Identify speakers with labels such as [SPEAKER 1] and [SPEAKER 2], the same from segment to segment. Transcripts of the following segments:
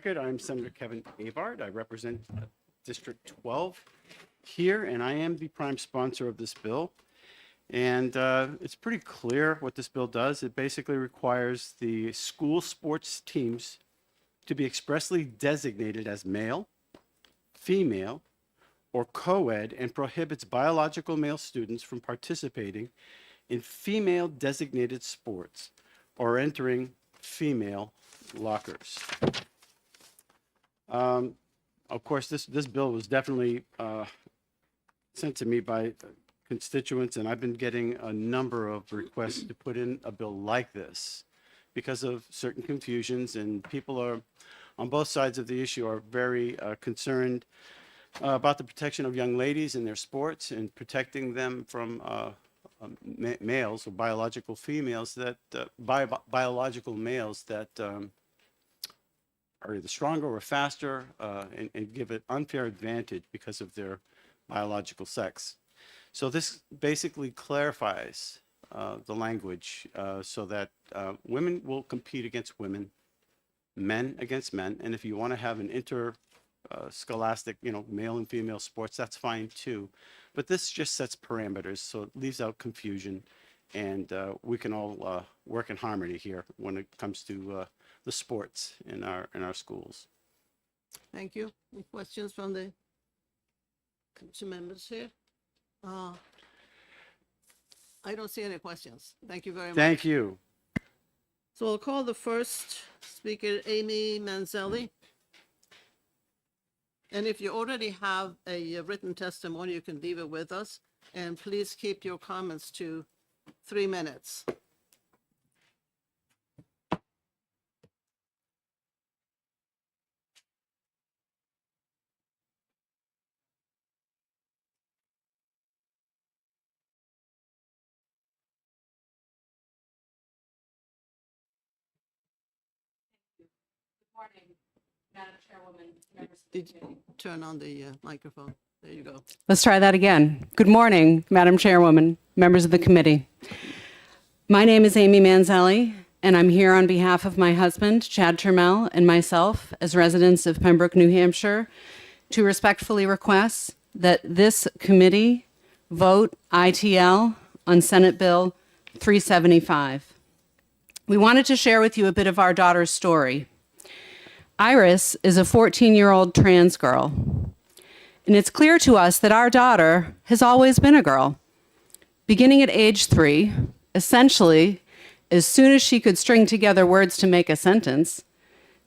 [SPEAKER 1] I'm Senator Kevin Aart. I represent District 12 here, and I am the prime sponsor of this bill. And it's pretty clear what this bill does. It basically requires the school sports teams to be expressly designated as male, female, or co-ed, and prohibits biological male students from participating in female designated sports or entering female lockers. Of course, this bill was definitely sent to me by constituents, and I've been getting a number of requests to put in a bill like this because of certain confusions, and people are on both sides of the issue are very concerned about the protection of young ladies in their sports and protecting them from males or biological females that biological males that are either stronger or faster and give an unfair advantage because of their biological sex. So this basically clarifies the language so that women will compete against women, men against men, and if you want to have an scholastic, male and female sports, that's fine too. But this just sets parameters, so it leaves out confusion, and we can all work in harmony here when it comes to the sports in our schools.
[SPEAKER 2] Thank you. Any questions from the committee members here? I don't see any questions. Thank you very much.
[SPEAKER 1] Thank you.
[SPEAKER 2] So we'll call the first speaker, Amy Manzelli. And if you already have a written testimony, you can leave it with us. And please keep your comments to 3 minutes.
[SPEAKER 3] Morning, Madam Chairwoman, members of the
[SPEAKER 2] Did you turn on the microphone? There you go.
[SPEAKER 3] Let's try that again. Good morning, Madam Chairwoman, members of the committee. My name is Amy Manzelli, and I'm here on behalf of my husband, Chad Turmel, and myself, as residents of Pembroke, New Hampshire, to respectfully request that this committee vote ITL on Senate Bill 375. We wanted to share with you a bit of our daughter's story. Iris is a 14-year-old trans girl, and it's clear to us that our daughter has always been a girl. Beginning at age 3, essentially, as soon as she could string together words to make a sentence,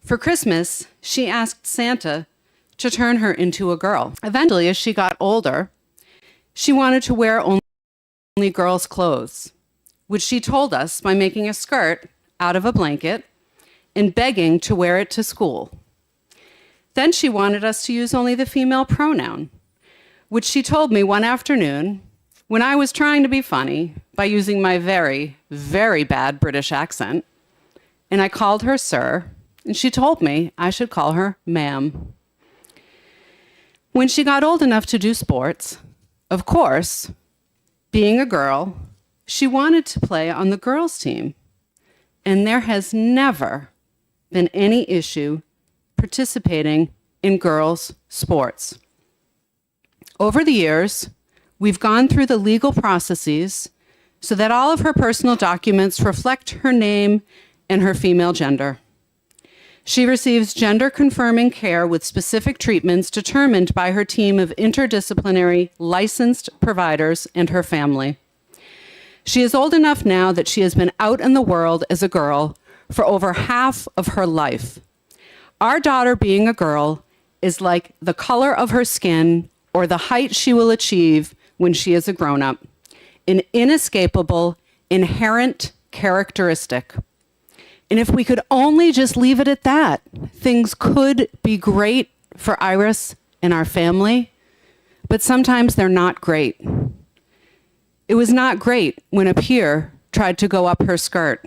[SPEAKER 3] for Christmas, she asked Santa to turn her into a girl. Eventually, as she got older, she wanted to wear only girls' clothes, which she told us by making a skirt out of a blanket and begging to wear it to school. Then she wanted us to use only the female pronoun, which she told me one afternoon when I was trying to be funny by using my very, very bad British accent. And I called her sir, and she told me I should call her ma'am. When she got old enough to do sports, of course, being a girl, she wanted to play on the girls' team. And there has never been any issue participating in girls' sports. Over the years, we've gone through the legal processes so that all of her personal documents reflect her name and her female gender. She receives gender-confirming care with specific treatments determined by her team of interdisciplinary licensed providers and her family. She is old enough now that she has been out in the world as a girl for over half of her life. Our daughter being a girl is like the color of her skin or the height she will achieve when she is a grown-up, an inescapable, inherent characteristic. And if we could only just leave it at that, things could be great for Iris and our family, but sometimes they're not great. It was not great when a peer tried to go up her skirt,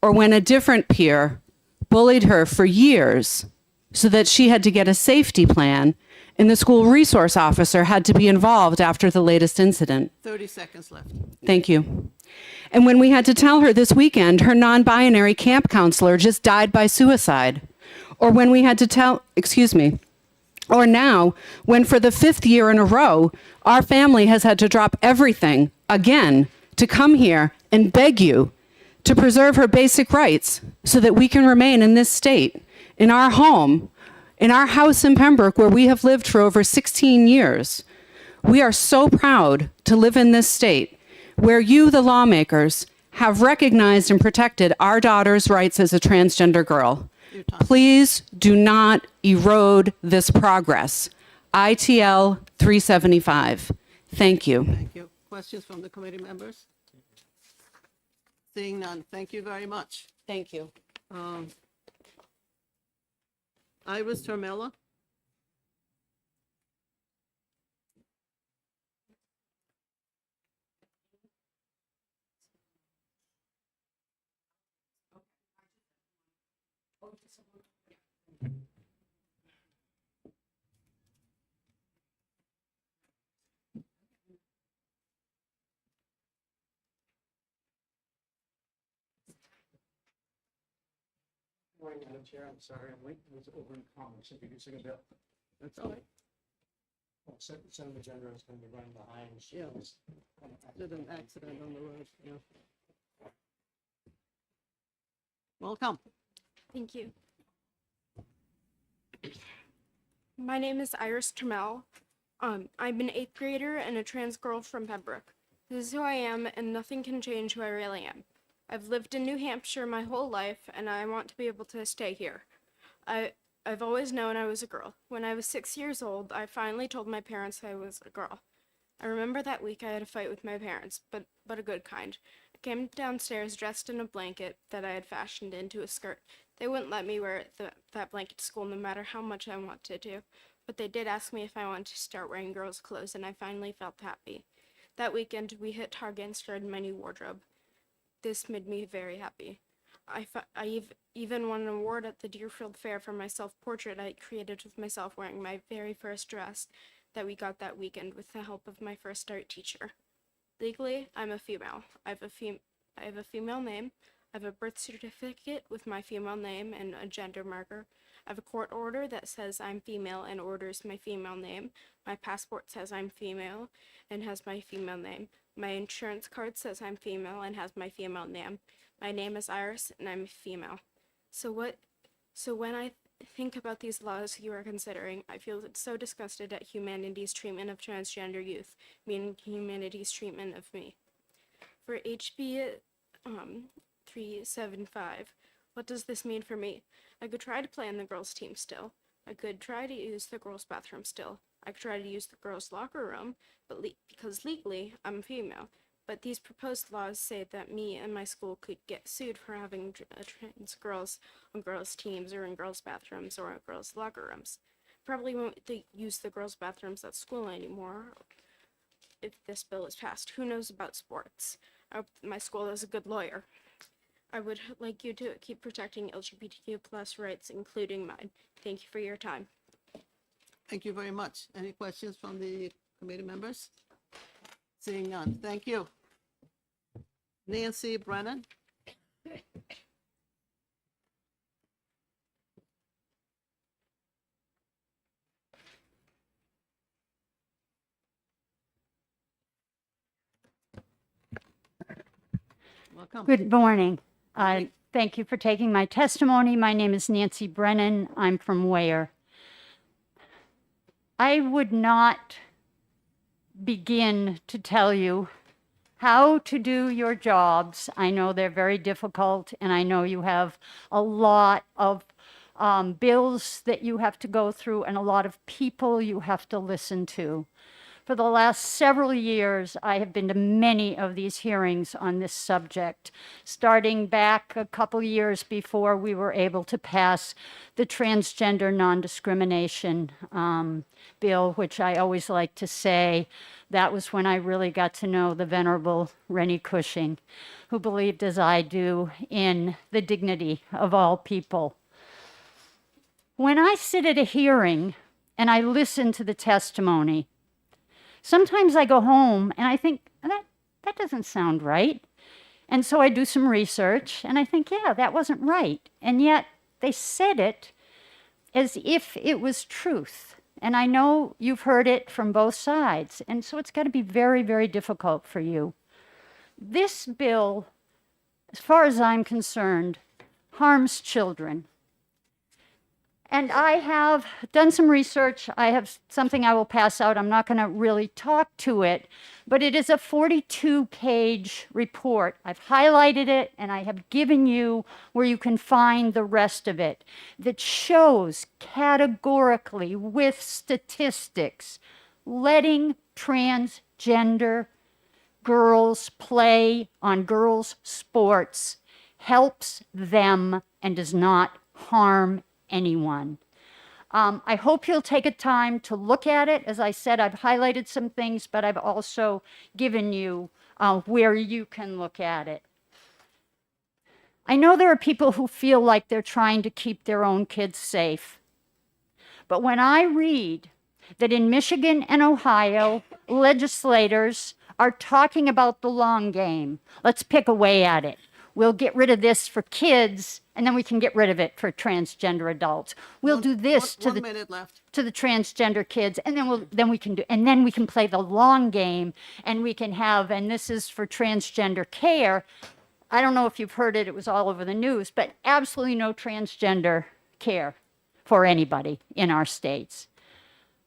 [SPEAKER 3] or when a different peer bullied her for years so that she had to get a safety plan and the school resource officer had to be involved after the latest incident.
[SPEAKER 2] 30 seconds left.
[SPEAKER 3] Thank you. And when we had to tell her this weekend her non-binary camp counselor just died by suicide, or when we had to tell, excuse me, or now, when for the 5th year in a row, our family has had to drop everything again to come here and beg you to preserve her basic rights so that we can remain in this state, in our home, in our house in Pembroke, where we have lived for over 16 years. We are so proud to live in this state where you, the lawmakers, have recognized and protected our daughter's rights as a transgender girl.
[SPEAKER 2] Your time.
[SPEAKER 3] Please do not erode this progress. ITL 375. Thank you.
[SPEAKER 2] Thank you. Questions from the committee members? Seeing none, thank you very much.
[SPEAKER 3] Thank you.
[SPEAKER 2] Iristrell.
[SPEAKER 4] Morning, Madam Chair. I'm sorry, I'm late. I was over in Commerce introducing a bill.
[SPEAKER 2] That's all right.
[SPEAKER 4] Well, Senator General is going to be running behind. She
[SPEAKER 2] Yeah.
[SPEAKER 4] was
[SPEAKER 2] Did an accident on the road, yeah. Welcome.
[SPEAKER 5] Thank you. My name is Iristrell. I'm an 8th grader and a trans girl from Pembroke. This is who I am, and nothing can change who I really am. I've lived in New Hampshire my whole life, and I want to be able to stay here. I've always known I was a girl. When I was 6 years old, I finally told my parents I was a girl. I remember that week I had a fight with my parents, but a good kind. I came downstairs dressed in a blanket that I had fashioned into a skirt. They wouldn't let me wear that blanket to school no matter how much I wanted to, but they did ask me if I wanted to start wearing girls' clothes, and I finally felt happy. That weekend, we hit Target and started my new wardrobe. This made me very happy. I even won an award at the Deerfield Fair for my self-portrait I created with myself wearing my very first dress that we got that weekend with the help of my first art teacher. Legally, I'm a female. I have a female name. I have a birth certificate with my female name and a gender marker. I have a court order that says I'm female and orders my female name. My passport says I'm female and has my female name. My insurance card says I'm female and has my female name. My name is Iris and I'm female. So when I think about these laws you are considering, I feel so disgusted at humanity's treatment of transgender youth, meaning humanity's treatment of me. For HB 375, what does this mean for me? I could try to play on the girls' team still. I could try to use the girls' bathroom still. I could try to use the girls' locker room, but because legally I'm a female. But these proposed laws say that me and my school could get sued for having trans girls on girls' teams or in girls' bathrooms or in girls' locker rooms. Probably won't use the girls' bathrooms at school anymore if this bill is passed. Who knows about sports? I hope my school is a good lawyer. I would like you to keep protecting LGBTQ plus rights, including mine. Thank you for your time.
[SPEAKER 2] Thank you very much. Any questions from the committee members? Seeing none, thank you. Nancy Brennan. Welcome.
[SPEAKER 6] Good morning. Thank you for taking my testimony. My name is Nancy Brennan. I'm from Ware. I would not begin to tell you how to do your jobs. I know they're very difficult, and I know you have a lot of bills that you have to go through and a lot of people you have to listen to. For the last several years, I have been to many of these hearings on this subject, starting back a couple years before we were able to pass the transgender non-discrimination bill, which I always like to say, that was when I really got to know the Venerable Rennie Cushing, who believed, as I do, in the dignity of all people. When I sit at a hearing and I listen to the testimony, sometimes I go home and I think, that doesn't sound right. And so I do some research and I think, yeah, that wasn't right. And yet they said it as if it was truth. And I know you've heard it from both sides. And so it's got to be very, very difficult for you. This bill, as far as I'm concerned, harms children. And I have done some research. I have something I will pass out. I'm not going to really talk to it, but it is a 42-page report. I've highlighted it, and I have given you where you can find the rest of it that shows categorically with statistics letting transgender girls play on girls' sports helps them and does not harm anyone. I hope you'll take a time to look at it. As I said, I've highlighted some things, but I've also given you where you can look at it. I know there are people who feel like they're trying to keep their own kids safe. But when I read that in Michigan and Ohio, legislators are talking about the long game, let's pick away at it. We'll get rid of this for kids, and then we can get rid of it for transgender adults. We'll do this to
[SPEAKER 2] One minute left.
[SPEAKER 6] to the transgender kids, and then we can play the long game, and we can have, and this is for transgender care. I don't know if you've heard it, it was all over the news, but absolutely no transgender care for anybody in our states.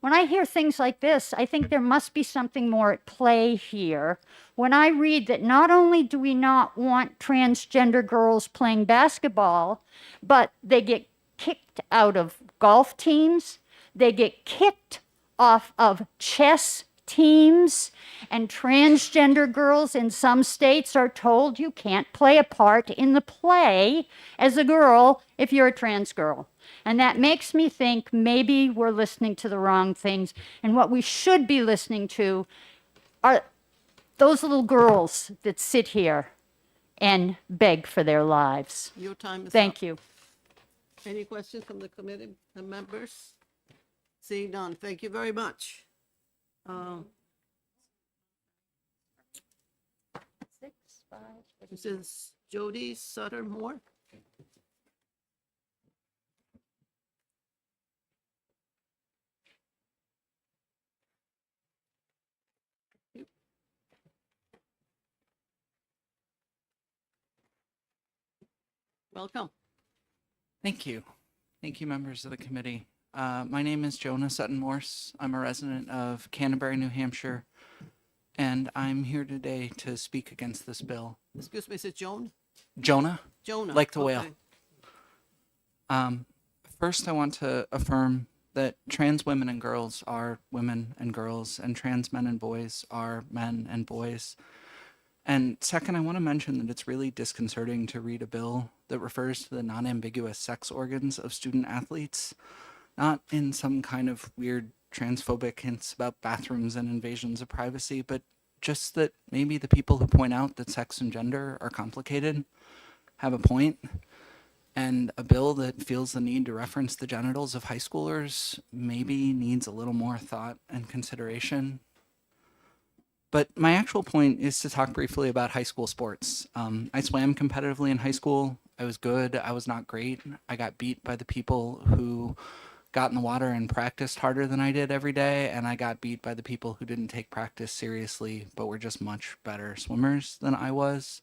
[SPEAKER 6] When I hear things like this, I think there must be something more at play here. When I read that not only do we not want transgender girls playing basketball, but they get kicked out of golf teams, they get kicked off of chess teams, and transgender girls in some states are told you can't play a part in the play as a girl if you're a trans girl. And that makes me think maybe we're listening to the wrong things. And what we should be listening to are those little girls that sit here and beg for their lives.
[SPEAKER 2] Your time is up.
[SPEAKER 6] Thank you.
[SPEAKER 2] Any questions from the committee members? Seeing none, thank you very much. This is Jody Sutton Moore. Welcome.
[SPEAKER 7] Thank you. Thank you, members of the committee. My name is Jonah Sutton Morse. I'm a resident of Canterbury, New Hampshire, and I'm here today to speak against this bill.
[SPEAKER 2] Excuse me, is it Joan?
[SPEAKER 7] Jonah,
[SPEAKER 2] Jonah.
[SPEAKER 7] like the whale.
[SPEAKER 2] Okay.
[SPEAKER 7] First, I want to affirm that trans women and girls are women and girls, and trans men and boys are men and boys. And second, I want to mention that it's really disconcerting to read a bill that refers to the non-ambiguous sex organs of student athletes, not in some kind of weird transphobic hints about bathrooms and invasions of privacy, but just that maybe the people who point out that sex and gender are complicated have a point. And a bill that feels the need to reference the genitals of high schoolers maybe needs a little more thought and consideration. But my actual point is to talk briefly about high school sports. I swam competitively in high school. I was good. I was not great. I got beat by the people who got in the water and practiced harder than I did every day. And I got beat by the people who didn't take practice seriously, but were just much better swimmers than I was.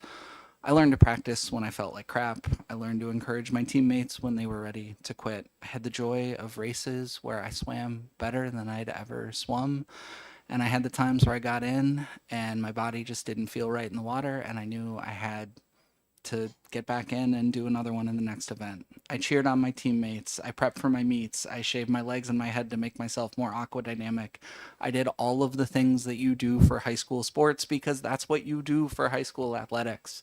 [SPEAKER 7] I learned to practice when I felt like crap. I learned to encourage my teammates when they were ready to quit. I had the joy of races where I swam better than I'd ever swum. And I had the times where I got in and my body just didn't feel right in the water, and I knew I had to get back in and do another one in the next event. I cheered on my teammates. I prepped for my meets. I shaved my legs and my head to make myself more aquadynamic. I did all of the things that you do for high school sports because that's what you do for high school athletics.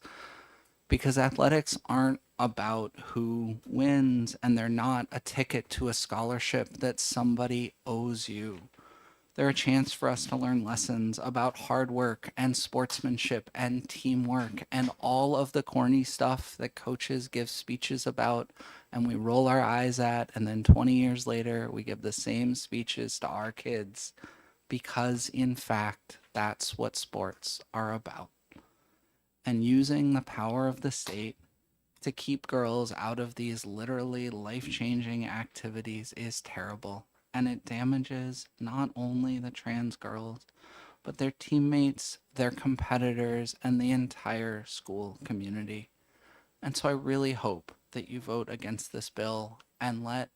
[SPEAKER 7] Because athletics aren't about who wins, and they're not a ticket to a scholarship that somebody owes you. They're a chance for us to learn lessons about hard work and sportsmanship and teamwork and all of the corny stuff that coaches give speeches about and we roll our eyes at, and then 20 years later we give the same speeches to our kids because, in fact, that's what sports are about. And using the power of the state to keep girls out of these literally life-changing activities is terrible. And it damages not only the trans girls, but their teammates, their competitors, and the entire school community. And so I really hope that you vote against this bill and let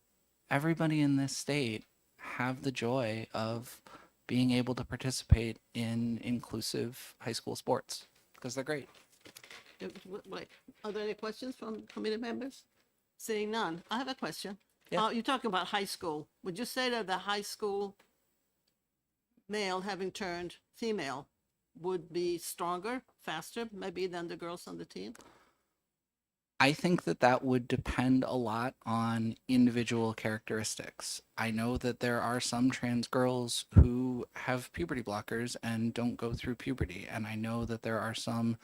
[SPEAKER 7] everybody in this state have the joy of being able to participate in inclusive high school sports because they're great.
[SPEAKER 2] Wait, are there any questions from committee members? Seeing none, I have a question.
[SPEAKER 7] Yeah.
[SPEAKER 2] You're talking about high school. Would you say that the high school male having turned female would be stronger, faster, maybe than the girls on the team?
[SPEAKER 7] I think that that would depend a lot on individual characteristics. I know that there are some trans girls who have puberty blockers and don't go through puberty. And I know that there are some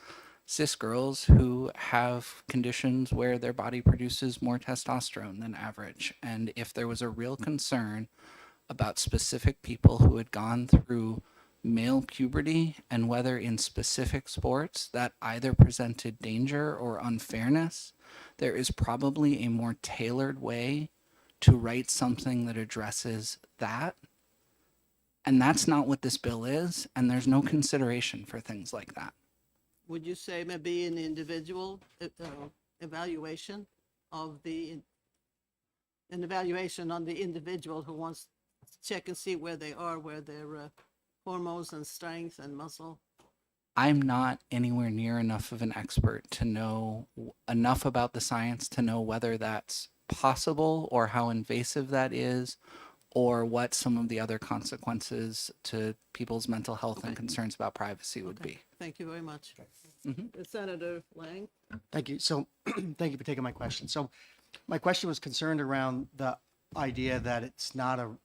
[SPEAKER 7] cis girls who have conditions where their body produces more testosterone than average. And if there was a real concern about specific people who had gone through male puberty and whether in specific sports that either presented danger or unfairness, there is probably a more tailored way to write something that addresses that. And that's not what this bill is, and there's no consideration for things like that.
[SPEAKER 2] Would you say maybe an individual evaluation of an evaluation on the individual who wants to check and see where they are, where their hormones and strength and muscle?
[SPEAKER 7] I'm not anywhere near enough of an expert to know enough about the science to know whether that's possible or how invasive that is or what some of the other consequences to people's mental health and concerns about privacy would be.
[SPEAKER 2] Thank you very much.
[SPEAKER 7] Mhm.
[SPEAKER 2] Senator Lang?
[SPEAKER 4] Thank you. So, thank you for taking my question. So, my question was concerned around the idea that it's not a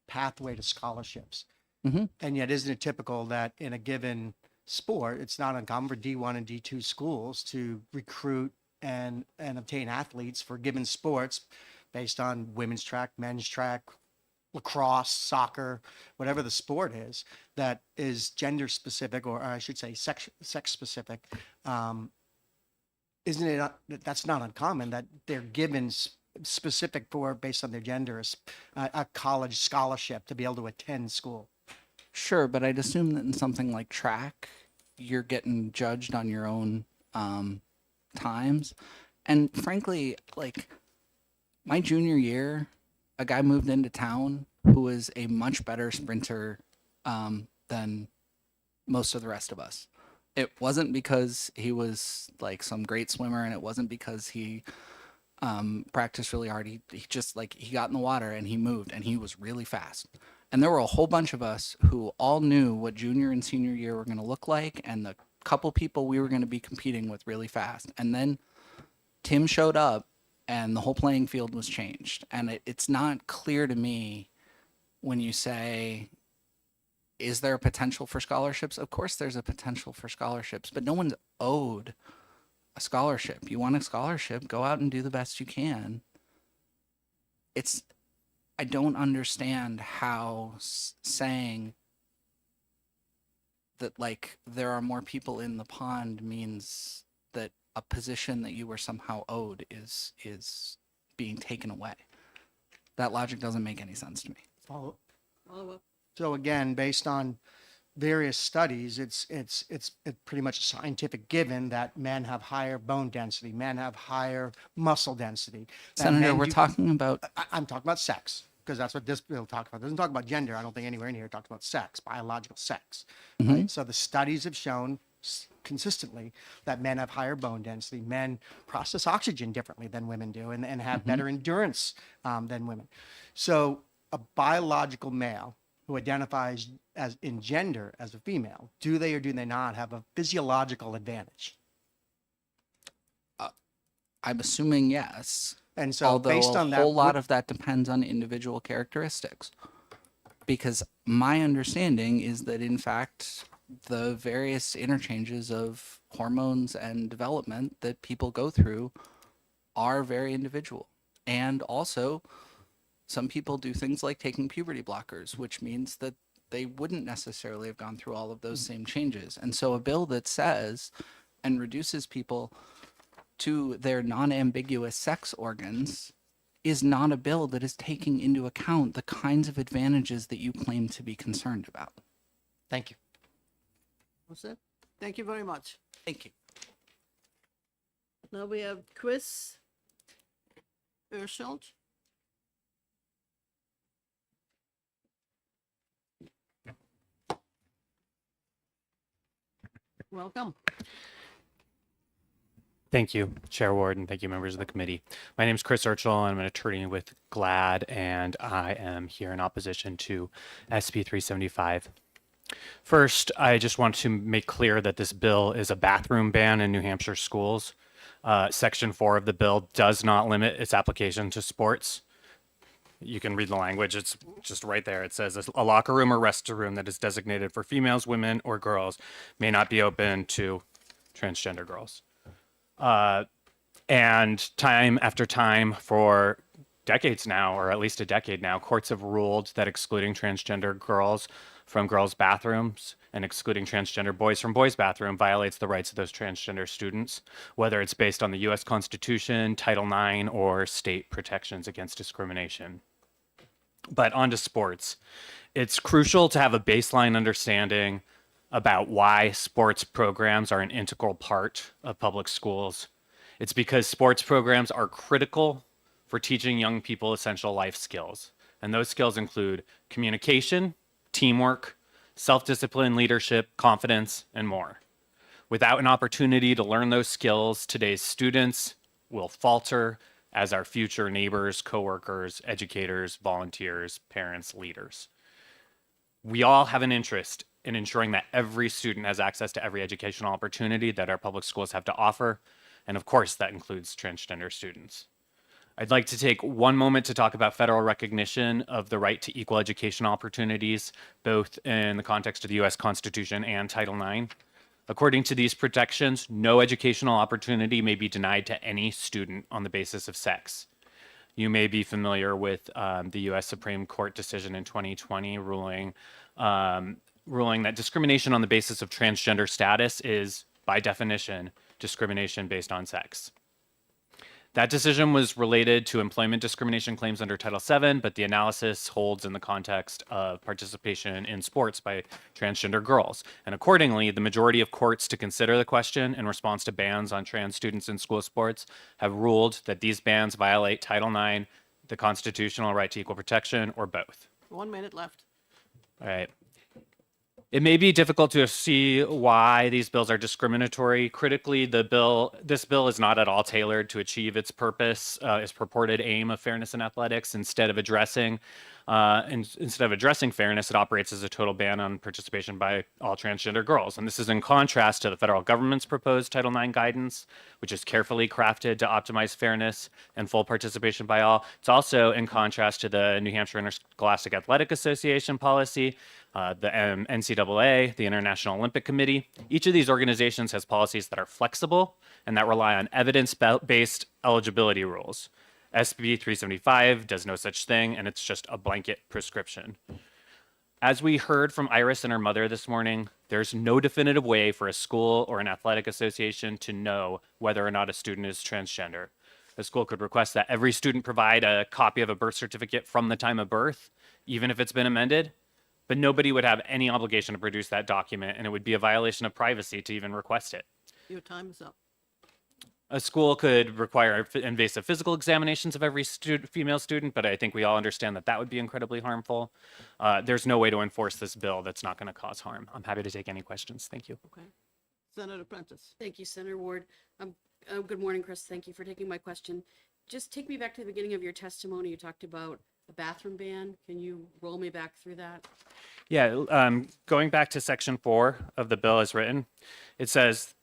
[SPEAKER 4] pathway to scholarships.
[SPEAKER 7] Mhm.
[SPEAKER 4] And yet, isn't it typical that in a given sport, it's not uncommon for D1 and D2 schools to recruit and obtain athletes for given sports based on women's track, men's track, lacrosse, soccer, whatever the sport is, that is gender specific, or I should say sex specific. Isn't it, that's not uncommon that they're given specific for, based on their gender, a college scholarship to be able to attend school?
[SPEAKER 7] Sure, but I'd assume that in something like track, you're getting judged on your own times. And frankly, like my junior year, a guy moved into town who was a much better sprinter than most of the rest of us. It wasn't because he was like some great swimmer, and it wasn't because he practiced really hard. He just like he got in the water and he moved and he was really fast. And there were a whole bunch of us who all knew what junior and senior year were going to look like and the couple people we were going to be competing with really fast. And then Tim showed up and the whole playing field was changed. And it's not clear to me when you say, is there a potential for scholarships? Of course there's a potential for scholarships, but no one's owed a scholarship. You want a scholarship, go out and do the best you can. I don't understand how saying that like there are more people in the pond means that a position that you were somehow owed is being taken away. That logic doesn't make any sense to me.
[SPEAKER 4] Follow.
[SPEAKER 2] Follow up.
[SPEAKER 4] So again, based on various studies, it's pretty much a scientific given that men have higher bone density, men have higher muscle density. that
[SPEAKER 7] Senator,
[SPEAKER 4] men
[SPEAKER 7] we're
[SPEAKER 4] do-
[SPEAKER 7] talking about
[SPEAKER 4] I'm talking about sex, because that's what this bill talks about. It doesn't talk about gender. I don't think anywhere in here it talks about sex, biological sex. Right? So the studies have shown consistently that men have higher bone density. Men process oxygen differently than women do and have better endurance than women. So a biological male who identifies as in gender as a female, do they or do they not have a physiological advantage?
[SPEAKER 7] I'm assuming yes.
[SPEAKER 4] And so
[SPEAKER 7] Although
[SPEAKER 4] based on
[SPEAKER 7] a
[SPEAKER 4] that,
[SPEAKER 7] whole lot of that depends on individual characteristics. Because my understanding is that in fact, the various interchanges of hormones and development that people go through are very individual. And also, some people do things like taking puberty blockers, which means that they wouldn't necessarily have gone through all of those same changes. And so a bill that says and reduces people to their non-ambiguous sex organs is not a bill that is taking into account the kinds of advantages that you claim to be concerned about.
[SPEAKER 4] Thank you.
[SPEAKER 2] What's that? Thank you very much.
[SPEAKER 7] Thank you.
[SPEAKER 2] Now we have Chris Iristrell. Welcome.
[SPEAKER 8] Thank you, Chair Ward, and thank you, members of the committee. My name is Chris Urchel. I'm an attorney with GLAD, and I am here in opposition to SB 375. First, I just want to make clear that this bill is a bathroom ban in New Hampshire schools. Section 4 of the bill does not limit its application to sports. You can read the language. It's just right there. It says a locker room or restroom that is designated for females, women, or girls may not be open to transgender girls. And time after time for decades now, or at least a decade now, courts have ruled that excluding transgender girls from girls' bathrooms and excluding transgender boys from boys' bathroom violates the rights of those transgender students, whether it's based on the U.S. Constitution, Title IX, or state protections against discrimination. But on to sports. It's crucial to have a baseline understanding about why sports programs are an integral part of public schools. It's because sports programs are critical for teaching young people essential life skills. And those skills include communication, teamwork, self-discipline, leadership, confidence, and more. Without an opportunity to learn those skills, today's students will falter as our future neighbors, coworkers, educators, volunteers, parents, leaders. We all have an interest in ensuring that every student has access to every educational opportunity that our public schools have to offer. And of course, that includes transgender students. I'd like to take one moment to talk about federal recognition of the right to equal education opportunities, both in the context of the US Constitution and Title IX. According to these protections, no educational opportunity may be denied to any student on the basis of sex. You may be familiar with the US Supreme Court decision in 2020 ruling that discrimination on the basis of transgender status is, by definition, discrimination based on sex. That decision was related to employment discrimination claims under Title VII, but the analysis holds in the context of participation in sports by transgender girls. And accordingly, the majority of courts to consider the question in response to bans on trans students in school sports have ruled that these bans violate Title IX, the constitutional right to equal protection, or both.
[SPEAKER 2] 1 minute left.
[SPEAKER 8] All right. It may be difficult to see why these bills are discriminatory. Critically, this bill is not at all tailored to achieve its purpose, its purported aim of fairness in athletics. Instead of addressing fairness, it operates as a total ban on participation by all transgender girls. And this is in contrast to the federal government's proposed Title IX guidance, which is carefully crafted to optimize fairness and full participation by all. It's also in contrast to the New Hampshire Interscholastic Athletic Association policy, the NCAA, the International Olympic Committee. Each of these organizations has policies that are flexible and that rely on evidence-based eligibility rules. SB 375 does no such thing, and it's just a blanket prescription. As we heard from Iris and her mother this morning, there's no definitive way for a school or an athletic association to know whether or not a student is transgender. The school could request that every student provide a copy of a birth certificate from the time of birth, even if it's been amended. But nobody would have any obligation to produce that document, and it would be a violation of privacy to even request it.
[SPEAKER 2] Your time is up.
[SPEAKER 8] A school could require invasive physical examinations of every female student, but I think we all understand that that would be incredibly harmful. There's no way to enforce this bill that's not going to cause harm. I'm happy to take any questions. Thank you.
[SPEAKER 2] Okay. Senator Prentice.
[SPEAKER 9] Thank you, Senator Ward. Good morning, Chris. Thank you for taking my question. Just take me back to the beginning of your testimony. You talked about a bathroom ban. Can you roll me back through that?
[SPEAKER 8] Yeah, going back to Section 4 of the bill as written, it says,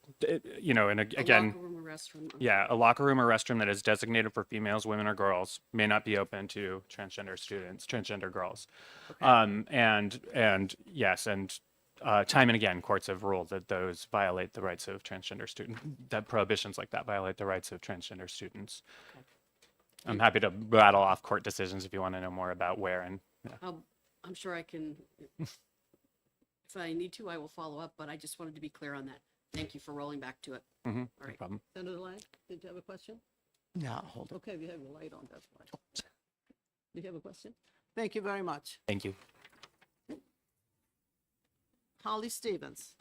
[SPEAKER 8] you know, and again,
[SPEAKER 9] A locker room or restroom.
[SPEAKER 8] yeah, a locker room or restroom that is designated for females, women, or girls may not be open to transgender students, transgender girls.
[SPEAKER 9] Okay.
[SPEAKER 8] And yes, and time and again, courts have ruled that those violate the rights of transgender students, that prohibitions like that violate the rights of transgender students.
[SPEAKER 9] Okay.
[SPEAKER 8] I'm happy to rattle off court decisions if you want to know more about where and. Yeah.
[SPEAKER 9] I'm sure I can, if I need to, I will follow up, but I just wanted to be clear on that. Thank you for rolling back to it.
[SPEAKER 8] Mhm,
[SPEAKER 9] All
[SPEAKER 8] no
[SPEAKER 9] right.
[SPEAKER 8] problem.
[SPEAKER 2] Senator Lang, did you have a question?
[SPEAKER 4] No, hold it.
[SPEAKER 2] Okay, you have your light on, that's why. Do you have a question? Thank you very much.
[SPEAKER 8] Thank you.
[SPEAKER 2] Holly Stevens.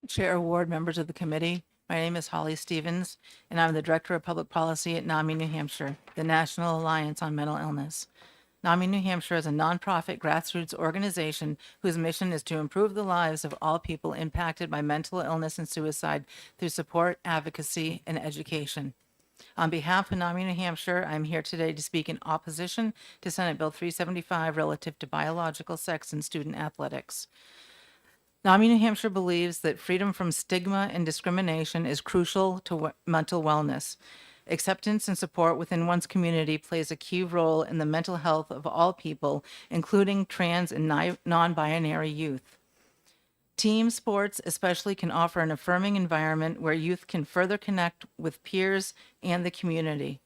[SPEAKER 10] Chair Award, members of the committee. My name is Holly Stevens, and I'm the Director of Public Policy at NAMI New Hampshire, the National Alliance on Mental Illness. NAMI New Hampshire is a nonprofit grassroots organization whose mission is to improve the lives of all people impacted by mental illness and suicide through support, advocacy, and education. On behalf of NAMI New Hampshire, I'm here today to speak in opposition to Senate Bill 375 relative to biological sex in student athletics. NAMI New Hampshire believes that freedom from stigma and discrimination is crucial to mental wellness. Acceptance and support within one's community plays a key role in the mental health of all people, including trans and non-binary youth. Team sports especially can offer an affirming environment where youth can further connect with peers and the community.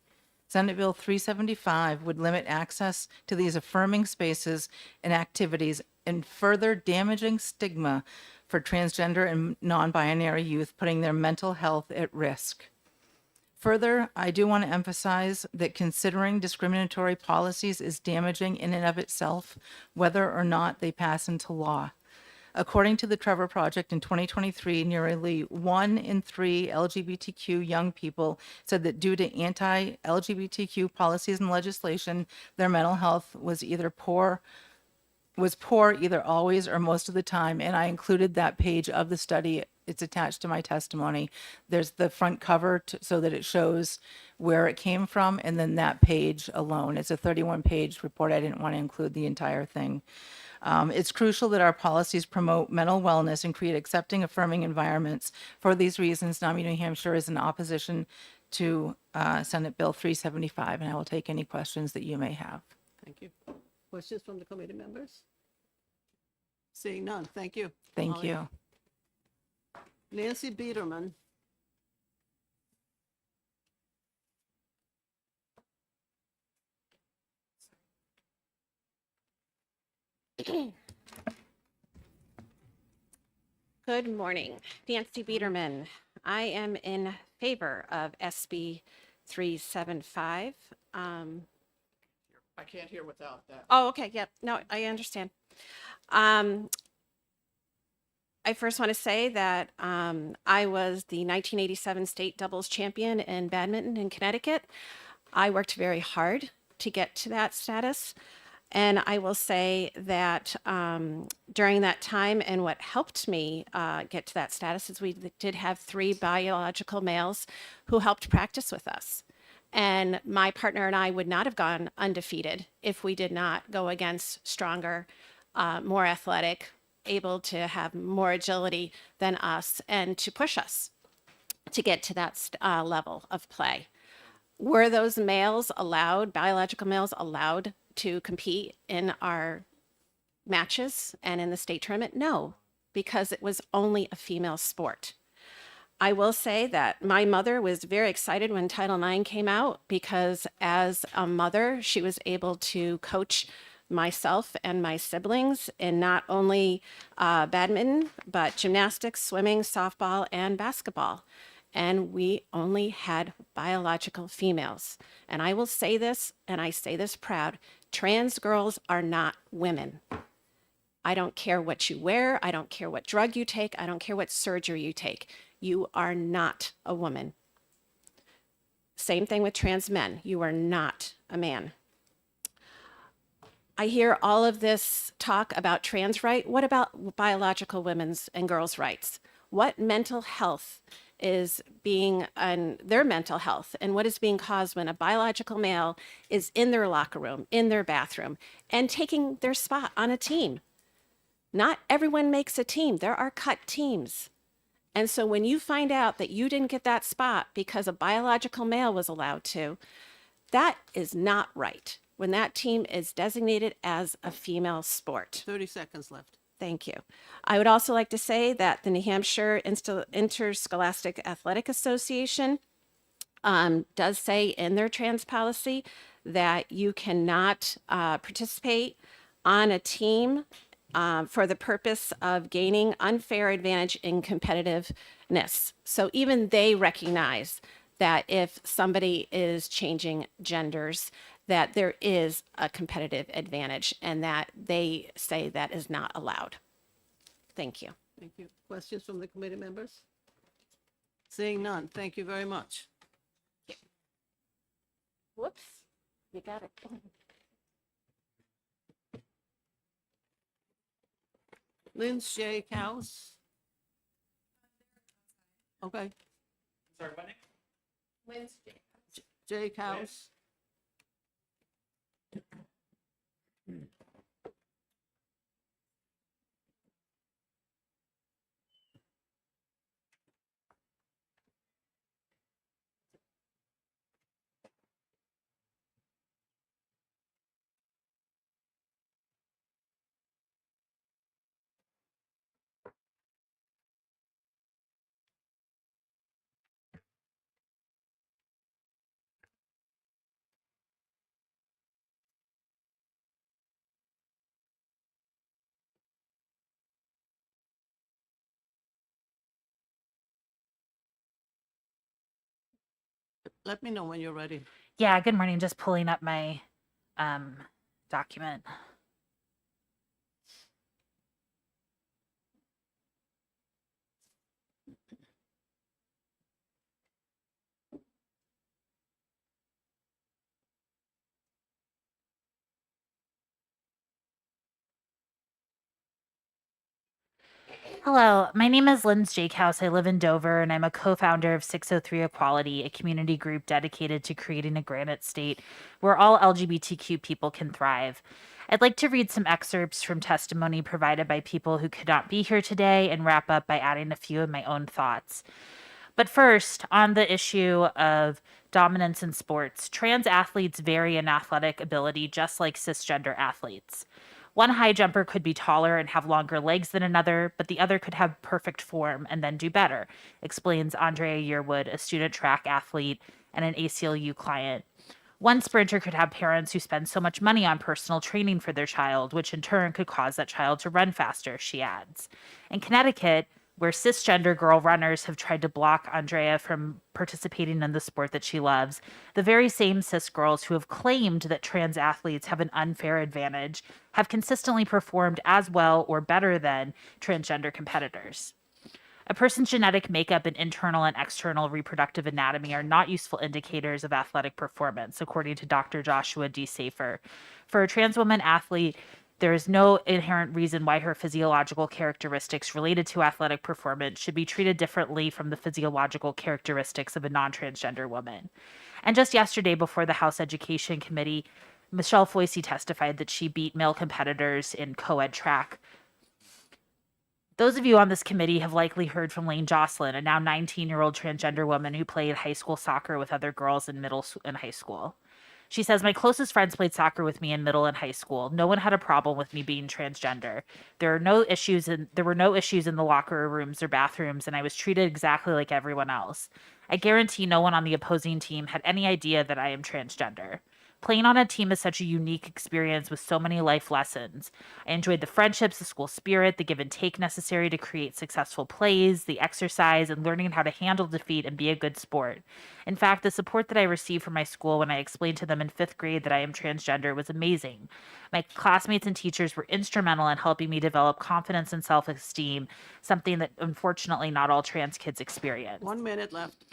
[SPEAKER 10] Senate Bill 375 would limit access to these affirming spaces and activities and further damaging stigma for transgender and non-binary youth, putting their mental health at risk. Further, I do want to emphasize that considering discriminatory policies is damaging in and of itself, whether or not they pass into law. According to the Trevor Project in 2023, nearly 1 in 3 LGBTQ young people said that due to anti-LGBTQ policies and legislation, their mental health was poor either always or most of the time. And I included that page of the study. It's attached to my testimony. There's the front cover so that it shows where it came from, and then that page alone. It's a 31-page report. I didn't want to include the entire thing. It's crucial that our policies promote mental wellness and create accepting, affirming environments. For these reasons, NAMI New Hampshire is in opposition to Senate Bill 375, and I will take any questions that you may have.
[SPEAKER 2] Thank you. Questions from the committee members? Seeing none, thank you.
[SPEAKER 10] Thank
[SPEAKER 2] Holly.
[SPEAKER 10] you.
[SPEAKER 2] Nancy Biederman.
[SPEAKER 11] Good morning. Nancy Biederman. I am in favor of SB 375.
[SPEAKER 2] I can't hear without that.
[SPEAKER 11] Oh, okay. Yep. No, I understand. I first want to say that I was the 1987 state doubles champion in badminton in Connecticut. I worked very hard to get to that status. And I will say that during that time, and what helped me get to that status is we did have 3 biological males who helped practice with us. And my partner and I would not have gone undefeated if we did not go against stronger, more athletic, able to have more agility than us and to push us to get to that level of play. Were those males allowed, biological males allowed to compete in our matches and in the state tournament? No, because it was only a female sport. I will say that my mother was very excited when Title IX came out because as a mother, she was able to coach myself and my siblings in not only badminton, but gymnastics, swimming, softball, and basketball. And we only had biological females. And I will say this, and I say this proud, trans girls are not women. I don't care what you wear. I don't care what drug you take. I don't care what surgery you take. You are not a woman. Same thing with trans men. You are not a man. I hear all of this talk about trans rights. What about biological women's and girls' rights? What mental health is being on their mental health and what is being caused when a biological male is in their locker room, in their bathroom, and taking their spot on a team? Not everyone makes a team. There are cut teams. And so when you find out that you didn't get that spot because a biological male was allowed to, that is not right when that team is designated as a female sport.
[SPEAKER 2] 30 seconds left.
[SPEAKER 11] Thank you. I would also like to say that the New Hampshire Interscholastic Athletic Association does say in their trans policy that you cannot participate on a team for the purpose of gaining unfair advantage in competitiveness. So even they recognize that if somebody is changing genders, that there is a competitive advantage and that they say that is not allowed. Thank you.
[SPEAKER 2] Thank you. Questions from the committee members? Seeing none, thank you very much.
[SPEAKER 6] Whoops, you got it.
[SPEAKER 2] Lindja House. Okay.
[SPEAKER 8] Sorry, what name?
[SPEAKER 2] Jake House. Let me know when you're ready.
[SPEAKER 12] Yeah, good morning. Just pulling up my document. Hello, my name is Lindja House. I live in Dover, and I'm a co-founder of 603 Equality, a community group dedicated to creating a granite state where all LGBTQ people can thrive. I'd like to read some excerpts from testimony provided by people who could not be here today and wrap up by adding a few of my own thoughts. But first, on the issue of dominance in sports, trans athletes vary in athletic ability just like cisgender athletes. One high jumper could be taller and have longer legs than another, but the other could have perfect form and then do better, explains Andrea Yearwood, a student track athlete and an ACLU client. One sprinter could have parents who spend so much money on personal training for their child, which in turn could cause that child to run faster, she adds. In Connecticut, where cisgender girl runners have tried to block Andrea from participating in the sport that she loves, the very same cis girls who have claimed that trans athletes have an unfair advantage have consistently performed as well or better than transgender competitors. A person's genetic makeup and internal and external reproductive anatomy are not useful indicators of athletic performance, according to Dr. Joshua D. Safer. For a trans woman athlete, there is no inherent reason why her physiological characteristics related to athletic performance should be treated differently from the physiological characteristics of a non-transgender woman. And just yesterday, before the House Education Committee, Michelle Foisey testified that she beat male competitors in co-ed track. Those of you on this committee have likely heard from Lane Jocelyn, a now 19-year-old transgender woman who played high school soccer with other girls in middle and high school. She says, my closest friends played soccer with me in middle and high school. No one had a problem with me being transgender. There were no issues in the locker rooms or bathrooms, and I was treated exactly like everyone else. I guarantee no one on the opposing team had any idea that I am transgender. Playing on a team is such a unique experience with so many life lessons. I enjoyed the friendships, the school spirit, the give and take necessary to create successful plays, the exercise, and learning how to handle defeat and be a good sport. In fact, the support that I received from my school when I explained to them in 5th grade that I am transgender was amazing. My classmates and teachers were instrumental in helping me develop confidence and self-esteem, something that unfortunately not all trans kids experience.
[SPEAKER 2] 1 minute left.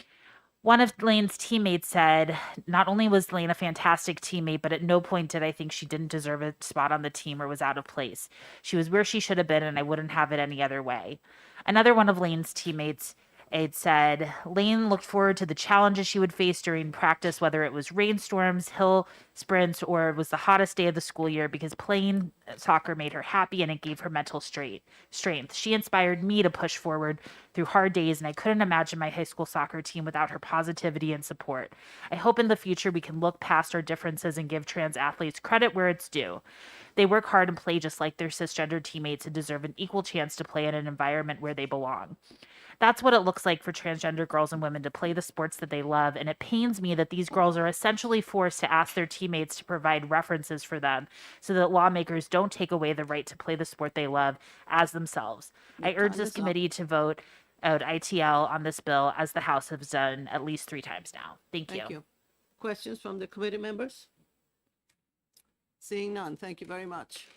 [SPEAKER 12] One of Lane's teammates said, not only was Lane a fantastic teammate, but at no point did I think she didn't deserve a spot on the team or was out of place. She was where she should have been, and I wouldn't have it any other way. Another one of Lane's teammates had said, Lane looked forward to the challenges she would face during practice, whether it was rainstorms, hill sprints, or it was the hottest day of the school year, because playing soccer made her happy and it gave her mental strength. She inspired me to push forward through hard days, and I couldn't imagine my high school soccer team without her positivity and support. I hope in the future we can look past our differences and give trans athletes credit where it's due. They work hard and play just like their cisgender teammates and deserve an equal chance to play in an environment where they belong. That's what it looks like for transgender girls and women to play the sports that they love, and it pains me that these girls are essentially forced to ask their teammates to provide references for them so that lawmakers don't take away the right to play the sport they love as themselves. I urge
[SPEAKER 2] time
[SPEAKER 12] this
[SPEAKER 2] is up.
[SPEAKER 12] committee to vote out ITL on this bill, as the House has done at least 3 times now. Thank you.
[SPEAKER 2] Thank you. Questions from the committee members? Seeing none, thank you very much.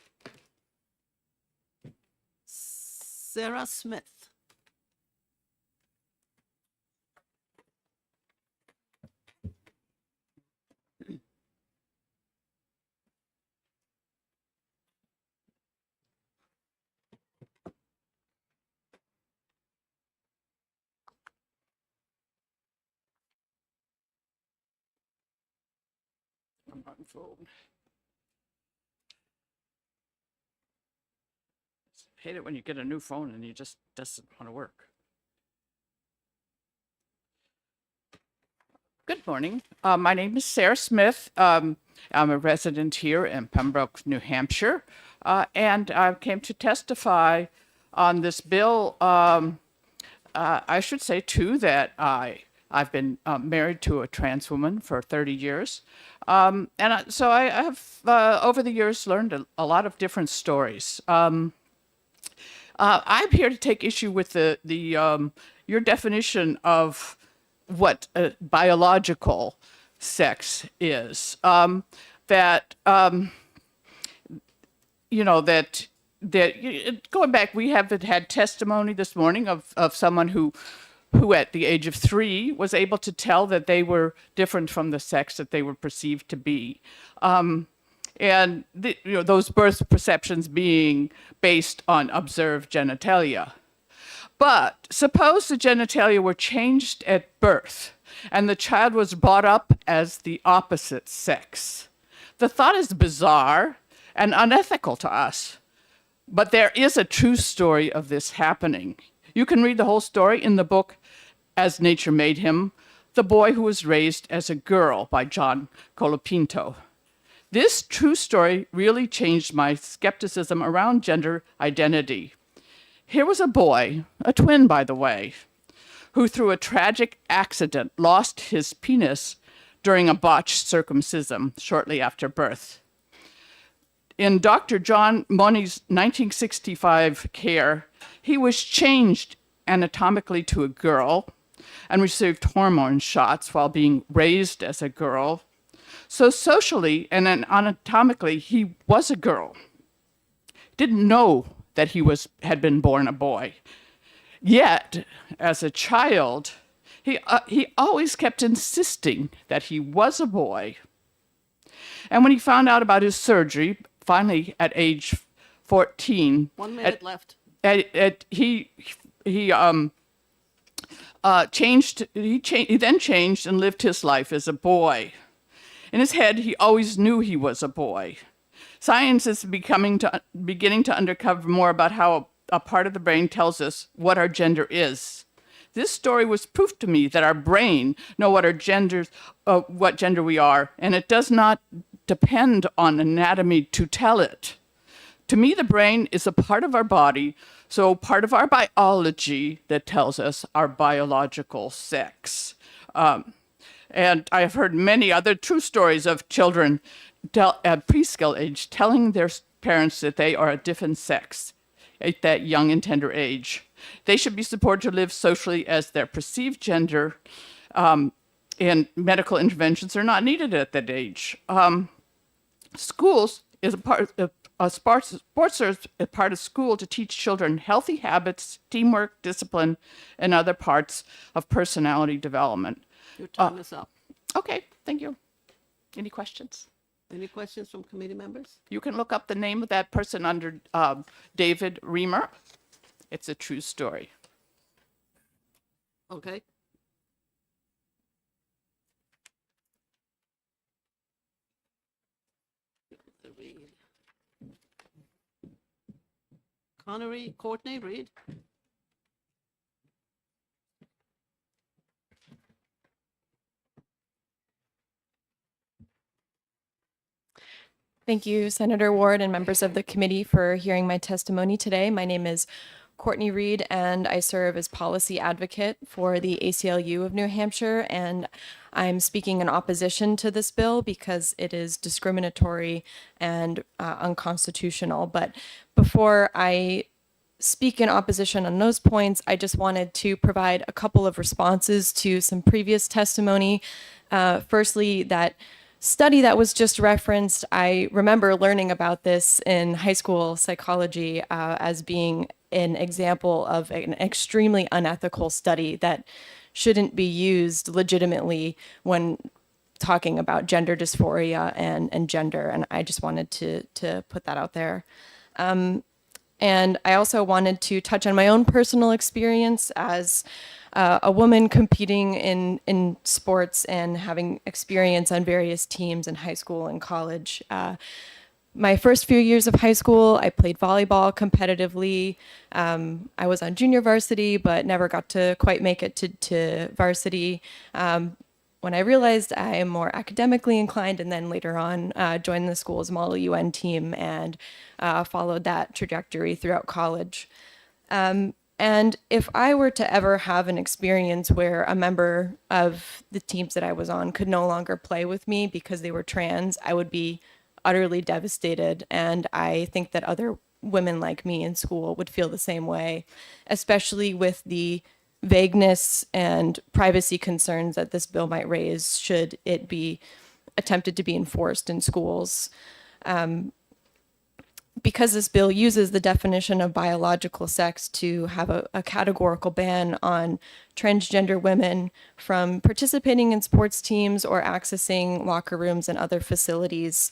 [SPEAKER 2] Sarah Smith.
[SPEAKER 13] I'm on phone. Hate it when you get a new phone and it just doesn't want to work. Good morning. My name is Sarah Smith. I'm a resident here in Pembroke, New Hampshire, and I came to testify on this bill. I should say, too, that I've been married to a trans woman for 30 years. So I have, over the years, learned a lot of different stories. I'm here to take issue with your definition of what biological sex is. That going back, we have had testimony this morning of someone who at the age of 3 was able to tell that they were different from the sex that they were perceived to be. Those birth perceptions being based on observed genitalia. But suppose the genitalia were changed at birth and the child was brought up as the opposite sex. The thought is bizarre and unethical to us, but there is a true story of this happening. You can read the whole story in the book As Nature Made Him, The Boy Who Was Raised as a Girl by John Colapinto. This true story really changed my skepticism around gender identity. Here was a boy, a twin by the way, who through a tragic accident lost his penis during a botched circumcision shortly after birth. In Dr. John Money's 1965 care, he was changed anatomically to a girl and received hormone shots while being raised as a girl. So socially and anatomically, he was a girl. Didn't know that he had been born a boy. Yet, as a child, he always kept insisting that he was a boy. And when he found out about his surgery, finally at age 14,
[SPEAKER 2] 1 minute left.
[SPEAKER 13] He then changed and lived his life as a boy. In his head, he always knew he was a boy. Science is beginning to uncover more about how a part of the brain tells us what our gender is. This story was proof to me that our brain know what what gender we are, and it does not depend on anatomy to tell it. To me, the brain is a part of our body, so part of our biology that tells us our biological sex. And I have heard many other true stories of children at preschool age telling their parents that they are a different sex at that young and tender age. They should be supported to live socially as their perceived gender, and medical interventions are not needed at that age. Schools is a part of sports are a part of school to teach children healthy habits, teamwork, discipline, and other parts of personality development.
[SPEAKER 2] Your time is up.
[SPEAKER 13] Okay, thank you. Any questions?
[SPEAKER 2] Any questions from committee members?
[SPEAKER 13] You can look up the name of that person under David Reamer. It's a true story.
[SPEAKER 2] Okay. Courtney Reid.
[SPEAKER 14] Thank you, Senator Ward and members of the committee for hearing my testimony today. My name is Courtney Reid, and I serve as policy advocate for the ACLU of New Hampshire. And I'm speaking in opposition to this bill because it is discriminatory and unconstitutional. But before I speak in opposition on those points, I just wanted to provide a couple of responses to some previous testimony. Firstly, that study that was just referenced, I remember learning about this in high school psychology as being an example of an extremely unethical study that shouldn't be used legitimately when talking about gender dysphoria and gender. And I just wanted to put that out there. And I also wanted to touch on my own personal experience as a woman competing in sports and having experience on various teams in high school and college. My first few years of high school, I played volleyball competitively. I was on junior varsity, but never got to quite make it to varsity. When I realized I am more academically inclined, and then later on joined the school's Model UN team and followed that trajectory throughout college. And if I were to ever have an experience where a member of the teams that I was on could no longer play with me because they were trans, I would be utterly devastated. And I think that other women like me in school would feel the same way, especially with the vagueness and privacy concerns that this bill might raise should it be attempted to be enforced in schools. Because this bill uses the definition of biological sex to have a categorical ban on transgender women from participating in sports teams or accessing locker rooms and other facilities,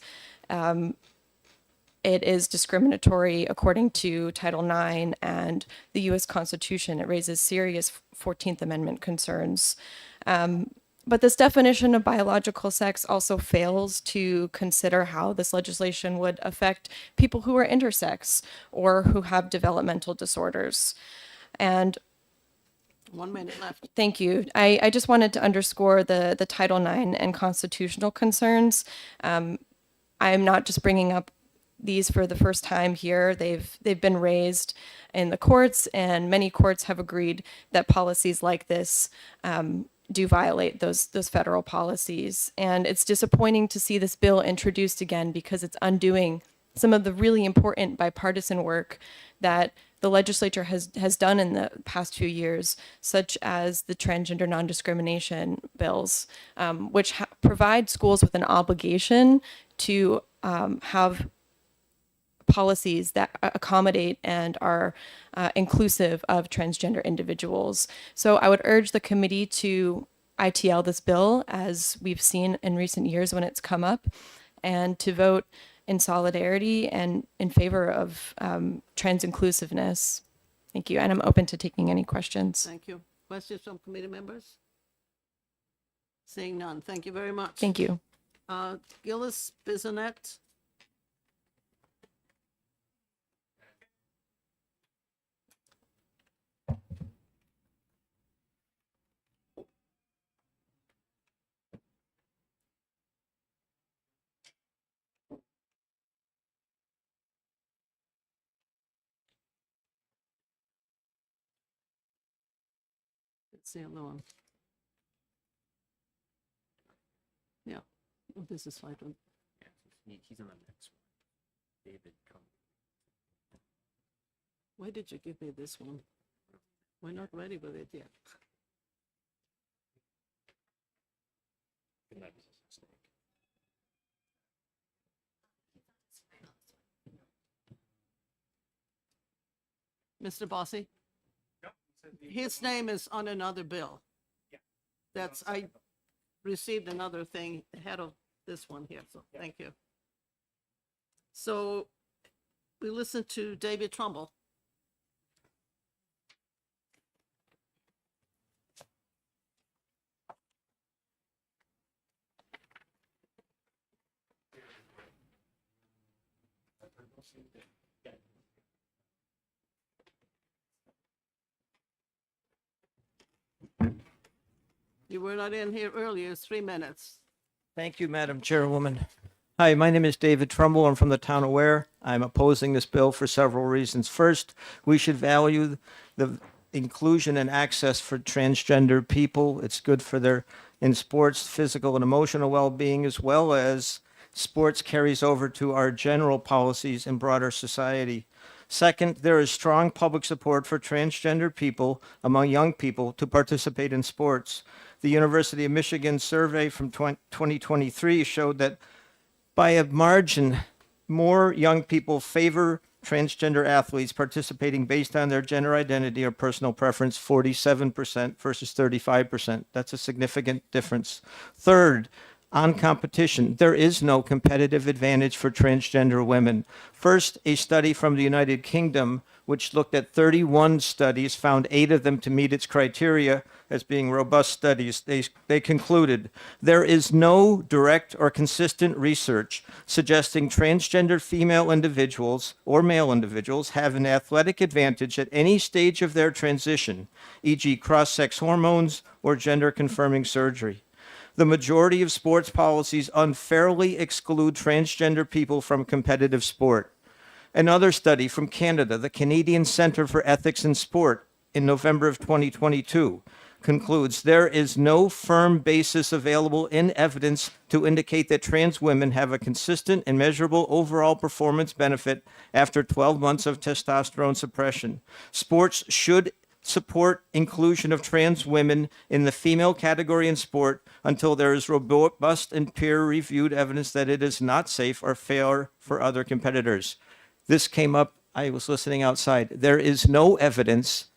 [SPEAKER 14] it is discriminatory according to Title IX and the U.S. Constitution. It raises serious 14th Amendment concerns. But this definition of biological sex also fails to consider how this legislation would affect people who are intersex or who have developmental disorders. And
[SPEAKER 2] 1 minute left.
[SPEAKER 14] thank you. I just wanted to underscore the Title IX and constitutional concerns. I'm not just bringing up these for the first time here. They've been raised in the courts, and many courts have agreed that policies like this do violate those federal policies. And it's disappointing to see this bill introduced again because it's undoing some of the really important bipartisan work that the legislature has done in the past few years, such as the transgender non-discrimination bills, which provide schools with an obligation to have policies that accommodate and are inclusive of transgender individuals. So I would urge the committee to ITL this bill, as we've seen in recent years when it's come up, and to vote in solidarity and in favor of trans inclusiveness. Thank you. And I'm open to taking any questions.
[SPEAKER 2] Thank you. Questions from committee members? Seeing none. Thank you very much.
[SPEAKER 14] Thank you.
[SPEAKER 2] Gillis Bisonet. It's the other one. Yeah, oh, this is fine.
[SPEAKER 8] He's on the next one. David.
[SPEAKER 2] Why did you give me this one? We're not ready with it yet. Mr. Bossy? His name is on another bill. That's, I received another thing ahead of this one here, so thank you. So we listen to David Trumbull. You were not in here earlier, it's 3 minutes.
[SPEAKER 15] Thank you, Madam Chairwoman. Hi, my name is David Trumbull. I'm from the town of Ware. I'm opposing this bill for several reasons. First, we should value the inclusion and access for transgender people. It's good for their, in sports, physical and emotional well-being, as well as sports carries over to our general policies in broader society. Second, there is strong public support for transgender people among young people to participate in sports. The University of Michigan survey from 2023 showed that by a margin, more young people favor transgender athletes participating based on their gender identity or personal preference, 47% versus 35%. That's a significant difference. Third, on competition, there is no competitive advantage for transgender women. First, a study from the United Kingdom, which looked at 31 studies, found 8 of them to meet its criteria as being robust studies. They concluded there is no direct or consistent research suggesting transgender female individuals or male individuals have an athletic advantage at any stage of their transition, e.g. cross-sex hormones or gender-confirming surgery. The majority of sports policies unfairly exclude transgender people from competitive sport. Another study from Canada, the Canadian Centre for Ethics in Sport, in November of 2022, concludes there is no firm basis available in evidence to indicate that trans women have a consistent and measurable overall performance benefit after 12 months of testosterone suppression. Sports should support inclusion of trans women in the female category in sport until there is robust and peer-reviewed evidence that it is not safe or fair for other competitors. This came up, I was listening outside. There is no evidence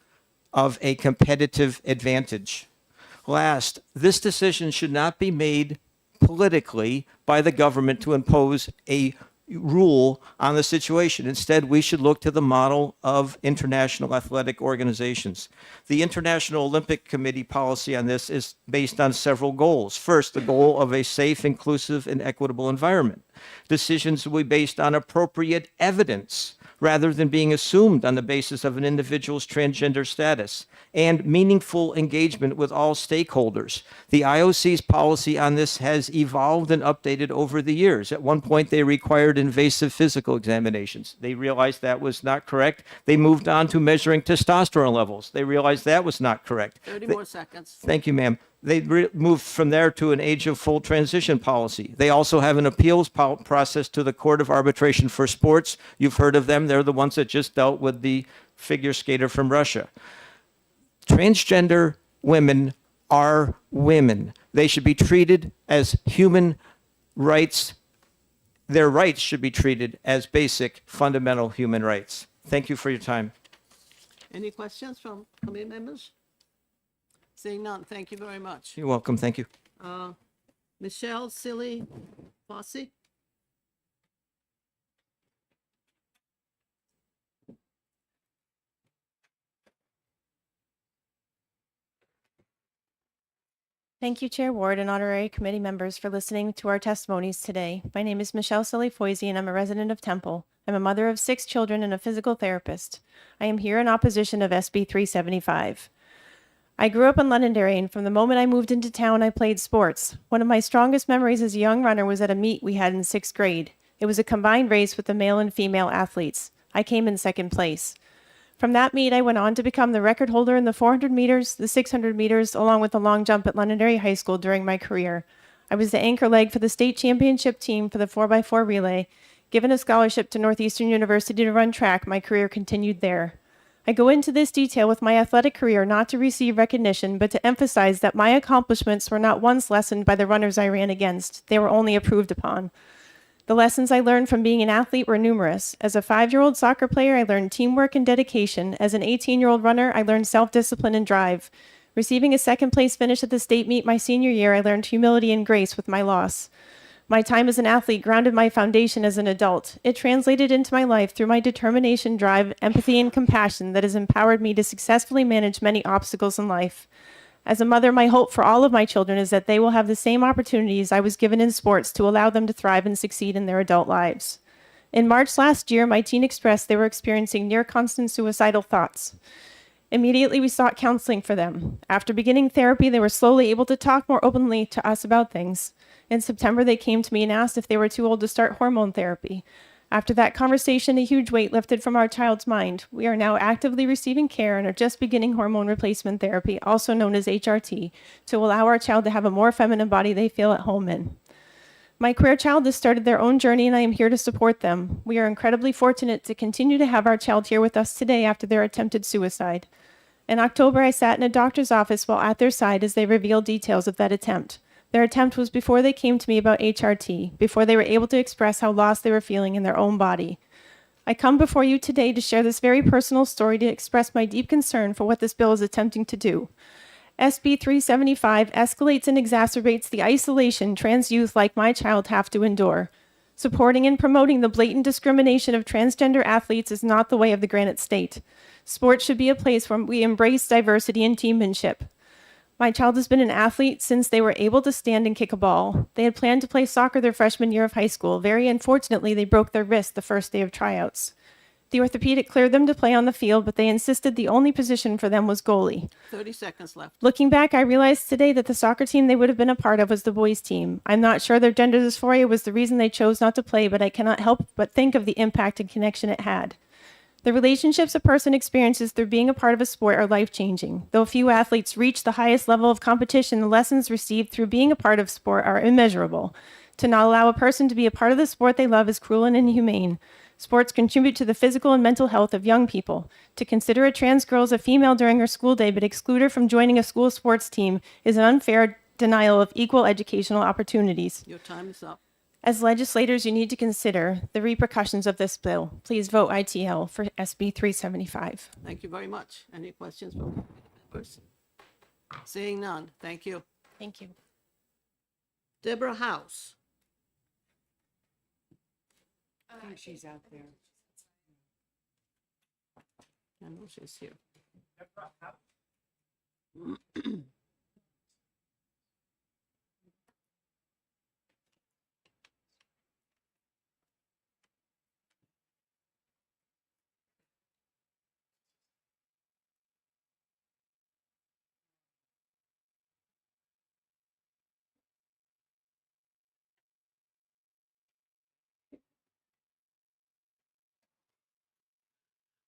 [SPEAKER 15] of a competitive advantage. Last, this decision should not be made politically by the government to impose a rule on the situation. Instead, we should look to the model of international athletic organizations. The International Olympic Committee policy on this is based on several goals. First, the goal of a safe, inclusive, and equitable environment. Decisions will be based on appropriate evidence rather than being assumed on the basis of an individual's transgender status, and meaningful engagement with all stakeholders. The IOC's policy on this has evolved and updated over the years. At one point, they required invasive physical examinations. They realized that was not correct. They moved on to measuring testosterone levels. They realized that was not correct.
[SPEAKER 2] 30 more seconds.
[SPEAKER 15] Thank you, ma'am. They moved from there to an age of full transition policy. They also have an appeals process to the Court of Arbitration for Sports. You've heard of them. They're the ones that just dealt with the figure skater from Russia. Transgender women are women. They should be treated as human rights. Their rights should be treated as basic, fundamental human rights. Thank you for your time.
[SPEAKER 2] Any questions from committee members? Seeing none, thank you very much.
[SPEAKER 15] You're welcome. Thank you.
[SPEAKER 2] Michelle Silly Fossey.
[SPEAKER 14] Thank you, Chair Ward and honorary committee members for listening to our testimonies today. My name is Michelle Sully-Foisey and I'm a resident of Temple. I'm a mother of 6 children and a physical therapist. I am here in opposition of SB 375. I grew up in Londonderry, and from the moment I moved into town, I played sports. One of my strongest memories as a young runner was at a meet we had in 6th grade. It was a combined race with the male and female athletes. I came in 2nd place. From that meet, I went on to become the record holder in the 400 meters, the 600 meters, along with the long jump at Londonderry High School during my career. I was the anchor leg for the state championship team for the 4x4 relay. Given a scholarship to Northeastern University to run track, my career continued there. I go into this detail with my athletic career not to receive recognition, but to emphasize that my accomplishments were not once lessened by the runners I ran against. They were only improved upon. The lessons I learned from being an athlete were numerous. As a 5-year-old soccer player, I learned teamwork and dedication. As an 18-year-old runner, I learned self-discipline and drive. Receiving a 2nd place finish at the state meet my senior year, I learned humility and grace with my loss. My time as an athlete grounded my foundation as an adult. It translated into my life through my determination, drive, empathy, and compassion that has empowered me to successfully manage many obstacles in life. As a mother, my hope for all of my children is that they will have the same opportunities I was given in sports to allow them to thrive and succeed in their adult lives. In March last year, my teen expressed they were experiencing near constant suicidal thoughts. Immediately, we sought counseling for them. After beginning therapy, they were slowly able to talk more openly to us about things. In September, they came to me and asked if they were too old to start hormone therapy. After that conversation, a huge weight lifted from our child's mind. We are now actively receiving care and are just beginning hormone replacement therapy, also known as HRT, to allow our child to have a more feminine body they feel at home in. My queer child has started their own journey, and I am here to support them. We are incredibly fortunate to continue to have our child here with us today after their attempted suicide. In October, I sat in a doctor's office while at their side as they revealed details of that attempt. Their attempt was before they came to me about HRT, before they were able to express how lost they were feeling in their own body. I come before you today to share this very personal story to express my deep concern for what this bill is attempting to do. SB 375 escalates and exacerbates the isolation trans youth like my child have to endure. Supporting and promoting the blatant discrimination of transgender athletes is not the way of the Granite State. Sports should be a place where we embrace diversity and teammanship. My child has been an athlete since they were able to stand and kick a ball. They had planned to play soccer their freshman year of high school. Very unfortunately, they broke their wrist the first day of tryouts. The orthopedic cleared them to play on the field, but they insisted the only position for them was goalie.
[SPEAKER 2] 30 seconds left.
[SPEAKER 14] Looking back, I realized today that the soccer team they would have been a part of was the boys' team. I'm not sure their gender dysphoria was the reason they chose not to play, but I cannot help but think of the impact and connection it had. The relationships a person experiences through being a part of a sport are life-changing. Though few athletes reach the highest level of competition, the lessons received through being a part of sport are immeasurable. To not allow a person to be a part of the sport they love is cruel and inhumane. Sports contribute to the physical and mental health of young people. To consider a trans girl as a female during her school day but exclude her from joining a school sports team is an unfair denial of equal educational opportunities.
[SPEAKER 2] Your time is up.
[SPEAKER 14] As legislators, you need to consider the repercussions of this bill. Please vote ITL for SB 375.
[SPEAKER 2] Thank you very much. Any questions from members? Seeing none, thank you.
[SPEAKER 14] Thank you.
[SPEAKER 2] Deborah House.
[SPEAKER 16] I think she's out there.
[SPEAKER 2] I know she's here.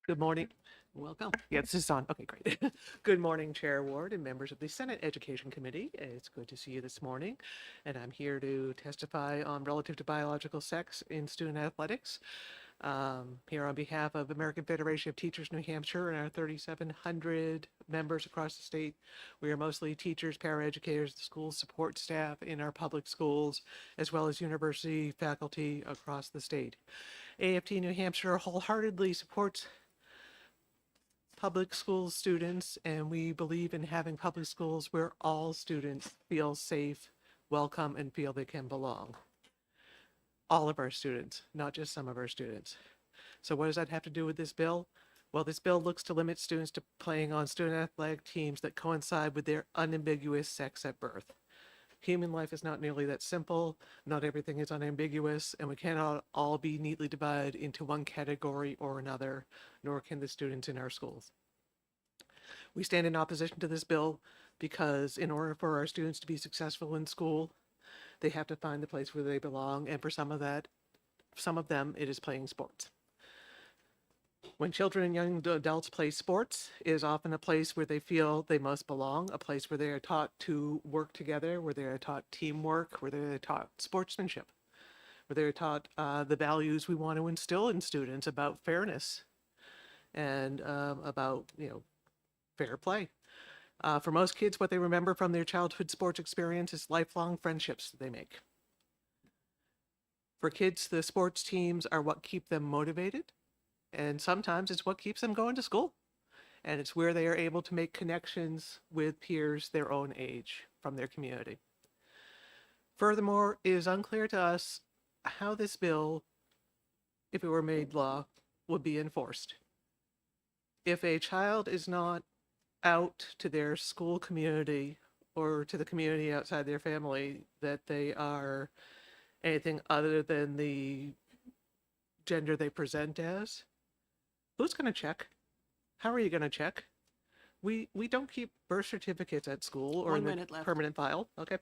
[SPEAKER 16] Good morning.
[SPEAKER 2] Welcome.
[SPEAKER 16] Yeah, this is on. Okay, great. Good morning, Chair Ward and members of the Senate Education Committee. It's good to see you this morning. And I'm here to testify on relative to biological sex in student athletics. Here on behalf of American Federation of Teachers New Hampshire and our 3,700 members across the state. We are mostly teachers, paraeducators, the school support staff in our public schools, as well as university faculty across the state. AFT New Hampshire wholeheartedly supports public school students, and we believe in having public schools where all students feel safe, welcome, and feel they can belong. All of our students, not just some of our students. So what does that have to do with this bill? Well, this bill looks to limit students to playing on student athletic teams that coincide with their unambiguous sex at birth. Human life is not nearly that simple. Not everything is unambiguous, and we cannot all be neatly divided into one category or another, nor can the students in our schools. We stand in opposition to this bill because in order for our students to be successful in school, they have to find the place where they belong, and for some of them, it is playing sports. When children and young adults play sports, it is often a place where they feel they must belong, a place where they are taught to work together, where they are taught teamwork, where they are taught sportsmanship, where they are taught the values we want to instill in students about fairness and about, fair play. For most kids, what they remember from their childhood sports experience is lifelong friendships that they make. For kids, the sports teams are what keep them motivated, and sometimes it's what keeps them going to school. And it's where they are able to make connections with peers their own age from their community. Furthermore, it is unclear to us how this bill, if it were made law, would be enforced. If a child is not out to their school community or to the community outside their family that they are anything other than the gender they present as, who's going to check? How are you going to check? We don't keep birth certificates at school or
[SPEAKER 2] 1
[SPEAKER 16] in the
[SPEAKER 2] minute left.
[SPEAKER 16] permanent file. Okay.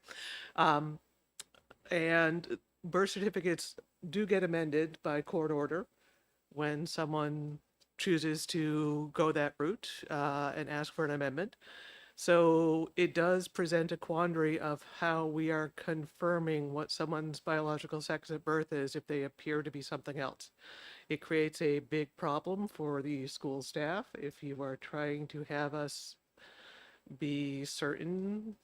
[SPEAKER 16] And birth certificates do get amended by court order when someone chooses to go that route and ask for an amendment. So it does present a quandary of how we are confirming what someone's biological sex at birth is if they appear to be something else. It creates a big problem for the school staff if you are trying to have us be certain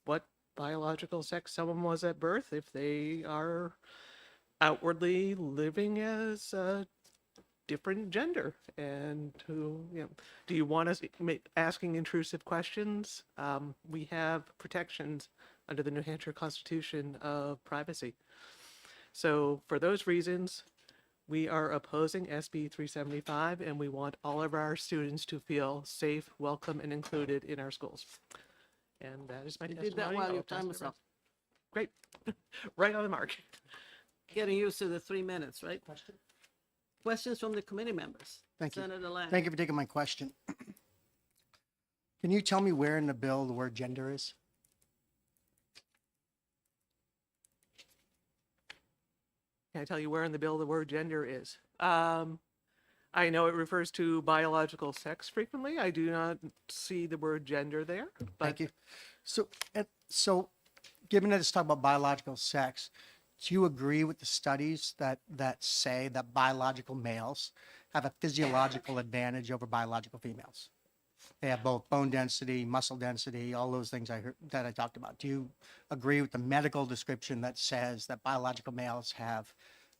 [SPEAKER 16] what biological sex someone was at birth if they are outwardly living as a different gender. And who, do you want us asking intrusive questions? We have protections under the New Hampshire Constitution of privacy. So for those reasons, we are opposing SB 375, and we want all of our students to feel safe, welcome, and included in our schools. And that is my
[SPEAKER 2] You
[SPEAKER 16] testimony.
[SPEAKER 2] did that while
[SPEAKER 16] I'll
[SPEAKER 2] your
[SPEAKER 16] pass
[SPEAKER 2] time
[SPEAKER 16] it
[SPEAKER 2] was
[SPEAKER 16] around.
[SPEAKER 2] up.
[SPEAKER 16] Great. Right on the mark.
[SPEAKER 2] Getting used to the 3 minutes, right? Questions from the committee members?
[SPEAKER 4] Thank you.
[SPEAKER 2] Senator Lang.
[SPEAKER 4] Thank you for taking my question. Can you tell me where in the bill the word gender is?
[SPEAKER 16] Can I tell you where in the bill the word gender is? I know it refers to biological sex frequently. I do not see the word gender there. But
[SPEAKER 4] Thank you. So, given that it's talking about biological sex, do you agree with the studies that say that biological males have a physiological advantage over biological females? They have both bone density, muscle density, all those things that I talked about. Do you agree with the medical description that says that biological males have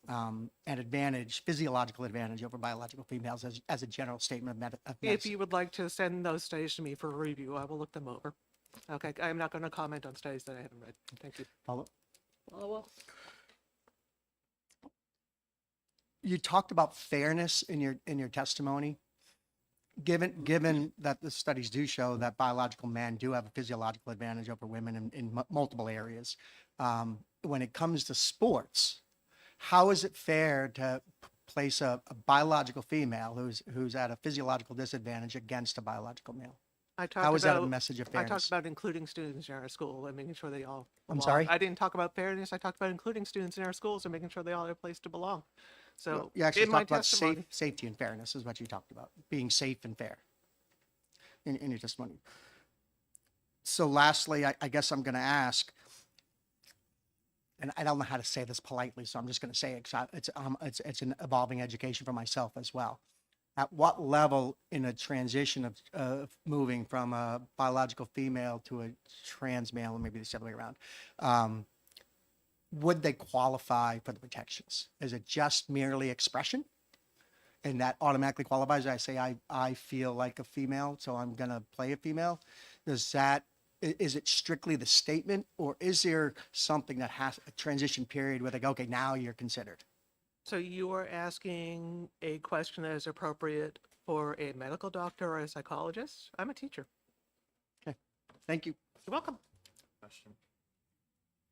[SPEAKER 4] an advantage, physiological advantage over biological females as a general statement of
[SPEAKER 16] if
[SPEAKER 4] medicine?
[SPEAKER 16] you would like to send those studies to me for review, I will look them over. Okay, I'm not going to comment on studies that I haven't read. Thank you.
[SPEAKER 4] Follow.
[SPEAKER 2] Follow-up?
[SPEAKER 4] You talked about fairness in your testimony. Given that the studies do show that biological men do have a physiological advantage over women in multiple areas, when it comes to sports, how is it fair to place a biological female who's at a physiological disadvantage against a biological male? How is that a message of
[SPEAKER 16] I
[SPEAKER 4] fairness?
[SPEAKER 16] talked about including students in our school and making sure they all
[SPEAKER 4] I'm
[SPEAKER 16] belong.
[SPEAKER 4] sorry?
[SPEAKER 16] I didn't talk about fairness. I talked about including students in our schools and making sure they all have a place to belong. So
[SPEAKER 4] You actually
[SPEAKER 16] in my
[SPEAKER 4] talked about
[SPEAKER 16] testimony,
[SPEAKER 4] safety and fairness is what you talked about, being safe and fair in your testimony. So lastly, I guess I'm going to ask, and I don't know how to say this politely, so I'm just going to say it 'cause it's an evolving education for myself as well. At what level in a transition of moving from a biological female to a trans male, or maybe the other way around, would they qualify for the protections? Is it just merely expression? And that automatically qualifies. I say I feel like a female, so I'm going to play a female. Is it strictly the statement, or is there something that has a transition period where they go, okay, now you're considered?
[SPEAKER 16] so you are asking a question that is appropriate for a medical doctor or a psychologist. I'm a teacher.
[SPEAKER 4] Okay, thank you.
[SPEAKER 16] You're welcome.
[SPEAKER 17] Question.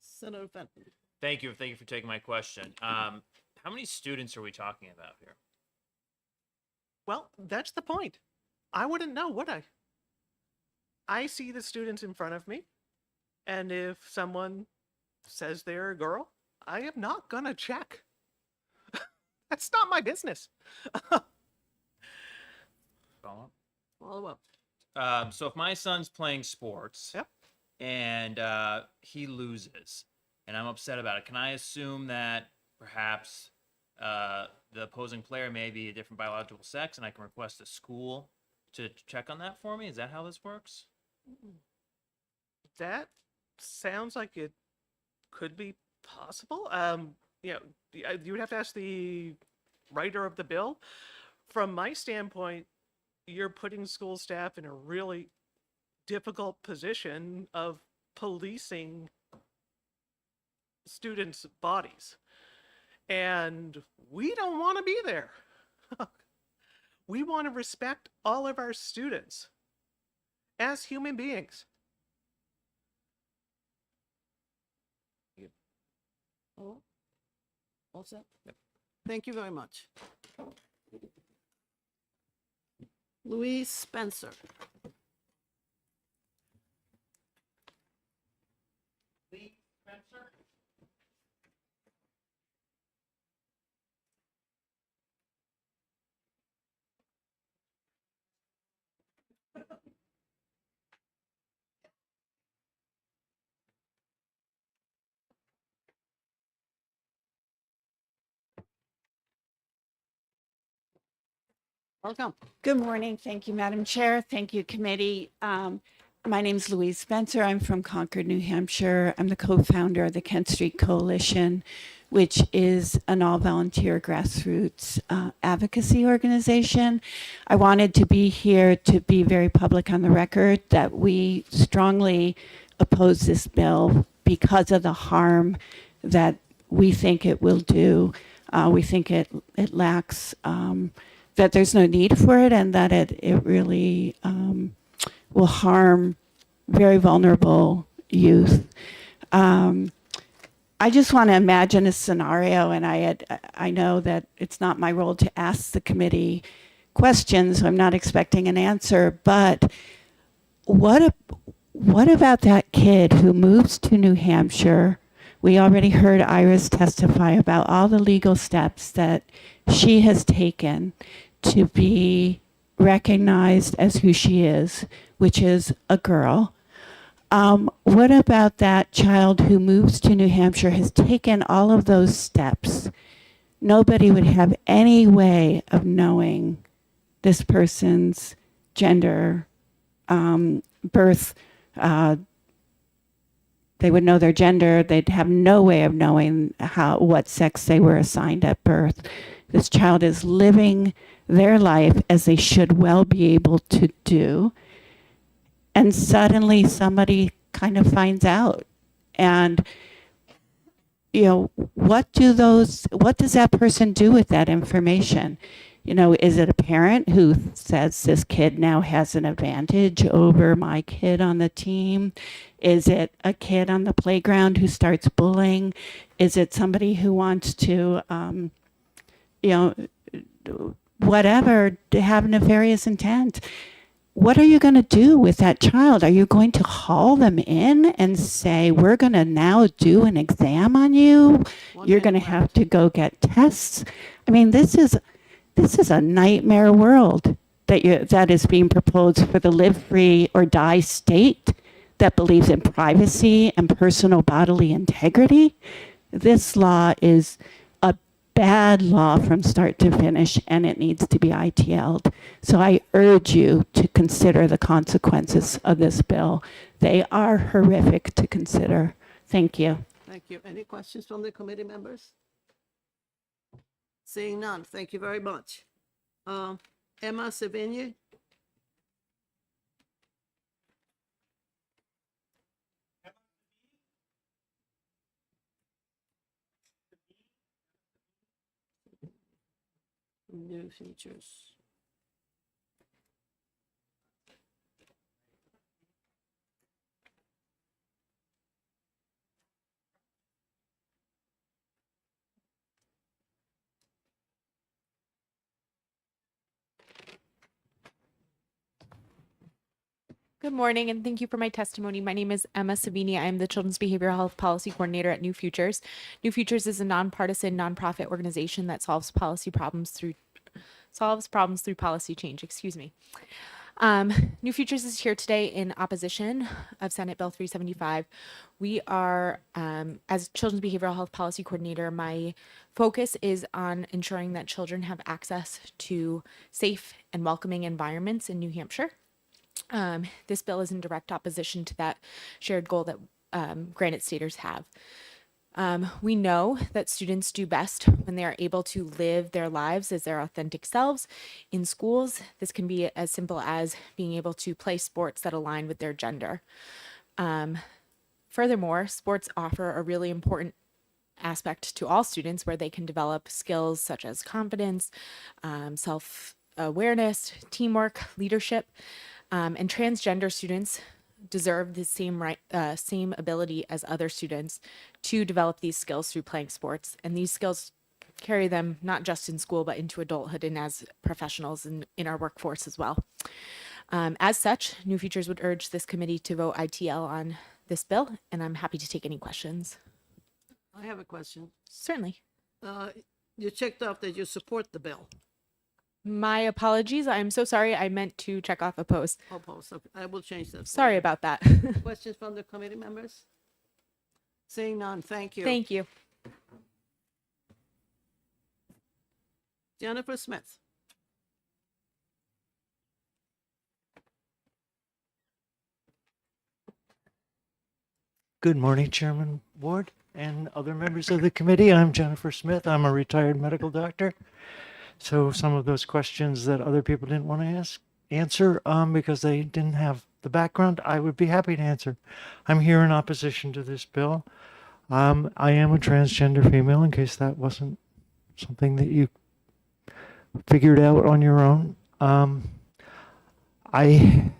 [SPEAKER 2] Senator Fenton.
[SPEAKER 17] Thank you for taking my question. How many students are we talking about here?
[SPEAKER 16] Well, that's the point. I wouldn't know, would I? I see the students in front of me, and if someone says they're a girl, I am not gonna check. That's not my business.
[SPEAKER 17] Follow
[SPEAKER 2] Follow-up.
[SPEAKER 17] So if my son's playing sports
[SPEAKER 16] Yep.
[SPEAKER 17] and he loses and I'm upset about it, can I assume that perhaps the opposing player may be a different biological sex and I can request a school to check on that for me? Is that how this works?
[SPEAKER 16] That sounds like it could be possible. You would have to ask the writer of the bill. From my standpoint, you're putting school staff in a really difficult position of policing students' bodies. And we don't want to be there. We want to respect all of our students as human beings.
[SPEAKER 2] Oh, all set? Yep. Thank you very much. Louise Spencer. Welcome.
[SPEAKER 18] Good morning. Thank you, Madam Chair. Thank you, committee. My name is Louise Spencer. I'm from Concord, New Hampshire. I'm the co-founder of the Kent Street Coalition, which is an all-volunteer grassroots advocacy organization. I wanted to be here to be very public on the record that we strongly oppose this bill because of the harm that we think it will do. We think it lacks that there's no need for it, and that it really will harm very vulnerable youth. I just want to imagine a scenario, and I know that it's not my role to ask the committee questions, so I'm not expecting an answer, but what about that kid who moves to New Hampshire? We already heard Iris testify about all the legal steps that she has taken to be recognized as who she is, which is a girl. What about that child who moves to New Hampshire, has taken all of those steps? Nobody would have any way of knowing this person's gender, birth. They would know their gender. They'd have no way of knowing what sex they were assigned at birth. This child is living their life as they should well be able to do. And suddenly somebody kind of finds out. And, what does that person do with that information? Is it a parent who says this kid now has an advantage over my kid on the team? Is it a kid on the playground who starts bullying? Is it somebody who wants to, whatever, to have nefarious intent? What are you going to do with that child? Are you going to haul them in and say, we're going to now do an exam on you? You're going to have to go get tests? I mean, this is a nightmare world that is being proposed for the live free or die state that believes in privacy and personal bodily integrity. This law is a bad law from start to finish, and it needs to be ITL'd. So I urge you to consider the consequences of this bill. They are horrific to consider. Thank you.
[SPEAKER 2] Thank you. Any questions from the committee members? Seeing none, thank you very much. Emma Savigny. New features.
[SPEAKER 19] Good morning, and thank you for my testimony. My name is Emma Savini. I am the Children's Behavioral Health Policy Coordinator at New Futures. New Futures is a nonpartisan, nonprofit organization that solves problems through policy change. New Futures is here today in opposition of Senate Bill 375. We are, as Children's Behavioral Health Policy Coordinator, my focus is on ensuring that children have access to safe and welcoming environments in New Hampshire. This bill is in direct opposition to that shared goal that Granite Staters have. We know that students do best when they are able to live their lives as their authentic selves in schools. This can be as simple as being able to play sports that align with their gender. Furthermore, sports offer a really important aspect to all students where they can develop skills such as confidence, self-awareness, teamwork, leadership. And transgender students deserve the same ability as other students to develop these skills through playing sports. And these skills carry them not just in school, but into adulthood and as professionals in our workforce as well. As such, New Futures would urge this committee to vote ITL on this bill, and I'm happy to take any questions.
[SPEAKER 2] I have a question.
[SPEAKER 19] Certainly.
[SPEAKER 2] You checked off that you support the bill.
[SPEAKER 19] My apologies. I'm so sorry. I meant to check off oppose.
[SPEAKER 2] Oppose. Okay. I will change that.
[SPEAKER 19] Sorry about that.
[SPEAKER 2] Questions from the committee members? Seeing none, thank you.
[SPEAKER 19] Thank you.
[SPEAKER 2] Jennifer Smith.
[SPEAKER 20] Good morning, Chairman Ward and other members of the committee. I'm Jennifer Smith. I'm a retired medical doctor. So some of those questions that other people didn't want to answer because they didn't have the background, I would be happy to answer. I'm here in opposition to this bill. I am a transgender female, in case that wasn't something that you figured out on your own. I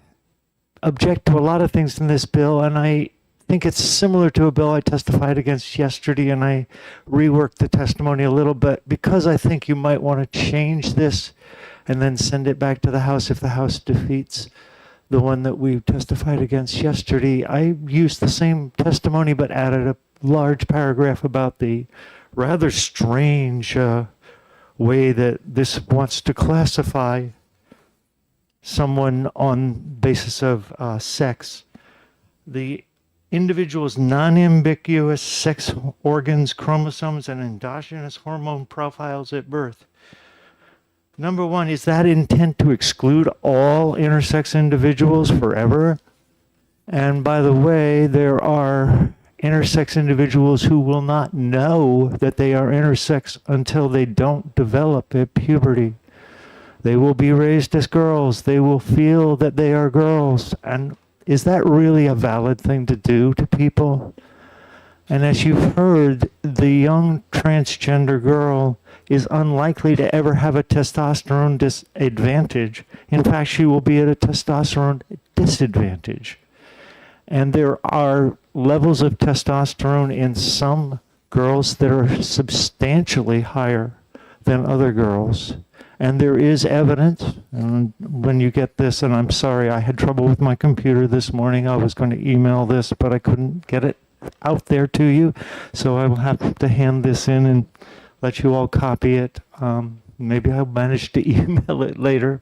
[SPEAKER 20] object to a lot of things in this bill, and I think it's similar to a bill I testified against yesterday, and I reworked the testimony a little bit because I think you might want to change this and then send it back to the House if the House defeats the one that we testified against yesterday. I used the same testimony but added a large paragraph about the rather strange way that this wants to classify someone on basis of sex. The individual's non-ambiguous sex organs, chromosomes, and endogenous hormone profiles at birth. Number one, is that intent to exclude all intersex individuals forever? And by the way, there are intersex individuals who will not know that they are intersex until they don't develop at puberty. They will be raised as girls. They will feel that they are girls. And is that really a valid thing to do to people? And as you've heard, the young transgender girl is unlikely to ever have a testosterone disadvantage. In fact, she will be at a testosterone disadvantage. And there are levels of testosterone in some girls that are substantially higher than other girls. And there is evidence, and when you get this, and I'm sorry, I had trouble with my computer this morning. I was going to email this, but I couldn't get it out there to you. So I will have to hand this in and let you all copy it. Maybe I'll manage to email it later.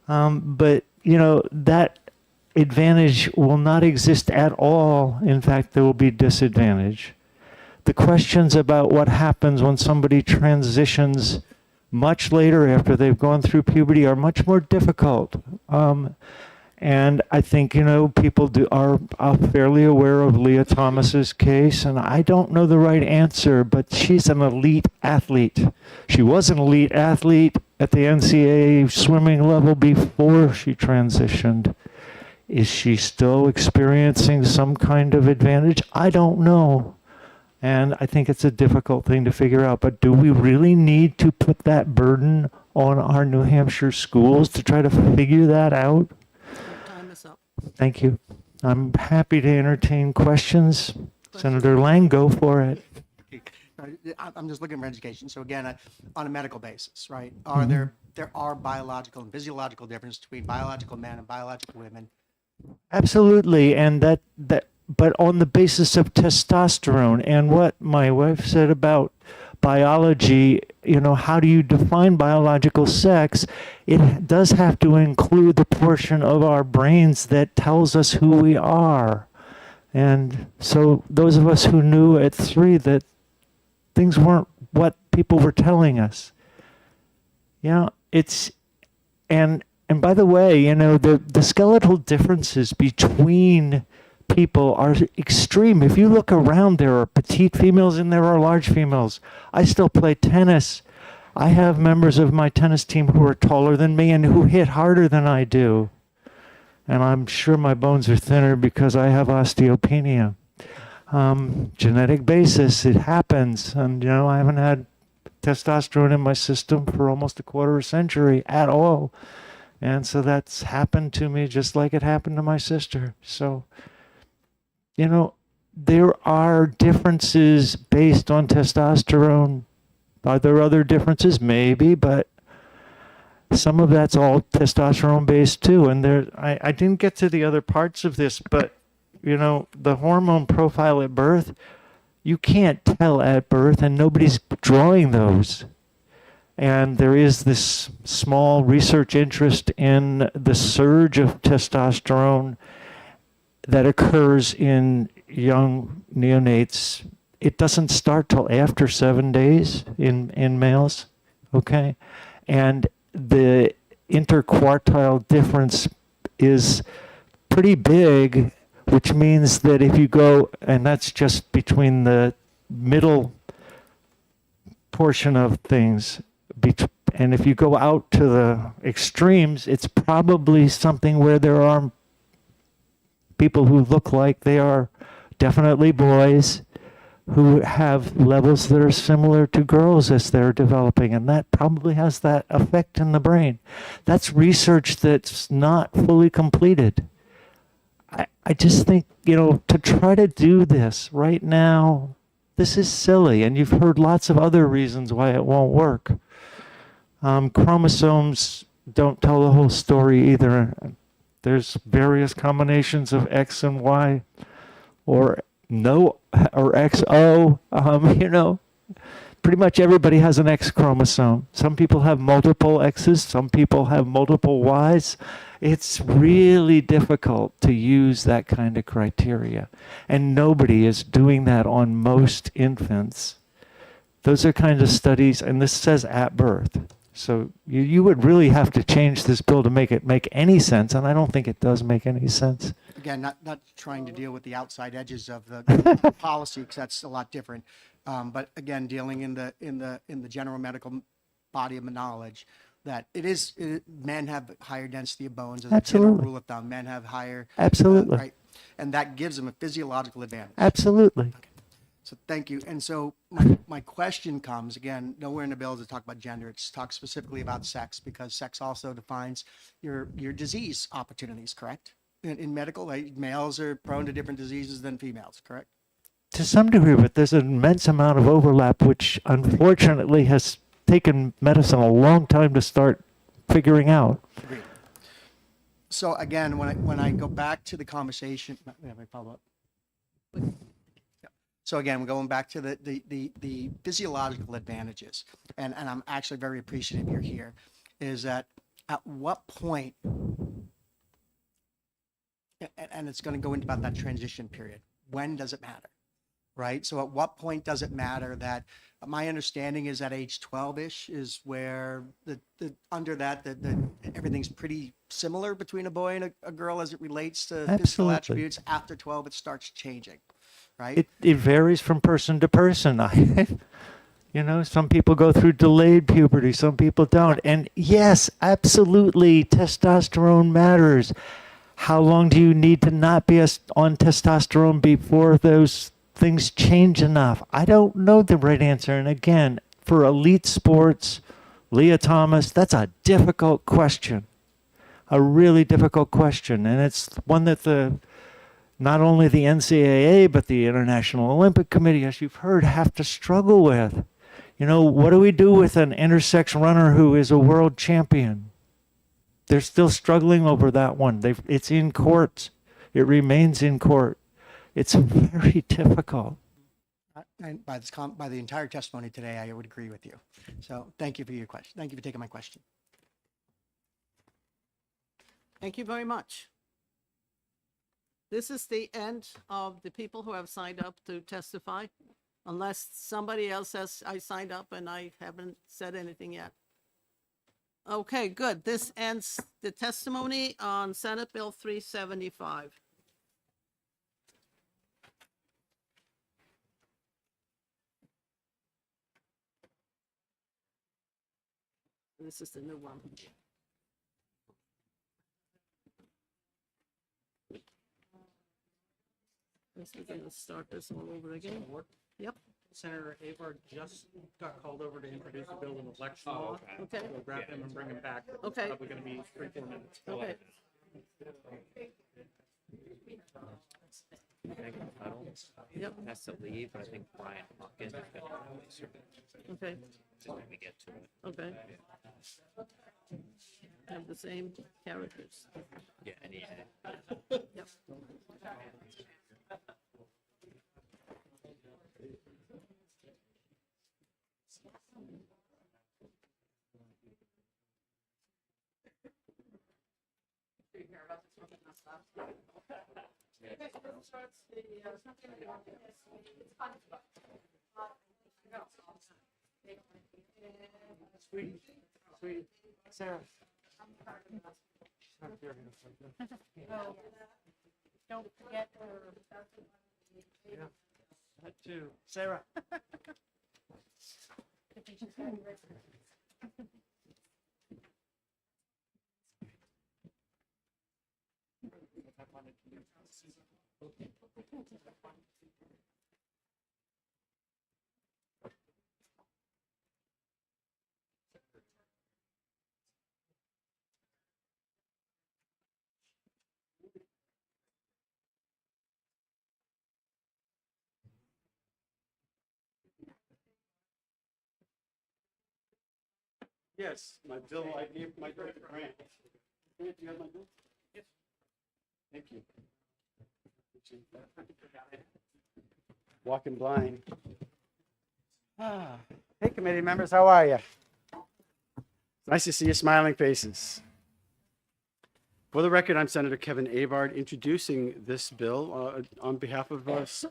[SPEAKER 20] But, you know, that advantage will not exist at all. In fact, there will be disadvantage. The questions about what happens when somebody transitions much later after they've gone through puberty are much more difficult. And I think, you know, people are fairly aware of Leah Thomas's case, and I don't know the right answer, but she's an elite athlete. She was an elite athlete at the NCAA swimming level before she transitioned. Is she still experiencing some kind of advantage? I don't know. And I think it's a difficult thing to figure out. But do we really need to put that burden on our New Hampshire schools to try to figure that out?
[SPEAKER 2] Time is up.
[SPEAKER 20] Thank you. I'm happy to entertain questions. Senator Lang, go for it.
[SPEAKER 4] I'm just looking for education. So again, on a medical basis, right? Are there are biological and physiological differences between biological men and biological women?
[SPEAKER 20] Absolutely. And but on the basis of testosterone and what my wife said about biology, you know, how do you define biological sex? It does have to include the portion of our brains that tells us who we are. And so those of us who knew at 3 that things weren't what people were telling us, you know, and by the way, you know, the skeletal differences between people are extreme. If you look around, there are petite females and there are large females. I still play tennis. I have members of my tennis team who are taller than me and who hit harder than I do. And I'm sure my bones are thinner because I have osteopenia. Genetic basis, it happens. And, you know, I haven't had testosterone in my system for almost a quarter century at all. And so that's happened to me just like it happened to my sister. So, you know, there are differences based on testosterone. Are there other differences? Maybe, but some of that's all testosterone based too. And I didn't get to the other parts of this, but, you know, the hormone profile at birth, you can't tell at birth, and nobody's drawing those. And there is this small research interest in the surge of testosterone that occurs in young neonates. It doesn't start till after 7 days in males, okay? And the interquartile difference is pretty big which means that if you go, and that's just between the middle portion of things, and if you go out to the extremes, it's probably something where there are people who look like they are definitely boys who have levels that are similar to girls as they're developing, and that probably has that effect in the brain. That's research that's not fully completed. I just think, to try to do this right now, this is silly, and you've heard lots of other reasons why it won't work. Chromosomes don't tell the whole story either. There's various combinations of X and Y, or no, or XO, pretty much everybody has an X chromosome. Some people have multiple X's, some people have multiple Y's. It's really difficult to use that kind of criteria. And nobody is doing that on most infants. Those are kind of studies, and this says at birth. So you would really have to change this bill to make it make any sense, and I don't think it does make any sense.
[SPEAKER 4] Again, not trying to deal with the outside edges of the policy, because that's a lot different. But again, dealing in the general medical body of knowledge that men have higher density of bones as a general
[SPEAKER 20] Absolutely.
[SPEAKER 4] rule of thumb. Men have higher.
[SPEAKER 20] Absolutely.
[SPEAKER 4] Right, and that gives them a physiological advantage.
[SPEAKER 20] Absolutely.
[SPEAKER 4] Okay. So thank you. And so my question comes, again, nowhere in the bill does it talk about gender. It talks specifically about sex, because sex also defines your disease opportunities, correct? In medical, males are prone to different diseases than females, correct?
[SPEAKER 20] To some degree, but there's an immense amount of overlap, which unfortunately has taken medicine a long time to start figuring out.
[SPEAKER 4] Agreed. So again, when I go back to the conversation, have I follow up? So again, we're going back to the physiological advantages, and I'm actually very appreciative you're here, is that at what point, and it's going to go into about that transition period, when does it matter, right? So at what point does it matter that, my understanding is at age 12-ish is where under that everything's pretty similar between a boy and a girl as it relates to physical
[SPEAKER 20] Absolutely.
[SPEAKER 4] attributes. After 12, it starts changing. Right?
[SPEAKER 20] It varies from person to person. Some people go through delayed puberty, some people don't. And yes, absolutely, testosterone matters. How long do you need to not be on testosterone before those things change enough? I don't know the right answer. And again, for elite sports, Leah Thomas, that's a difficult question. A really difficult question. And it's one that not only the NCAA, but the International Olympic Committee, as you've heard, have to struggle with. What do we do with an intersex runner who is a world champion? They're still struggling over that one. It's in court. It remains in court. It's very difficult.
[SPEAKER 4] And by the entire testimony today, I would agree with you. So thank you for your question. Thank you for taking my question.
[SPEAKER 2] Thank you very much. This is the end of the people who have signed up to testify, unless somebody else says I signed up and I haven't said anything yet. Okay, good. This ends the testimony on Senate Bill 375. This is the new one. We're going to start this all over again. Yep.
[SPEAKER 21] Senator Avard just got called over to introduce a bill in election law.
[SPEAKER 2] Okay.
[SPEAKER 21] We'll grab him and bring him back.
[SPEAKER 2] Okay.
[SPEAKER 21] It's probably going to be 3-4 minutes.
[SPEAKER 2] Okay. Yep.
[SPEAKER 22] Has to leave, but I think Brian Hawkins is going to replace her.
[SPEAKER 2] Okay.
[SPEAKER 22] Just when we get to it.
[SPEAKER 2] Okay. Have the same characters.
[SPEAKER 22] Yeah, any.
[SPEAKER 2] Yep.
[SPEAKER 21] Sweet. Sarah.
[SPEAKER 6] Don't forget
[SPEAKER 21] Yeah. That too. Sarah.
[SPEAKER 1] Yes, my bill, I gave my bill to Grant. Grant, do you have my bill? Yes. Thank you. Walking blind. Hey, committee members, how are you? Nice to see your smiling faces. For the record, I'm Senator Kevin Aart introducing this bill on behalf of us,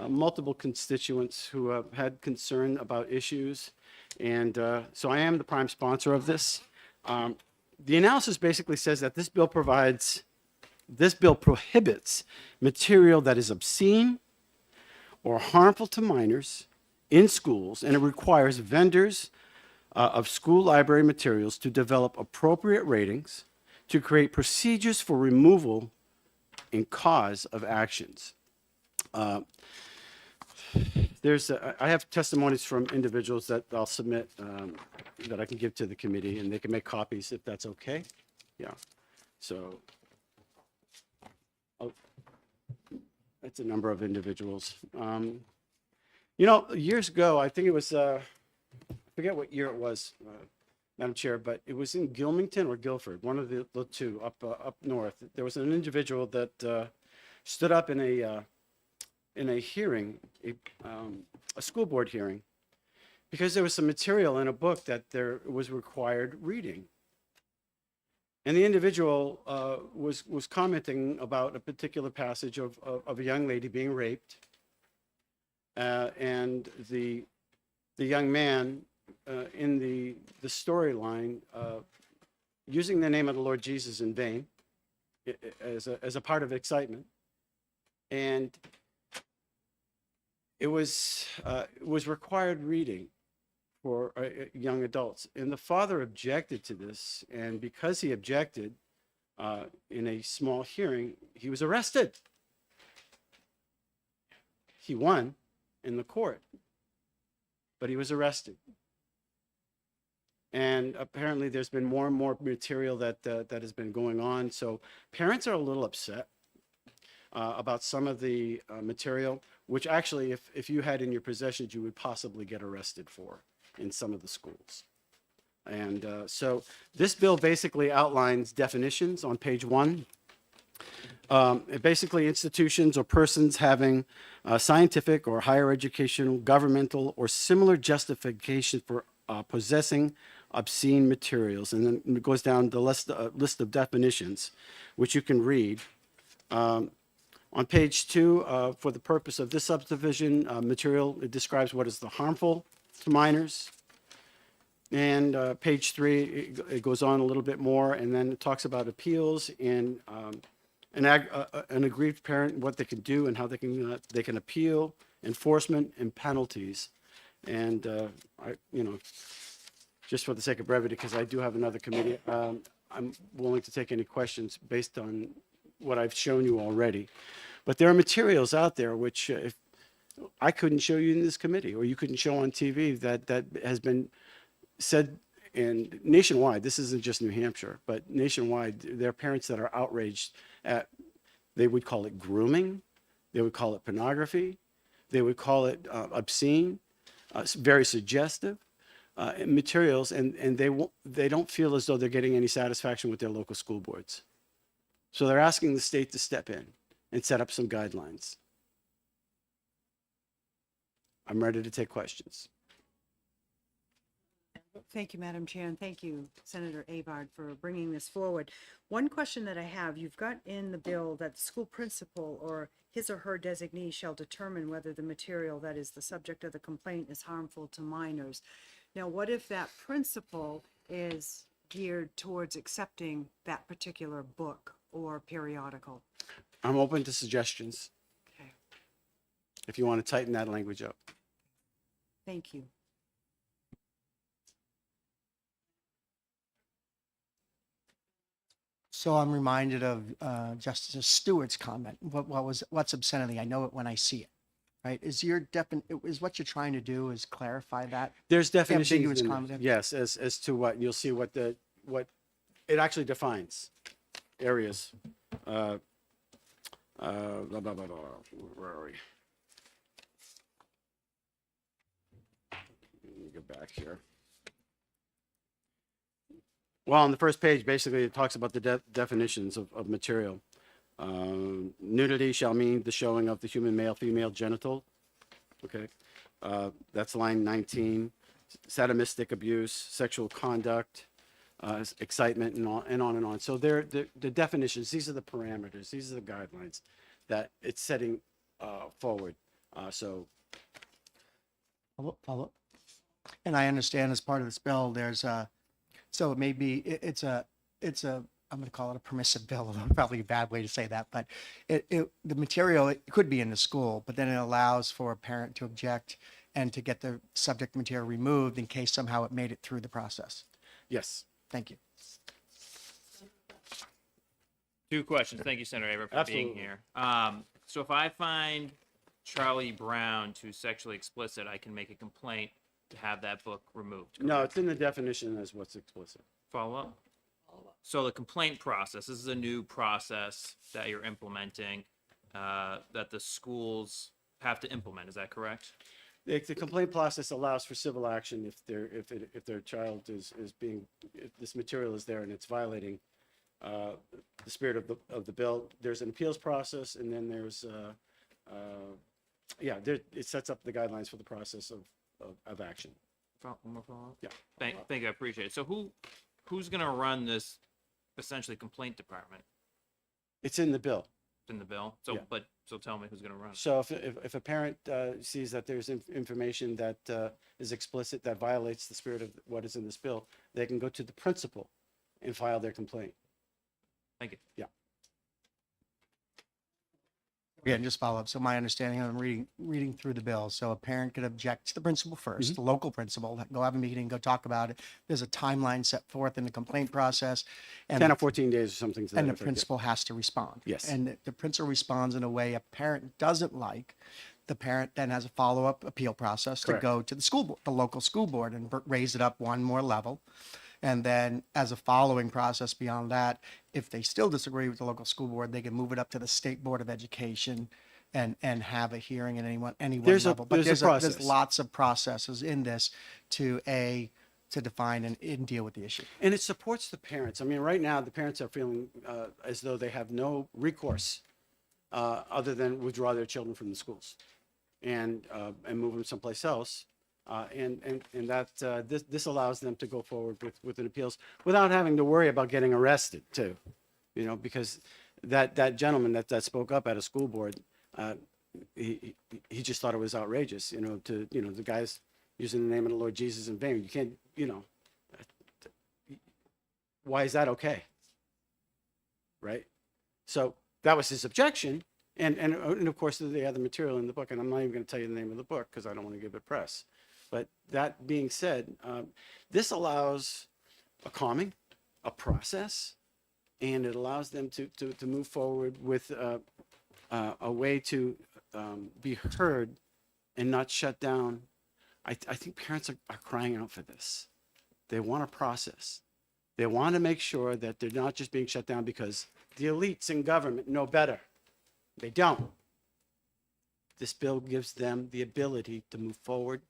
[SPEAKER 1] multiple constituents who have had concern about issues. And so I am the prime sponsor of this. The analysis basically says that this bill prohibits material that is obscene or harmful to minors in schools, and it requires vendors of school library materials to develop appropriate ratings, to create procedures for removal and cause of actions. I have testimonies from individuals that I'll submit that I can give to the committee, and they can make copies if that's okay. Yeah. So that's a number of individuals. Years ago, I think it was, I forget what year it was, Madam Chair, but it was in Gilmington or Guilford, one of the two up north. There was an individual that stood up in a hearing, a school board hearing, because there was some material in a book that there was required reading. And the individual was commenting about a particular passage of a young lady being raped. And the young man in the storyline using the name of the Lord Jesus in vain as a part of excitement. And it was required reading for young adults. And the father objected to this. And because he objected in a small hearing, he was arrested. He won in the court, but he was arrested. And apparently there's been more and more material that has been going on. So parents are a little upset about some of the material, which actually, if you had in your possession, you would possibly get arrested for in some of the schools. And so this bill basically outlines definitions on page 1. Basically, institutions or persons having scientific or higher educational, governmental, or similar justification for possessing obscene materials. And then it goes down the list of definitions, which you can read. On page 2, for the purpose of this subdivision material, it describes what is the harmful to minors. And page 3, it goes on a little bit more, and then it talks about appeals and an aggrieved parent, what they can do and how they can appeal, enforcement, and penalties. And just for the sake of brevity, because I do have another committee, I'm willing to take any questions based on what I've shown you already. But there are materials out there which if I couldn't show you in this committee, or you couldn't show on TV, that has been said. And nationwide, this isn't just New Hampshire, but nationwide, there are parents that are outraged at, they would call it grooming, they would call it pornography, they would call it obscene, very suggestive materials, and they don't feel as though they're getting any satisfaction with their local school boards. So they're asking the state to step in and set up some guidelines. I'm ready to take questions.
[SPEAKER 3] Thank you, Madam Chair, and thank you, Senator Aart, for bringing this forward. One question that I have, you've got in the bill that the school principal or his or her designee shall determine whether the material that is the subject of the complaint is harmful to minors. Now, what if that principal is geared towards accepting that particular book or periodical?
[SPEAKER 1] I'm open to suggestions.
[SPEAKER 3] Okay.
[SPEAKER 1] If you want to tighten that language up.
[SPEAKER 3] Thank you.
[SPEAKER 4] So I'm reminded of Justice Stewart's comment. What's obscenity? I know it when I see it. Right? Is what you're trying to do is clarify that?
[SPEAKER 1] There's definitions.
[SPEAKER 4] Ambiguous
[SPEAKER 1] in there.
[SPEAKER 4] comment?
[SPEAKER 1] Yes, as to what you'll see what it actually defines areas. Blah, blah, blah, blah. Where are we? Let me go back here. Well, on the first page, basically, it talks about the definitions of material. Nudity shall mean the showing of the human male, female genital. Okay. That's line 19. Sadimistic abuse, sexual conduct, excitement, and on and on. So the definitions, these are the parameters, these are the guidelines that it's setting forward.
[SPEAKER 4] Follow. And I understand as part of this bill, there's so it may be, it's a, I'm going to call it a permissive bill, probably a bad way to say that, but the material, it could be in the school, but then it allows for a parent to object and to get the subject material removed in case somehow it made it through the process.
[SPEAKER 1] Yes.
[SPEAKER 4] Thank you.
[SPEAKER 17] 2 questions. Thank you, Senator Aver, for being
[SPEAKER 1] Absolutely.
[SPEAKER 17] here. So if I find Charlie Brown too sexually explicit, I can make a complaint to have that book removed.
[SPEAKER 1] No, it's in the definition as what's explicit.
[SPEAKER 17] Follow up? So the complaint process, this is a new process that you're implementing, that the schools have to implement. Is that correct?
[SPEAKER 1] The complaint process allows for civil action if their child is being, if this material is there and it's violating the spirit of the bill. There's an appeals process, and then there's it sets up the guidelines for the process of action.
[SPEAKER 17] One more follow-up?
[SPEAKER 1] Yeah.
[SPEAKER 17] Thank you. I appreciate it. So who's going to run this essentially complaint department?
[SPEAKER 1] It's in the bill.
[SPEAKER 17] It's in the bill. So,
[SPEAKER 1] Yeah.
[SPEAKER 17] so tell me who's going to run it.
[SPEAKER 1] So if a parent sees that there's information that is explicit, that violates the spirit of what is in this bill, they can go to the principal and file their complaint.
[SPEAKER 17] Thank you.
[SPEAKER 1] Yeah.
[SPEAKER 4] Again, just follow up. So my understanding, I'm reading through the bill. So a parent could object to the principal first, the local principal, go have a meeting, go talk about it. There's a timeline set forth in the complaint process. And
[SPEAKER 1] 10 or 14 days or something. To that
[SPEAKER 4] and the
[SPEAKER 1] effect, yeah.
[SPEAKER 4] principal has to respond.
[SPEAKER 1] Yes.
[SPEAKER 4] And the principal responds in a way a parent doesn't like. The parent then has a follow-up appeal process
[SPEAKER 1] Correct.
[SPEAKER 4] to go to the school board, the local school board, and raise it up one more level. And then as a following process beyond that, if they still disagree with the local school board, they can move it up to the State Board of Education and have a hearing at any one level. But
[SPEAKER 1] there's a process.
[SPEAKER 4] there's lots of processes in this to define and deal with the issue.
[SPEAKER 1] And it supports the parents. I mean, right now, the parents are feeling as though they have no recourse other than withdraw their children from the schools and move them someplace else. And that this allows them to go forward with an appeals without having to worry about getting arrested too, because that gentleman that spoke up at a school board, he just thought it was outrageous, the guy's using the name of the Lord Jesus in vain. You can't, why is that okay? Right? So that was his objection. And of course, they have the material in the book, and I'm not even going to tell you the name of the book because I don't want to give it press. But that being said, this allows a calming, a process, and it allows them to move forward with a way to be heard and not shut down. I think parents are crying out for this. They want a process. They want to make sure that they're not just being shut down because the elites in government know better. They don't. This bill gives them the ability to move forward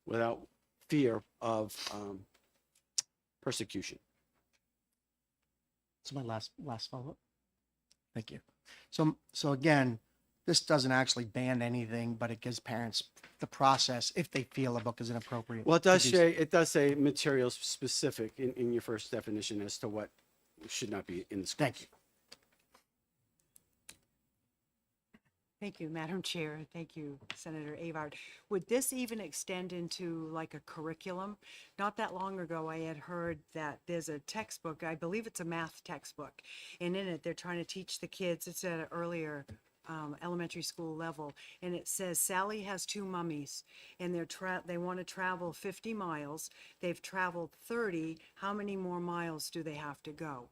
[SPEAKER 1] without fear of persecution.
[SPEAKER 4] So my last follow-up. Thank you. So again, this doesn't actually ban anything, but it gives parents the process if they feel a book is inappropriate.
[SPEAKER 1] Well, it does say materials specific in your first definition as to what should not be in the schools.
[SPEAKER 4] Thank you.
[SPEAKER 3] Thank you, Madam Chair. Thank you, Senator Avard. Would this even extend into like a curriculum? Not that long ago, I had heard that there's a textbook, I believe it's a math textbook, and in it, they're trying to teach the kids, it's at an earlier elementary school level, and it says Sally has two mummies, and they want to travel 50 miles. They've traveled 30. How many more miles do they have to go?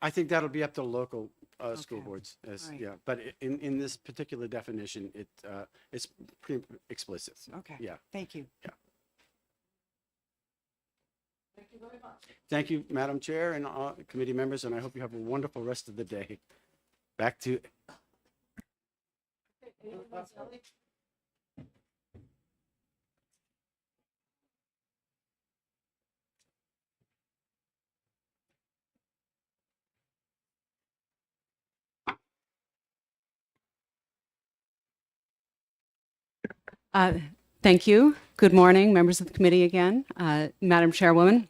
[SPEAKER 1] I think that'll be up to local school
[SPEAKER 3] Okay.
[SPEAKER 1] boards, as,
[SPEAKER 3] All right.
[SPEAKER 1] yeah, but in this particular definition, it's pretty explicit.
[SPEAKER 3] Okay.
[SPEAKER 1] Yeah.
[SPEAKER 3] Thank you.
[SPEAKER 1] Yeah. Thank you, Madam Chair and all committee members, and I hope you have a wonderful rest of the day. Back to.
[SPEAKER 5] Thank you. Good morning, members of the committee again. Madam Chairwoman,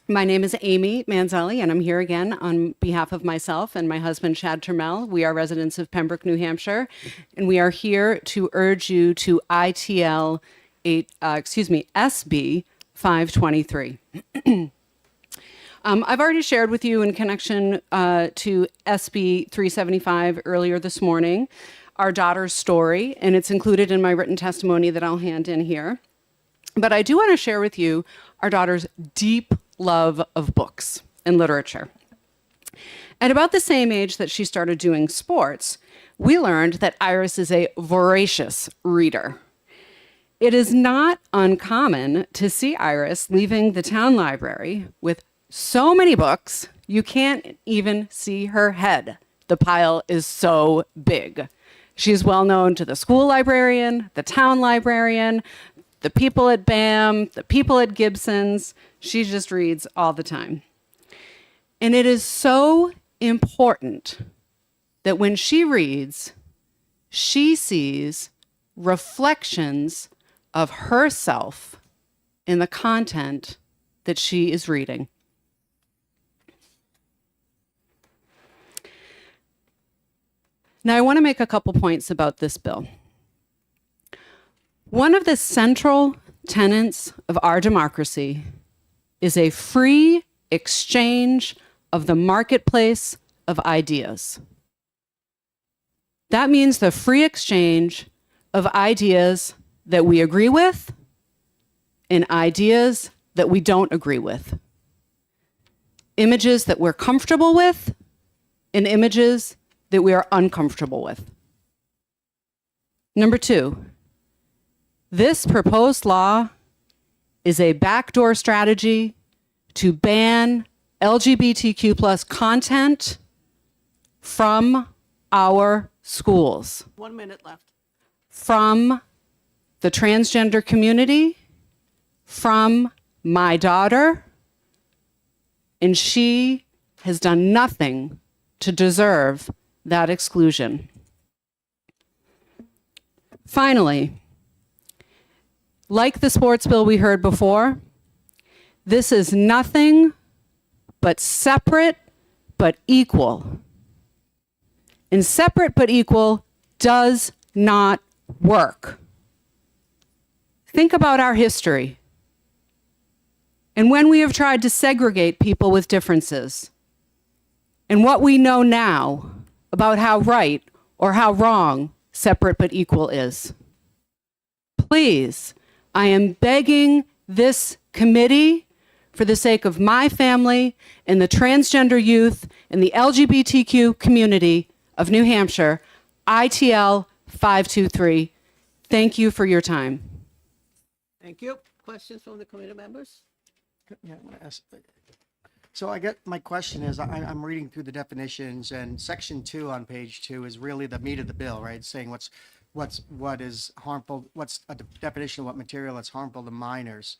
[SPEAKER 5] my name is Amy Manzelli, and I'm here again on behalf of myself and my husband, Chad Turmel. We are residents of Pembroke, New Hampshire, and we are here to urge you to SB 523. I've already shared with you in connection to SB 375 earlier this morning our daughter's story, and it's included in my written testimony that I'll hand in here. But I do want to share with you our daughter's deep love of books and literature. At about the same age that she started doing sports, we learned that Iris is a voracious reader. It is not uncommon to see Iris leaving the town library with so many books, you can't even see her head. The pile is so big. She's well known to the school librarian, the town librarian, the people at BAM, the people at Gibson's. She just reads all the time. And it is so important that when she reads, she sees reflections of herself in the content that she is reading. Now, I want to make a couple points about this bill. One of the central tenets of our democracy is a free exchange of the marketplace of ideas. That means the free exchange of ideas that we agree with and ideas that we don't agree with. Images that we're comfortable with and images that we are uncomfortable with. Number two, this proposed law is a backdoor strategy to ban LGBTQ plus content from our schools,
[SPEAKER 2] 1 minute left.
[SPEAKER 5] from the transgender community, from my daughter, and she has done nothing to deserve that exclusion. Finally, like the sports bill we heard before, this is nothing but separate but equal. And separate but equal does not work. Think about our history and when we have tried to segregate people with differences, and what we know now about how right or how wrong separate but equal is. Please, I am begging this committee, for the sake of my family and the transgender youth and the LGBTQ community of New Hampshire, ITL 523. Thank you for your time.
[SPEAKER 2] Thank you. Questions from the committee members?
[SPEAKER 4] Yeah, I want to ask. So I get, my question is, I'm reading through the definitions, and section 2 on page 2 is really the meat of the bill, right? Saying what is harmful, what's a definition of what material that's harmful to minors.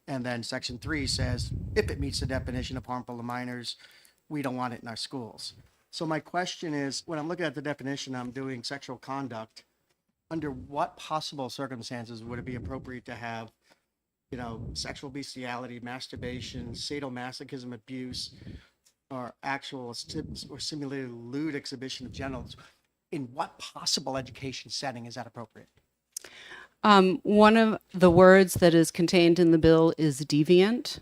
[SPEAKER 4] And then section 3 says, if it meets the definition of harmful to minors, we don't want it in our schools. So my question is, when I'm looking at the definition, I'm doing sexual conduct, under what possible circumstances would it be appropriate to have, you know, sexual bestiality, masturbation, sadomasochism, abuse, or actual or simulated lewd exhibition of genitals in what possible education setting is that appropriate?
[SPEAKER 5] One of the words that is contained in the bill is deviant.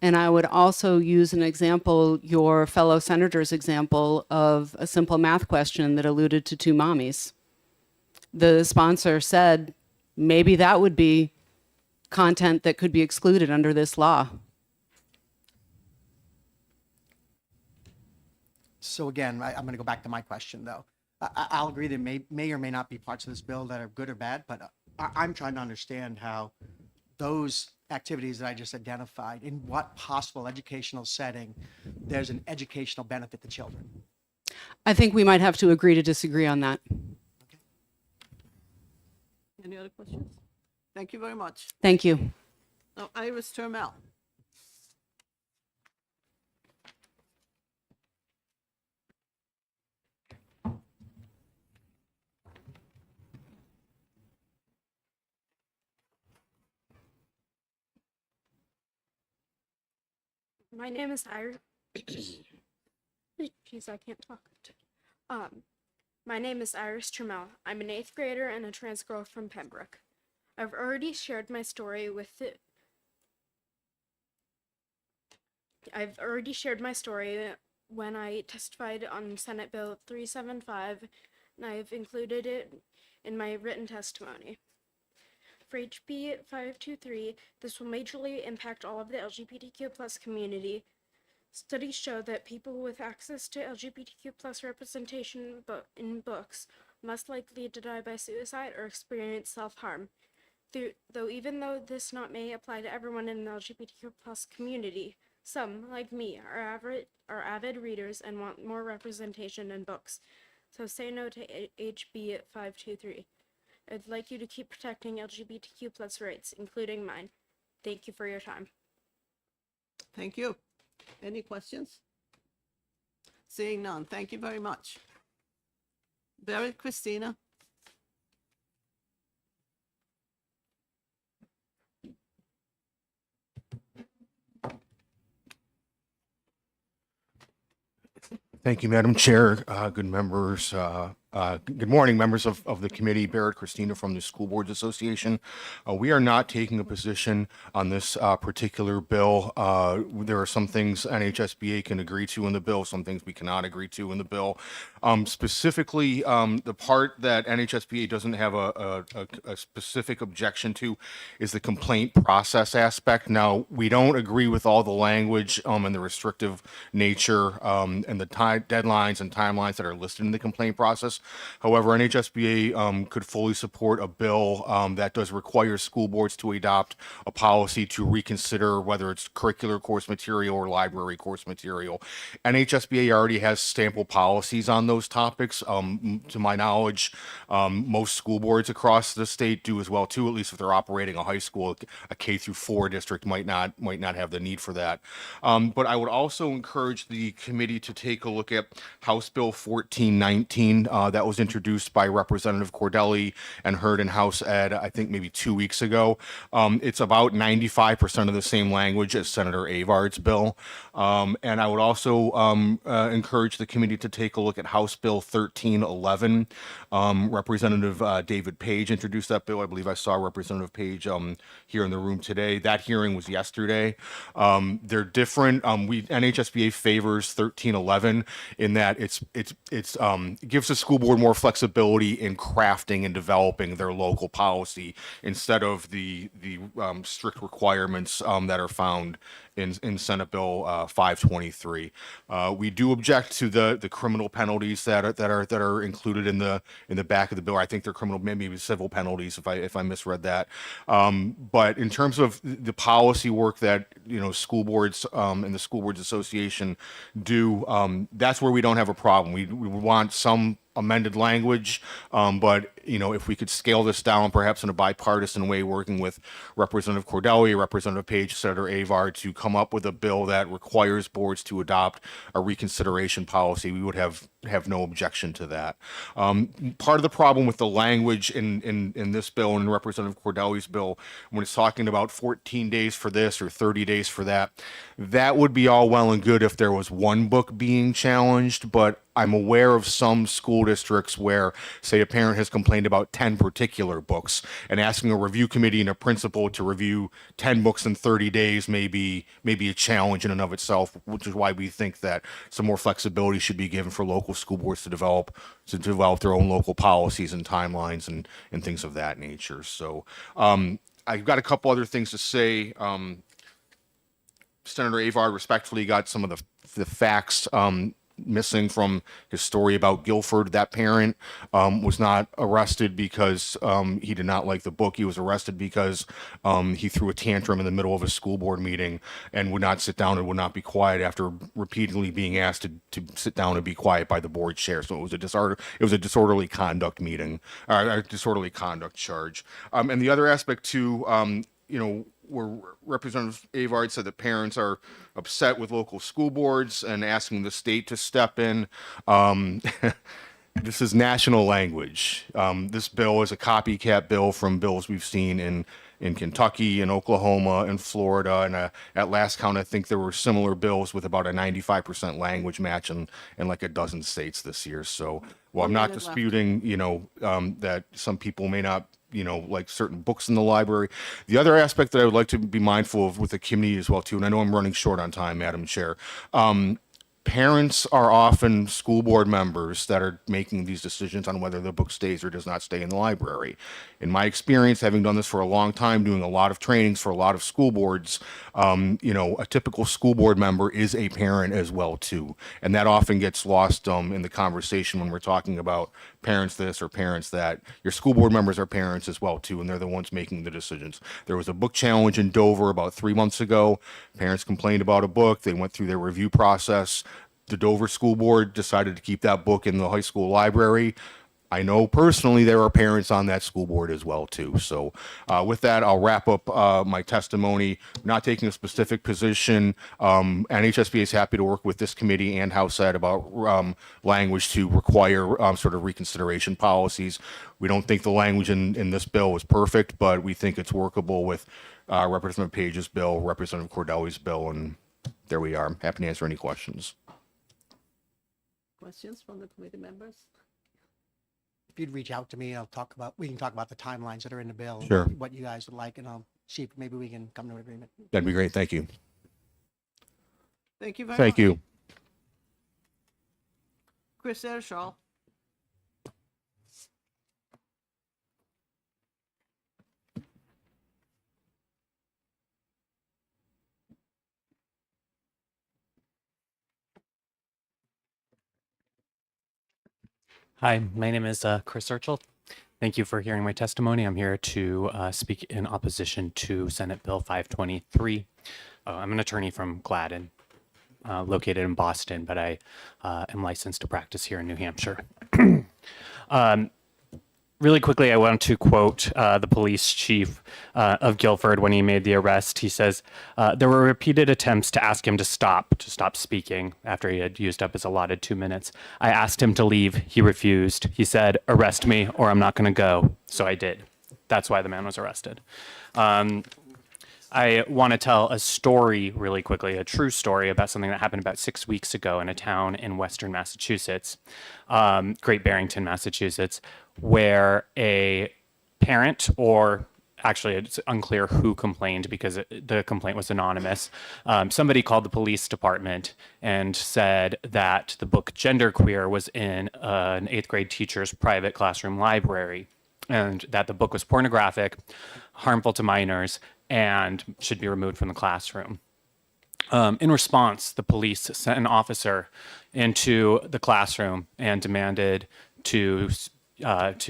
[SPEAKER 5] And I would also use an example, your fellow senator's example of a simple math question that alluded to two mommies. The sponsor said maybe that would be content that could be excluded under this law.
[SPEAKER 4] So again, I'm going to go back to my question though. I'll agree there may or may not be parts of this bill that are good or bad, but I'm trying to understand how those activities that I just identified, in what possible educational setting there's an educational benefit to children.
[SPEAKER 5] I think we might have to agree to disagree on that.
[SPEAKER 2] Any other questions? Thank you very much.
[SPEAKER 5] Thank you.
[SPEAKER 2] Now, Iristrell.
[SPEAKER 7] My name is Jeez, I can't talk. My name is Iris Trammell. I'm an 8th grader and a trans girl from Pembroke. I've already shared my story when I testified on Senate Bill 375, and I've included it in my written testimony. For HB 523, this will majorly impact all of the LGBTQ+ community. Studies show that people with access to LGBTQ+ representation in books must likely to die by suicide or experience self-harm. Even though this not may apply to everyone in the LGBTQ+ community, some, like me, are avid readers and want more representation in books. So say no to HB 523. I'd like you to keep protecting LGBTQ+ rights, including mine. Thank you for your time.
[SPEAKER 2] Thank you. Any questions? Seeing none, thank you very much. Barrett, Christina.
[SPEAKER 9] Thank you, Madam Chair. Good members. Good morning, members of the committee. Barrett Christina from the School Boards Association. We are not taking a position on this particular bill. There are some things NHSBA can agree to in the bill, some things we cannot agree to in the bill. Specifically, the part that NHSBA doesn't have a specific objection to is the complaint process aspect. Now, we don't agree with all the language and the restrictive nature and the deadlines and timelines that are listed in the complaint process. However, NHSBA could fully support a bill that does require school boards to adopt a policy to reconsider whether it's curricular course material or library course material. NHSBA already has sample policies on those topics. To my knowledge, most school boards across the state do as well too, at least if they're operating a high school. A K-4 district might not have the need for that. But I would also encourage the committee to take a look at House Bill 1419 that was introduced by Representative Cordelli and heard in House Ed, I think maybe 2 weeks ago. It's about 95% of the same language as Senator Avard's bill. And I would also encourage the committee to take a look at House Bill 1311. Representative David Page introduced that bill. I believe I saw Representative Page here in the room today. That hearing was yesterday. They're different. NHSBA favors 1311 in that it gives the school board more flexibility in crafting and developing their local policy instead of the strict requirements that are found in Senate Bill 523. We do object to the criminal penalties that are included in the back of the bill. I think they're criminal, maybe civil penalties if I misread that. But in terms of the policy work that school boards and the School Boards Association do, that's where we don't have a problem. We want some amended language, but if we could scale this down perhaps in a bipartisan way, working with Representative Cordelli, Representative Page, Senator Avard to come up with a bill that requires boards to adopt a reconsideration policy, we would have no objection to that. Part of the problem with the language in this bill and Representative Cordelli's bill, when it's talking about 14 days for this or 30 days for that, that would be all well and good if there was one book being challenged, but I'm aware of some school districts where, say, a parent has complained about 10 particular books, and asking a review committee and a principal to review 10 books in 30 days may be a challenge in and of itself, which is why we think that some more flexibility should be given for local school boards to develop their own local policies and timelines and things of that nature. So I've got a couple other things to say. Senator Avard respectfully got some of the facts missing from his story about Guilford. That parent was not arrested because he did not like the book. He was arrested because he threw a tantrum in the middle of a school board meeting and would not sit down and would not be quiet after repeatedly being asked to sit down and be quiet by the board chair. So it was a disorderly conduct meeting, a disorderly conduct charge. And the other aspect too, where Representative Avard said that parents are upset with local school boards and asking the state to step in. This is national language. This bill is a copycat bill from bills we've seen in Kentucky and Oklahoma and Florida. And at last count, I think there were similar bills with about a 95% language match in like a dozen states this year. So while I'm not disputing, that some people may not like certain books in the library. The other aspect that I would like to be mindful of with the committee as well too, and I know I'm running short on time, Madam Chair, parents are often school board members that are making these decisions on whether the book stays or does not stay in the library. In my experience, having done this for a long time, doing a lot of trainings for a lot of school boards, a typical school board member is a parent as well too. And that often gets lost in the conversation when we're talking about parents this or parents that. Your school board members are parents as well too, and they're the ones making the decisions. There was a book challenge in Dover about 3 months ago. Parents complained about a book. They went through their review process. The Dover School Board decided to keep that book in the high school library. I know personally there are parents on that school board as well too. So with that, I'll wrap up my testimony. Not taking a specific position. NHSBA is happy to work with this committee and House Ed about language to require sort of reconsideration policies. We don't think the language in this bill is perfect, but we think it's workable with Representative Page's bill, Representative Cordelli's bill, and there we are. Happy to answer any questions.
[SPEAKER 2] Questions from the committee members?
[SPEAKER 4] If you'd reach out to me, we can talk about the timelines that are in the bill.
[SPEAKER 9] Sure.
[SPEAKER 4] What you guys would like, and I'll see if maybe we can come to an agreement.
[SPEAKER 9] That'd be great. Thank you.
[SPEAKER 2] Thank you very much.
[SPEAKER 9] Thank you.
[SPEAKER 2] Chris Iristrell.
[SPEAKER 8] Hi, my name is Chris Iristrell. Thank you for hearing my testimony. I'm here to speak in opposition to Senate Bill 523. I'm an attorney from Gladden, located in Boston, but I am licensed to practice here in New Hampshire. Really quickly, I want to quote the police chief of Guilford when he made the arrest. He says, there were repeated attempts to ask him to stop speaking after he had used up his allotted 2 minutes. I asked him to leave. He refused. He said, arrest me or I'm not going to go. So I did. That's why the man was arrested. I want to tell a story really quickly, a true story about something that happened about 6 weeks ago in a town in Western Massachusetts, Great Barrington, Massachusetts, where a parent, or actually it's unclear who complained because the complaint was anonymous. Somebody called the police department and said that the book Genderqueer was in an 8th grade teacher's private classroom library, and that the book was pornographic, harmful to minors, and should be removed from the classroom. In response, the police sent an officer into the classroom and demanded to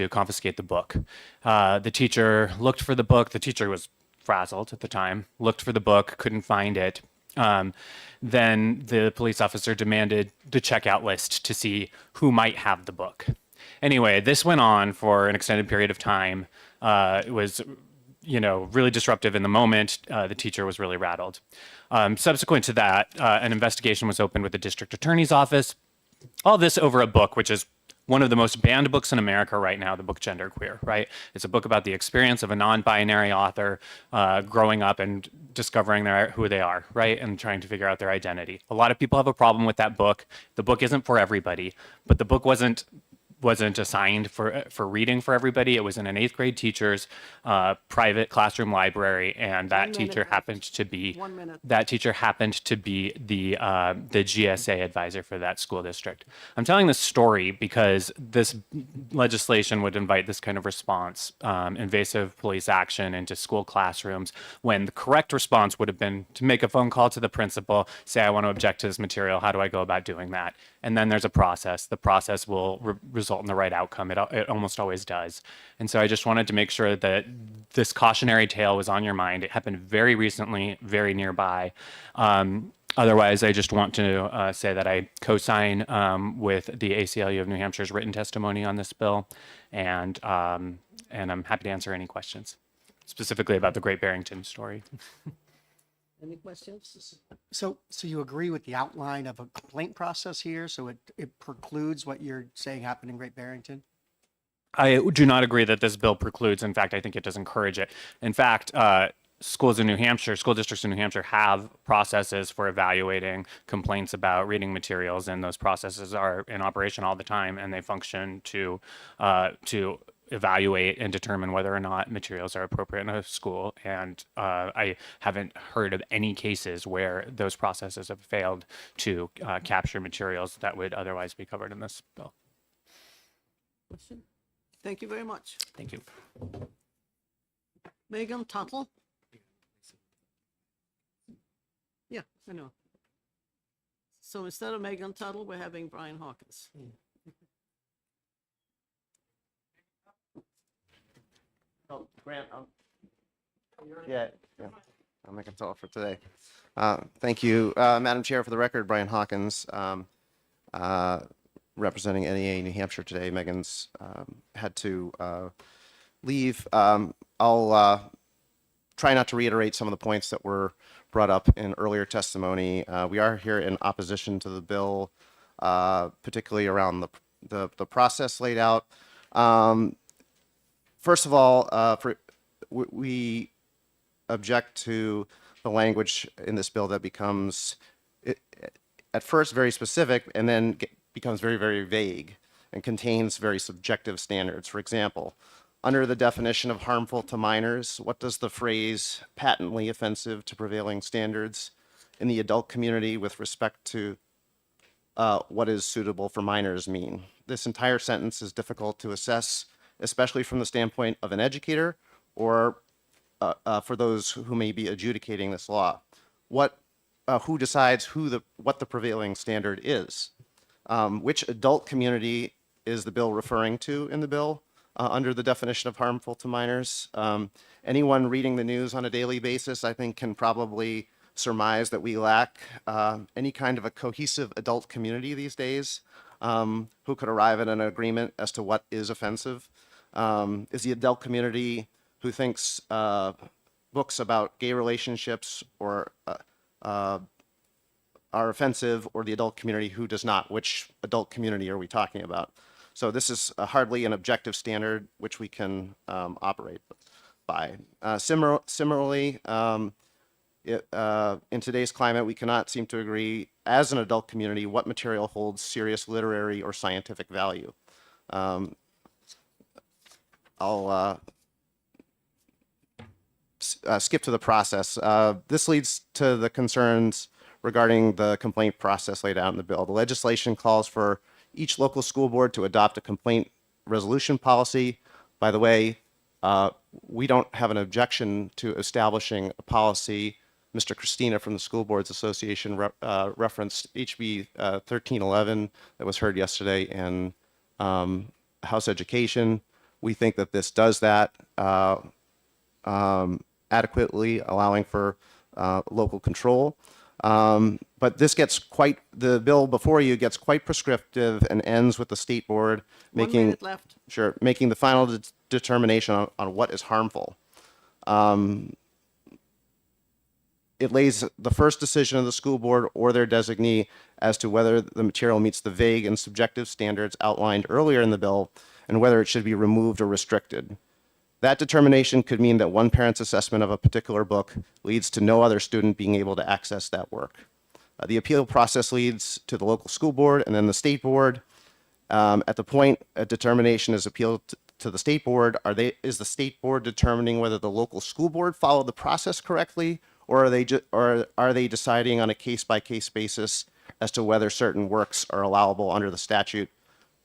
[SPEAKER 8] confiscate the book. The teacher looked for the book. The teacher was frazzled at the time, looked for the book, couldn't find it. Then the police officer demanded the checkout list to see who might have the book. Anyway, this went on for an extended period of time. It was really disruptive in the moment. The teacher was really rattled. Subsequent to that, an investigation was opened with the district attorney's office. All this over a book, which is one of the most banned books in America right now, the book Genderqueer, right? It's a book about the experience of a non-binary author growing up and discovering who they are, right? And trying to figure out their identity. A lot of people have a problem with that book. The book isn't for everybody, but the book wasn't assigned for reading for everybody. It was in an 8th grade teacher's private classroom library, and that teacher happened to be the GSA advisor for that school district. I'm telling this story because this legislation would invite this kind of response, invasive police action into school classrooms, when the correct response would have been to make a phone call to the principal, say, I want to object to this material. How do I go about doing that? And then there's a process. The process will result in the right outcome. It almost always does. And so I just wanted to make sure that this cautionary tale was on your mind. It happened very recently, very nearby. Otherwise, I just want to say that I co-sign with the ACLU of New Hampshire's written testimony on this bill, and I'm happy to answer any questions, specifically about the Great Barrington story.
[SPEAKER 2] Any questions?
[SPEAKER 4] So you agree with the outline of a complaint process here? So it precludes what you're saying happened in Great Barrington?
[SPEAKER 8] I do not agree that this bill precludes. In fact, I think it does encourage it. In fact, schools in New Hampshire, school districts in New Hampshire have processes for evaluating complaints about reading materials, and those processes are in operation all the time, and they function to evaluate and determine whether or not materials are appropriate in a school. And I haven't heard of any cases where those processes have failed to capture materials that would otherwise be covered in this bill.
[SPEAKER 2] Question? Thank you very much.
[SPEAKER 8] Thank you.
[SPEAKER 2] Megan Tuttle? Yeah, I know. So instead of Megan Tuttle, we're having Brian Hawkins.
[SPEAKER 10] Oh, Grant, yeah, I'll make a talk for today. Thank you, Madam Chair. For the record, Brian Hawkins, representing NEA New Hampshire today. Megan's had to leave. I'll try not to reiterate some of the points that were brought up in earlier testimony. We are here in opposition to the bill, particularly around the process laid out. First of all, we object to the language in this bill that becomes, at first, very specific, and then becomes very, very vague and contains very subjective standards. For example, under the definition of harmful to minors, what does the phrase patently offensive to prevailing standards in the adult community with respect to what is suitable for minors mean? This entire sentence is difficult to assess, especially from the standpoint of an educator or for those who may be adjudicating this law. Who decides what the prevailing standard is? Which adult community is the bill referring to in the bill under the definition of harmful to minors? Anyone reading the news on a daily basis, I think, can probably surmise that we lack any kind of a cohesive adult community these days who could arrive at an agreement as to what is offensive. Is the adult community who thinks books about gay relationships or are offensive, or the adult community who does not? Which adult community are we talking about? So this is hardly an objective standard which we can operate by. Similarly, in today's climate, we cannot seem to agree as an adult community what material holds serious literary or scientific value. I'll skip to the process. This leads to the concerns regarding the complaint process laid out in the bill. The legislation calls for each local school board to adopt a complaint resolution policy. By the way, we don't have an objection to establishing a policy. Mr. Christina from the School Boards Association referenced HB 1311 that was heard yesterday in House Education. We think that this does that adequately, allowing for local control. But this gets the bill before you gets quite prescriptive and ends with the state board making
[SPEAKER 2] 1 minute left.
[SPEAKER 10] Sure, making the final determination on what is harmful. it lays the first decision of the school board or their designee as to whether the material meets the vague and subjective standards outlined earlier in the bill and whether it should be removed or restricted. That determination could mean that one parent's assessment of a particular book leads to no other student being able to access that work. The appeal process leads to the local school board and then the state board. At the point a determination is appealed to the state board, is the state board determining whether the local school board followed the process correctly, or are they deciding on a case-by-case basis as to whether certain works are allowable under the statute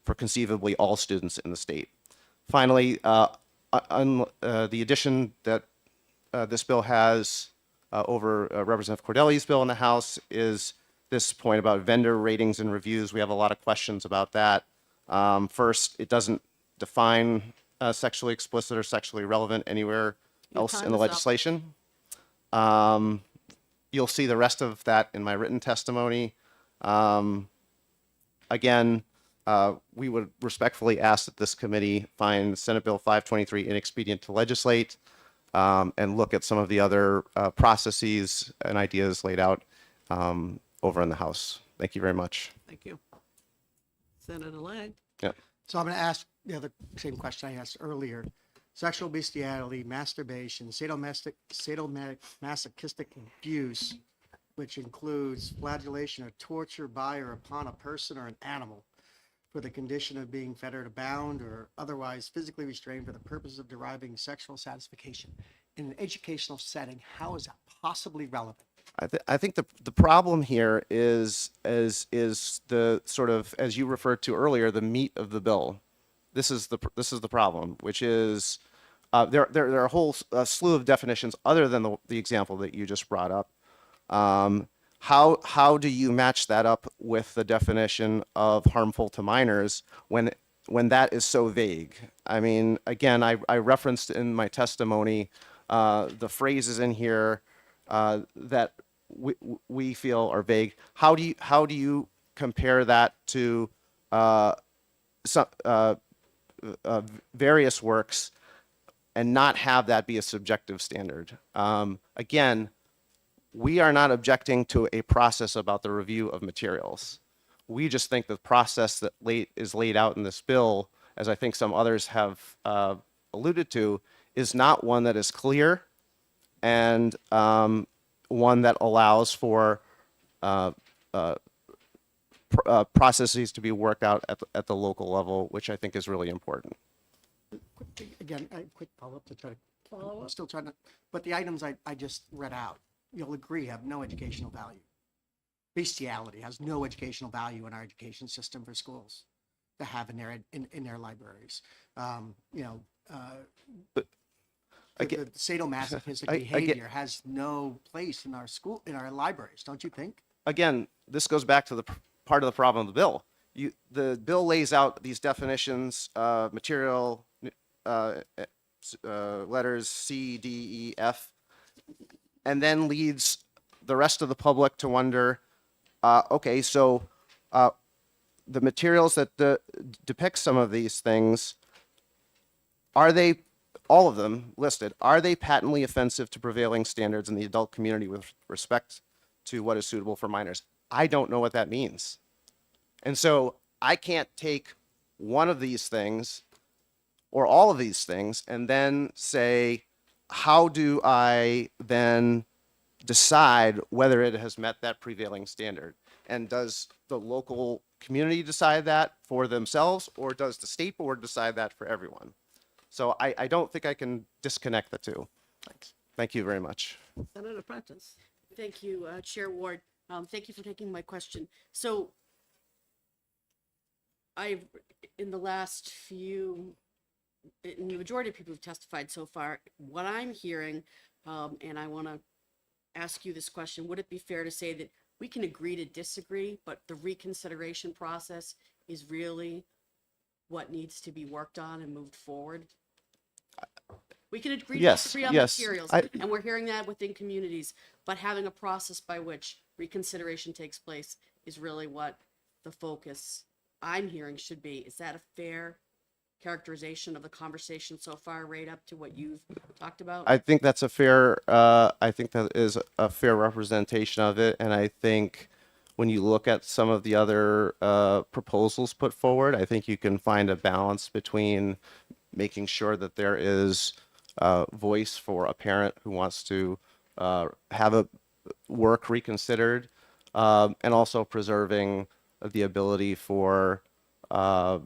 [SPEAKER 10] for conceivably all students in the state? Finally, the addition that this bill has over Representative Cordelli's bill in the House is this point about vendor ratings and reviews. We have a lot of questions about that. First, it doesn't define sexually explicit or sexually relevant anywhere else in the legislation. You'll see the rest of that in my written testimony. Again, we would respectfully ask that this committee find Senate Bill 523 inexpedient to legislate and look at some of the other processes and ideas laid out over in the House. Thank you very much.
[SPEAKER 2] Thank you. Senator Lang.
[SPEAKER 10] Yeah.
[SPEAKER 4] So I'm going to ask the other same question I asked earlier. Sexual bestiality, masturbation, sadomasochistic abuse, which includes flagellation or torture by or upon a person or an animal for the condition of being fettered or bound or otherwise physically restrained for the purpose of deriving sexual satisfaction in an educational setting. How is that possibly relevant?
[SPEAKER 10] I think the problem here is the sort of, as you referred to earlier, the meat of the bill. This is the problem, which is there are a whole slew of definitions other than the example that you just brought up. How do you match that up with the definition of harmful to minors when that is so vague? I mean, again, I referenced in my testimony the phrases in here that we feel are vague. How do you compare that to some various works and not have that be a subjective standard? Again, we are not objecting to a process about the review of materials. We just think the process that is laid out in this bill, as I think some others have alluded to, is not one that is clear and one that allows for processes to be worked out at the local level, which I think is really important.
[SPEAKER 4] Again, a quick follow-up to try to follow up. I'm still trying to, but the items I just read out, you'll agree, have no educational value. Bestiality has no educational value in our education system for schools to have in their libraries. The sadomasochistic behavior has no place in our libraries, don't you think?
[SPEAKER 10] Again, this goes back to the part of the problem of the bill. The bill lays out these definitions, material, letters C, D, E, F, and then leads the rest of the public to wonder, okay, so the materials that depict some of these things, are they, all of them listed, are they patently offensive to prevailing standards in the adult community with respect to what is suitable for minors? I don't know what that means. And so I can't take one of these things or all of these things and then say, how do I then decide whether it has met that prevailing standard? And does the local community decide that for themselves, or does the state board decide that for everyone? So I don't think I can disconnect the two. Thanks. Thank you very much.
[SPEAKER 2] Senator Prentice.
[SPEAKER 11] Thank you, Chair Ward. Thank you for taking my question. So in the last few, in the majority of people who've testified so far, what I'm hearing, and I want to ask you this question, would it be fair to say that we can agree to disagree, but the reconsideration process is really what needs to be worked on and moved forward? We can agree to disagree on materials, and we're hearing that within communities, but having a process by which reconsideration takes place is really what the focus I'm hearing should be. Is that a fair characterization of the conversation so far, right up to what you've talked about?
[SPEAKER 10] I think that's a fair, I think that is a fair representation of it. And I think when you look at some of the other proposals put forward, I think you can find a balance between making sure that there is voice for a parent who wants to have a work reconsidered, and also preserving the ability for there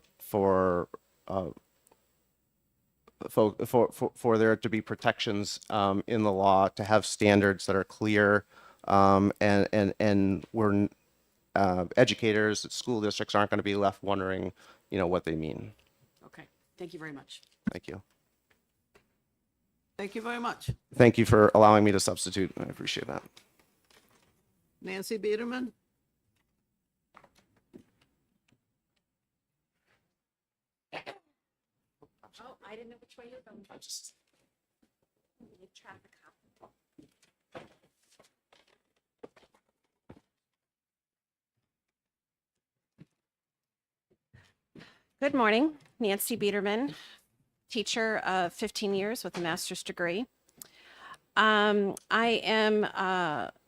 [SPEAKER 10] to be protections in the law, to have standards that are clear, and we're educators, school districts aren't going to be left wondering, what they mean.
[SPEAKER 11] Okay, thank you very much.
[SPEAKER 10] Thank you.
[SPEAKER 2] Thank you very much.
[SPEAKER 10] Thank you for allowing me to substitute. I appreciate that.
[SPEAKER 2] Nancy Biederman?
[SPEAKER 12] Oh, I didn't know which way you were going. Traffic cop.
[SPEAKER 13] Good morning, Nancy Biederman, teacher of 15 years with a master's degree. I am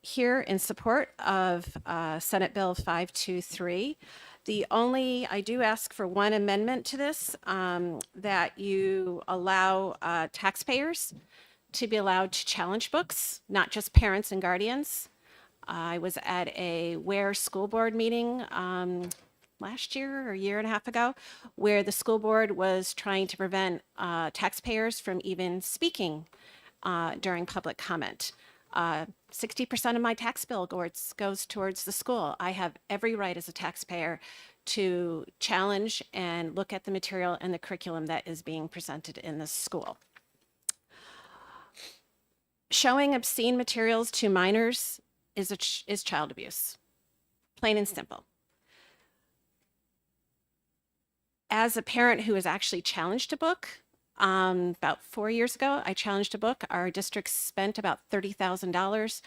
[SPEAKER 13] here in support of Senate Bill 523. I do ask for one amendment to this, that you allow taxpayers to be allowed to challenge books, not just parents and guardians. I was at a Ware School Board meeting last year or a year and a half ago, where the school board was trying to prevent taxpayers from even speaking during public comment. 60% of my tax bill goes towards the school. I have every right as a taxpayer to challenge and look at the material and the curriculum that is being presented in the school. Showing obscene materials to minors is child abuse, plain and simple. As a parent who has actually challenged a book, about 4 years ago, I challenged a book. Our district spent about $30,000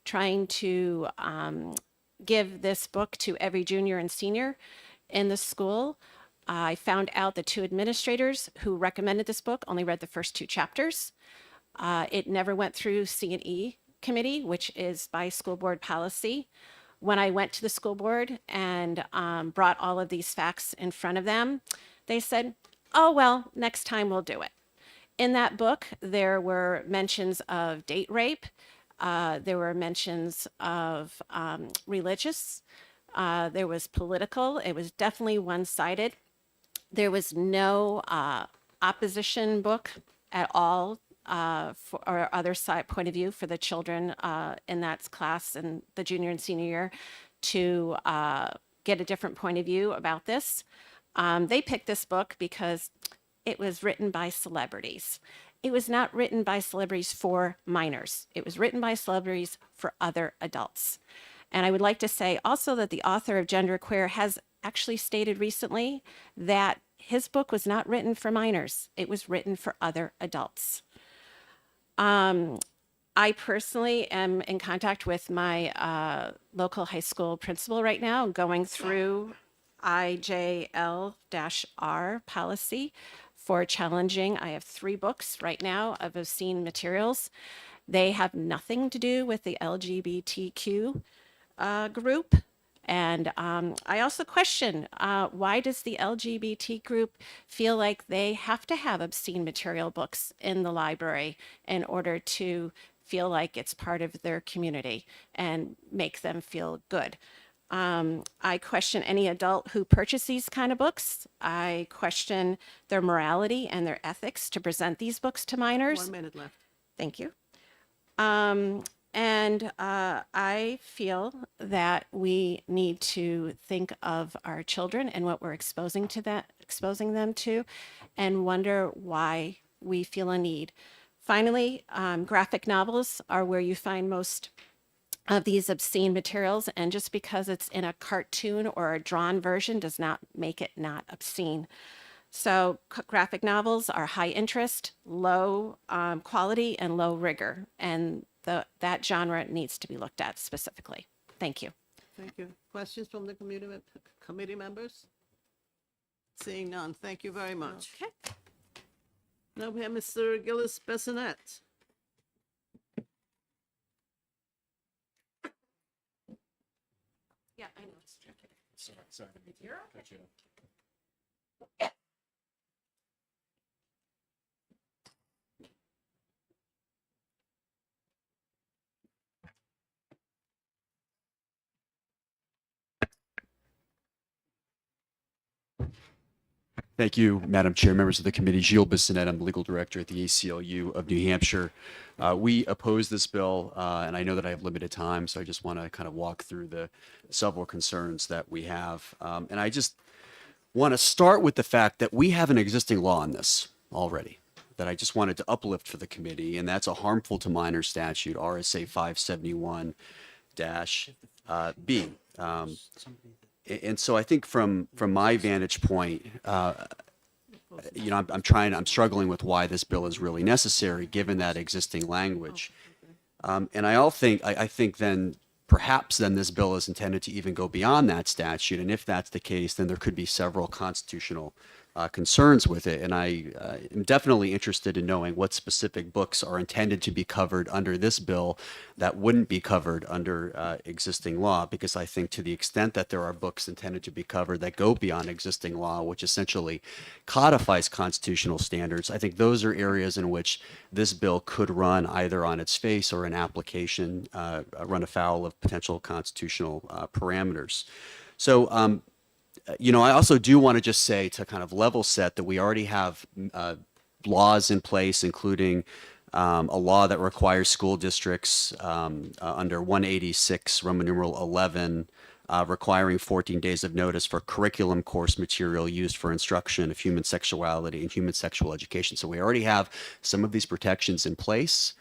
[SPEAKER 13] trying to give this book to every junior and senior in the school. I found out the two administrators who recommended this book only read the first 2 chapters. It never went through C&E committee, which is by school board policy. When I went to the school board and brought all of these facts in front of them, they said, oh, well, next time we'll do it. In that book, there were mentions of date rape. There were mentions of religious. There was political. It was definitely one-sided. There was no opposition book at all or other side point of view for the children in that class in the junior and senior year to get a different point of view about this. They picked this book because it was written by celebrities. It was not written by celebrities for minors. It was written by celebrities for other adults. And I would like to say also that the author of Genderqueer has actually stated recently that his book was not written for minors. It was written for other adults. I personally am in contact with my local high school principal right now, going through IJL-R policy for challenging. I have 3 books right now of obscene materials. They have nothing to do with the LGBTQ group. And I also question, why does the LGBT group feel like they have to have obscene material books in the library in order to feel like it's part of their community and make them feel good? I question any adult who purchase these kind of books. I question their morality and their ethics to present these books to minors.
[SPEAKER 2] 1 minute left.
[SPEAKER 13] Thank you. I feel that we need to think of our children and what we're exposing them to, and wonder why we feel a need. Finally, graphic novels are where you find most of these obscene materials, and just because it's in a cartoon or a drawn version does not make it not obscene. So graphic novels are high interest, low quality, and low rigor, and that genre needs to be looked at specifically. Thank you.
[SPEAKER 2] Thank you. Questions from the committee members? Seeing none, thank you very much. Okay. Now we have Mr. Gillis Bessonet.
[SPEAKER 13] Yeah, I know.
[SPEAKER 10] Sorry.
[SPEAKER 13] You're
[SPEAKER 14] Thank you, Madam Chair, members of the committee. Gilles Bissonnette, I'm the legal director at the ACLU of New Hampshire. We oppose this bill, and I know that I have limited time, so I just want to kind of walk through the several concerns that we have. And I just want to start with the fact that we have an existing law on this already that I just wanted to uplift for the committee, and that's a harmful to minors statute, RSA 571-B. And so I think from my vantage point, I'm struggling with why this bill is really necessary given that existing language. And I think then perhaps then this bill is intended to even go beyond that statute. And if that's the case, then there could be several constitutional concerns with it. And I am definitely interested in knowing what specific books are intended to be covered under this bill that wouldn't be covered under existing law, because I think to the extent that there are books intended to be covered that go beyond existing law, which essentially codifies constitutional standards, I think those are areas in which this bill could run either on its face or in application, run afoul of potential constitutional parameters. So, I also do want to just say, to kind of level set, that we already have laws in place, including a law that requires school districts under 186 Roman numeral 11 requiring 14 days of notice for curriculum course material used for instruction of human sexuality and human sexual education. So we already have some of these protections in place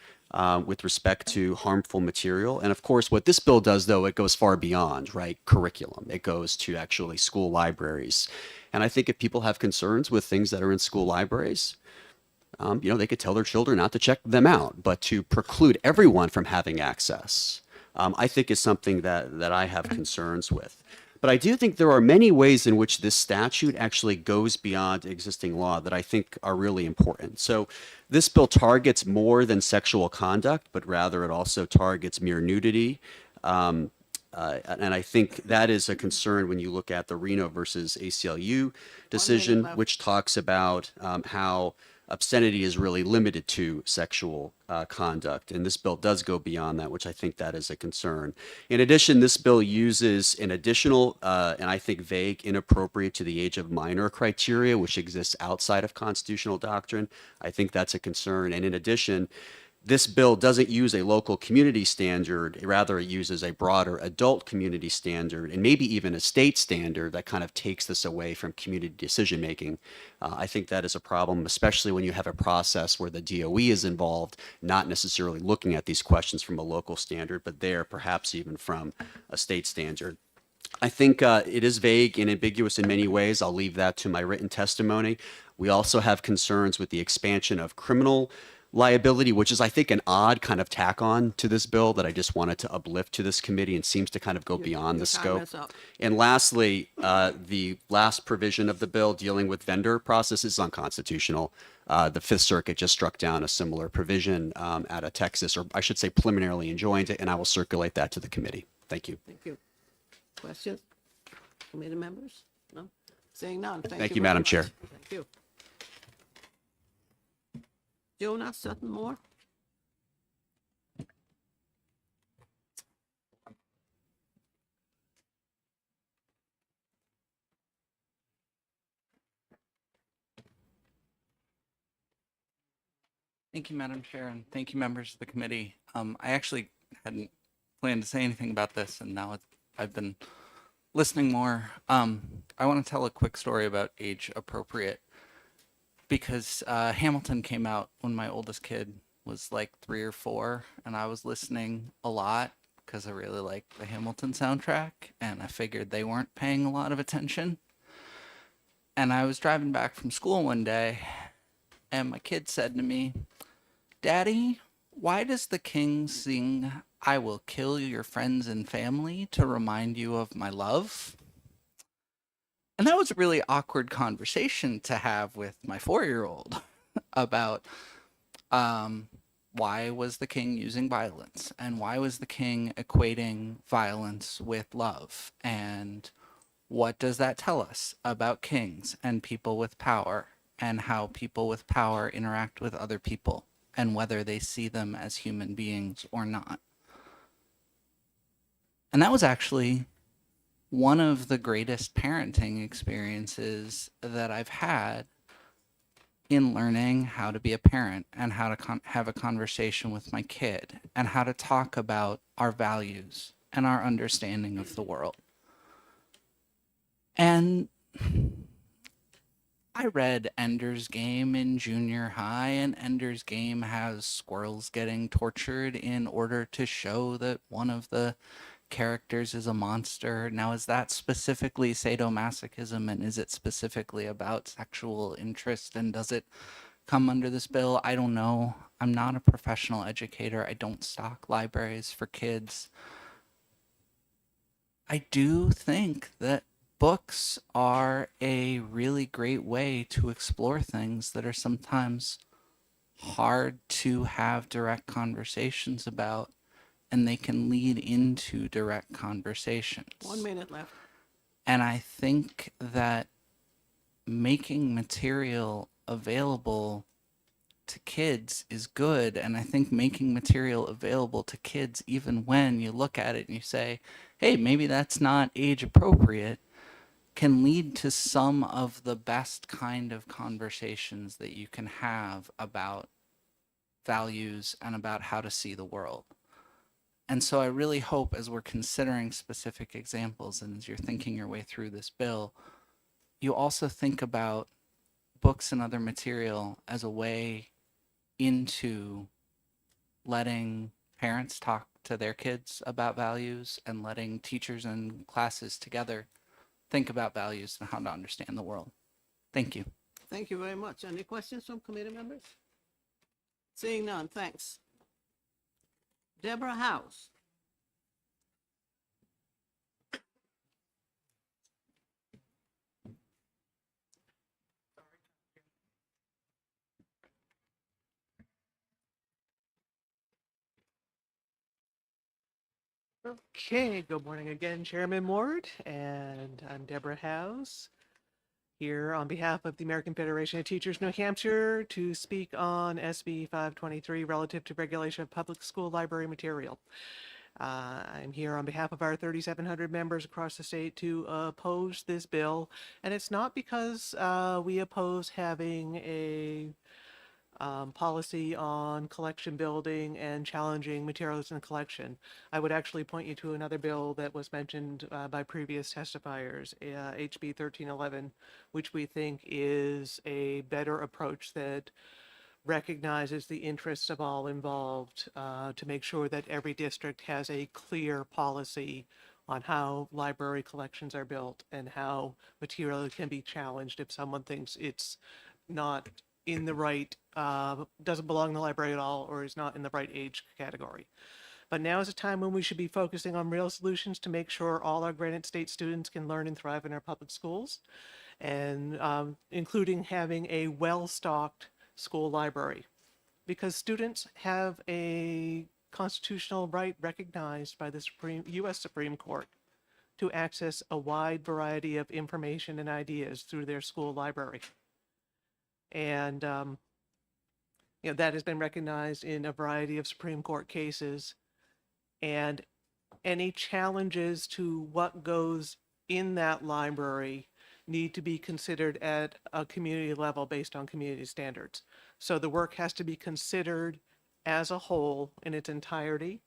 [SPEAKER 14] with respect to harmful material. And of course, what this bill does, though, it goes far beyond, right, curriculum. It goes to actually school libraries. And I think if people have concerns with things that are in school libraries, they could tell their children not to check them out, but to preclude everyone from having access, I think is something that I have concerns with. But I do think there are many ways in which this statute actually goes beyond existing law that I think are really important. So this bill targets more than sexual conduct, but rather it also targets mere nudity. And I think that is a concern when you look at the Reno versus ACLU decision, which talks about how obscenity is really limited to sexual conduct. And this bill does go beyond that, which I think that is a concern. In addition, this bill uses an additional, and I think vague, inappropriate to the age of minor criteria, which exists outside of constitutional doctrine. I think that's a concern. And in addition, this bill doesn't use a local community standard, rather it uses a broader adult community standard and maybe even a state standard that kind of takes this away from community decision making. I think that is a problem, especially when you have a process where the DOE is involved, not necessarily looking at these questions from a local standard, but there perhaps even from a state standard. I think it is vague and ambiguous in many ways. I'll leave that to my written testimony. We also have concerns with the expansion of criminal liability, which is, I think, an odd kind of tack on to this bill that I just wanted to uplift to this committee and seems to kind of go beyond the scope. And lastly, the last provision of the bill dealing with vendor processes is unconstitutional. The Fifth Circuit just struck down a similar provision out of Texas, or I should say preliminarily enjoined it, and I will circulate that to the committee. Thank you.
[SPEAKER 2] Thank you. Questions? Committee members? No? Seeing none.
[SPEAKER 14] Thank you,
[SPEAKER 2] very
[SPEAKER 14] Madam
[SPEAKER 2] much.
[SPEAKER 14] Chair.
[SPEAKER 2] Thank you. Jonah, Sutton, Moore?
[SPEAKER 15] Thank you, Madam Chair, and thank you, members of the committee. I actually hadn't planned to say anything about this, and now I've been listening more. I want to tell a quick story about age appropriate, because Hamilton came out when my oldest kid was like 3 or 4, and I was listening a lot because I really liked the Hamilton soundtrack, and I figured they weren't paying a lot of attention. And I was driving back from school one day, and my kid said to me, "Daddy, why does the king sing, 'I will kill your friends and family to remind you of my love'?" And that was a really awkward conversation to have with my 4-year-old about why was the king using violence, and why was the king equating violence with love, and what does that tell us about kings and people with power, and how people with power interact with other people, and whether they see them as human beings or not. And that was actually one of the greatest parenting experiences that I've had in learning how to be a parent, and how to have a conversation with my kid, and how to talk about our values and our understanding of the world. And I read Ender's Game in junior high, and Ender's Game has squirrels getting tortured in order to show that one of the characters is a monster. Now, is that specifically sadomasochism, and is it specifically about sexual interest, and does it come under this bill? I don't know. I'm not a professional educator. I don't stock libraries for kids. I do think that books are a really great way to explore things that are sometimes hard to have direct conversations about, and they can lead into direct conversations.
[SPEAKER 2] 1 minute left.
[SPEAKER 15] And I think that making material available to kids is good. And I think making material available to kids, even when you look at it and you say, hey, maybe that's not age appropriate, can lead to some of the best kind of conversations that you can have about values and about how to see the world. And so I really hope, as we're considering specific examples and as you're thinking your way through this bill, you also think about books and other material as a way into letting parents talk to their kids about values, and letting teachers and classes together think about values and how to understand the world. Thank you.
[SPEAKER 2] Thank you very much. Any questions from committee members? Seeing none, thanks. Deborah House.
[SPEAKER 21] Okay, good morning again, Chairman Ward, and I'm Deborah House, here on behalf of the American Federation of Teachers New Hampshire to speak on SB 523 relative to regulation of public school library material. I'm here on behalf of our 3,700 members across the state to oppose this bill, and it's not because we oppose having a policy on collection building and challenging materials in the collection. I would actually point you to another bill that was mentioned by previous testifiers, HB 1311, which we think is a better approach that recognizes the interests of all involved to make sure that every district has a clear policy on how library collections are built and how material can be challenged if someone thinks it's not in the right, doesn't belong in the library at all, or is not in the right age category. But now is a time when we should be focusing on real solutions to make sure all our Granite State students can learn and thrive in our public schools, and including having a well-stocked school library, because students have a constitutional right recognized by the U.S. Supreme Court to access a wide variety of information and ideas through their school library. And that has been recognized in a variety of Supreme Court cases. And any challenges to what goes in that library need to be considered at a community level based on community standards. So the work has to be considered as a whole in its entirety,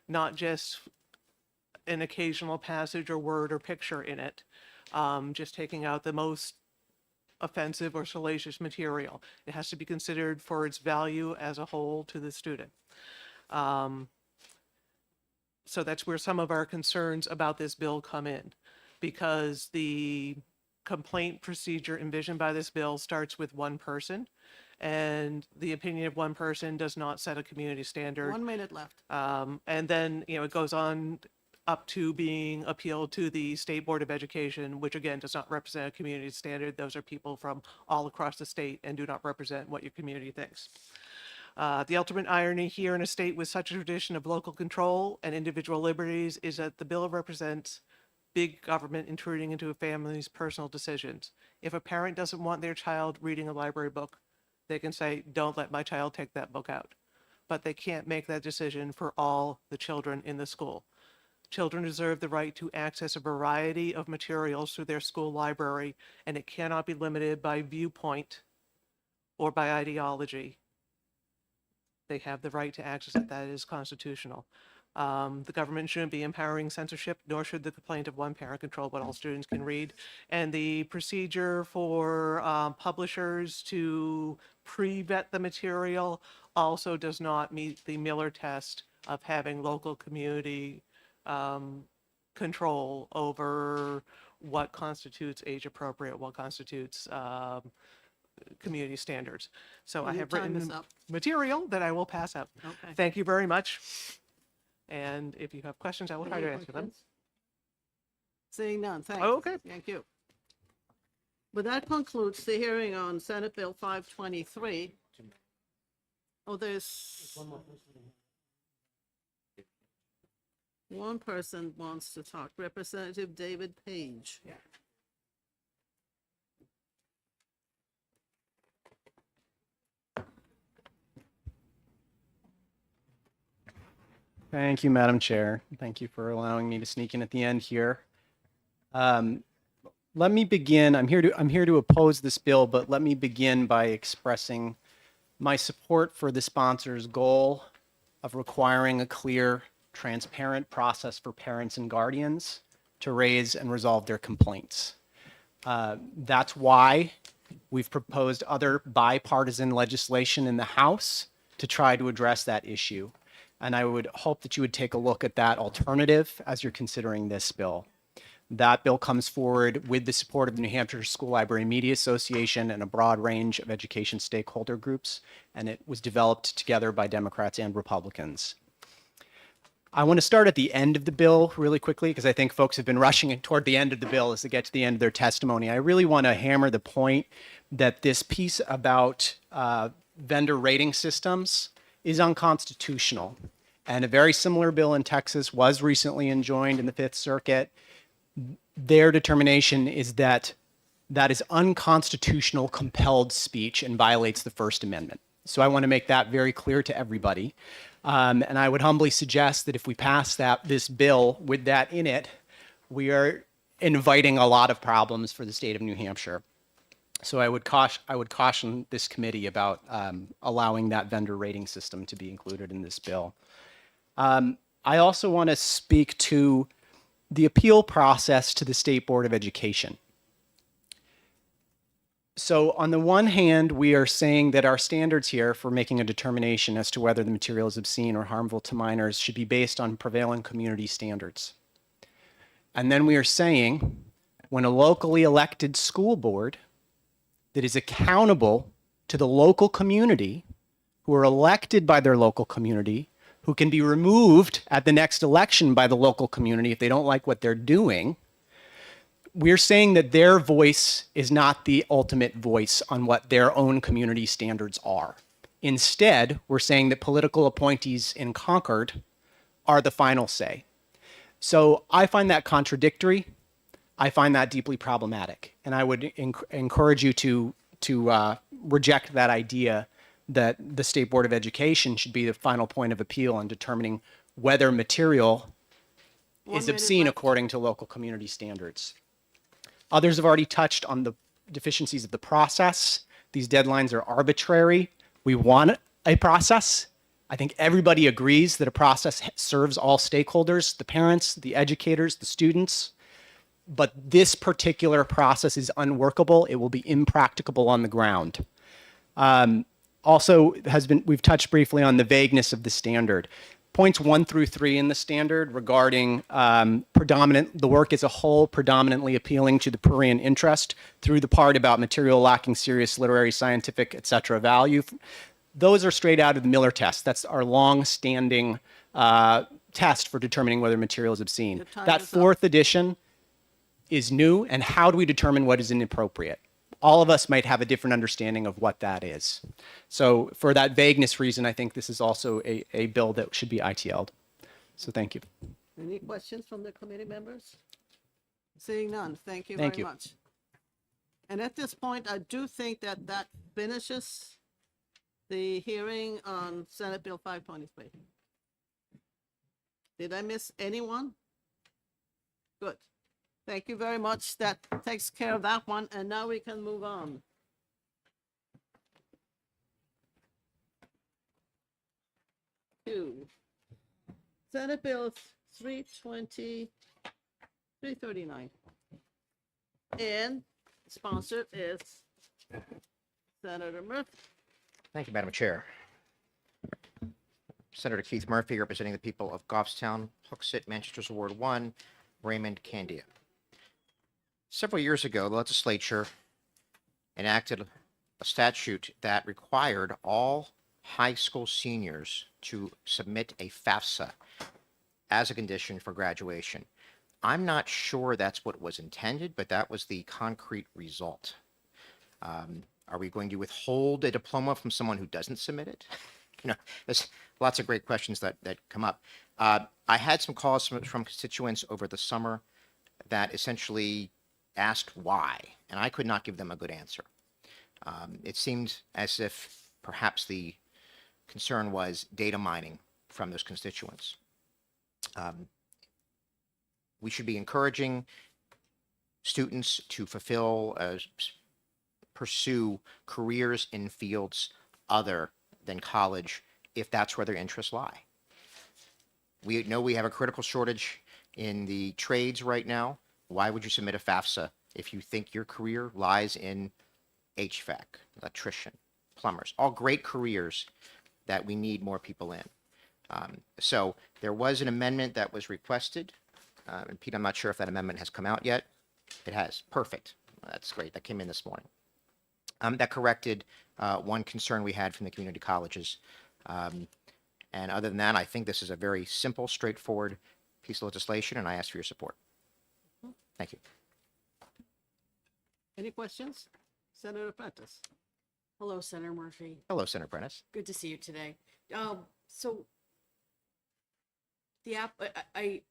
[SPEAKER 21] not just an occasional passage or word or picture in it, just taking out the most offensive or salacious material. It has to be considered for its value as a whole to the student. So that's where some of our concerns about this bill come in, because the complaint procedure envisioned by this bill starts with one person, and the opinion of one person does not set a community standard.
[SPEAKER 2] 1 minute left.
[SPEAKER 21] And then, it goes on up to being appealed to the State Board of Education, which again does not represent a community standard. Those are people from all across the state and do not represent what your community thinks. The ultimate irony here in a state with such a tradition of local control and individual liberties is that the bill represents big government intruding into a family's personal decisions. If a parent doesn't want their child reading a library book, they can say, don't let my child take that book out. But they can't make that decision for all the children in the school. Children deserve the right to access a variety of materials through their school library, and it cannot be limited by viewpoint or by ideology. They have the right to access it. That is constitutional. The government shouldn't be empowering censorship, nor should the complaint of one parent control what all students can read. And the procedure for publishers to pre-vet the material also does not meet the Miller test of having local community control over what constitutes age appropriate, what constitutes community standards. So I
[SPEAKER 2] Your
[SPEAKER 21] have
[SPEAKER 2] time is
[SPEAKER 21] written
[SPEAKER 2] up.
[SPEAKER 21] material that I will pass out.
[SPEAKER 2] Okay.
[SPEAKER 21] Thank you very much. And if you have questions, I will try
[SPEAKER 2] Any
[SPEAKER 21] to answer them.
[SPEAKER 2] questions? Seeing none, thanks.
[SPEAKER 21] Okay.
[SPEAKER 2] Thank you. But that concludes the hearing on Senate Bill 523. Oh, there's one person wants to talk, Representative David Page.
[SPEAKER 16] Thank you, Madam Chair. Thank you for allowing me to sneak in at the end here. Let me begin. I'm here to oppose this bill, but let me begin by expressing my support for the sponsor's goal of requiring a clear, transparent process for parents and guardians to raise and resolve their complaints. That's why we've proposed other bipartisan legislation in the House to try to address that issue. And I would hope that you would take a look at that alternative as you're considering this bill. That bill comes forward with the support of the New Hampshire School Library Media Association and a broad range of education stakeholder groups, and it was developed together by Democrats and Republicans. I want to start at the end of the bill really quickly because I think folks have been rushing toward the end of the bill as they get to the end of their testimony. I really want to hammer the point that this piece about vendor rating systems is unconstitutional. And a very similar bill in Texas was recently enjoined in the Fifth Circuit. Their determination is that that is unconstitutional compelled speech and violates the First Amendment. So I want to make that very clear to everybody. And I would humbly suggest that if we pass this bill with that in it, we are inviting a lot of problems for the state of New Hampshire. So I would caution this committee about allowing that vendor rating system to be included in this bill. I also want to speak to the appeal process to the State Board of Education. So on the one hand, we are saying that our standards here for making a determination as to whether the material is obscene or harmful to minors should be based on prevailing community standards. And then we are saying when a locally elected school board that is accountable to the local community, who are elected by their local community, who can be removed at the next election by the local community if they don't like what they're doing, we're saying that their voice is not the ultimate voice on what their own community standards are. Instead, we're saying that political appointees in Concord are the final say. So I find that contradictory. I find that deeply problematic. And I would encourage you to reject that idea that the State Board of Education should be the final point of appeal on determining whether material is obscene according to local community standards. Others have already touched on the deficiencies of the process. These deadlines are arbitrary. We want a process. I think everybody agrees that a process serves all stakeholders, the parents, the educators, the students. But this particular process is unworkable. It will be impracticable on the ground. Also, we've touched briefly on the vagueness of the standard. Points 1 through 3 in the standard regarding the work as a whole predominantly appealing to the prurient interest through the part about material lacking serious literary, scientific, etc. value. Those are straight out of the Miller test. That's our long-standing test for determining whether material is obscene.
[SPEAKER 2] Your time
[SPEAKER 16] That
[SPEAKER 2] is up.
[SPEAKER 16] fourth edition is new, and how do we determine what is inappropriate? All of us might have a different understanding of what that is. So for that vagueness reason, I think this is also a bill that should be ITL'd. So thank you.
[SPEAKER 2] Any questions from the committee members? Seeing none, thank you
[SPEAKER 16] Thank
[SPEAKER 2] very
[SPEAKER 16] you.
[SPEAKER 2] much. And at this point, I do think that that finishes the hearing on Senate Bill 523. Did I miss anyone? Good. Thank you very much. That takes care of that one, and now we can move on. To Senate Bill 339. And sponsor is Senator Murphy.
[SPEAKER 18] Thank you, Madam Chair. Senator Keith Murphy, representing the people of Goffstown, Hooksett, Manchester's Ward 1, Raymond, Candia. Several years ago, the legislature enacted a statute that required all high school seniors to submit a FAFSA as a condition for graduation. I'm not sure that's what was intended, but that was the concrete result. Are we going to withhold a diploma from someone who doesn't submit it? There's lots of great questions that come up. I had some calls from constituents over the summer that essentially asked why, and I could not give them a good answer. It seemed as if perhaps the concern was data mining from those constituents. We should be encouraging students to pursue careers in fields other than college if that's where their interests lie. We know we have a critical shortage in the trades right now. Why would you submit a FAFSA if you think your career lies in HVAC, electrician, plumbers, all great careers that we need more people in? So there was an amendment that was requested. And Pete, I'm not sure if that amendment has come out yet. It has. Perfect. That's great. That came in this morning. That corrected one concern we had from the community colleges. And other than that, I think this is a very simple, straightforward piece of legislation, and I ask for your support. Thank you.
[SPEAKER 2] Any questions? Senator Prentice.
[SPEAKER 11] Hello, Senator Murphy.
[SPEAKER 18] Hello, Senator Prentice.
[SPEAKER 11] Good to see you today. So the I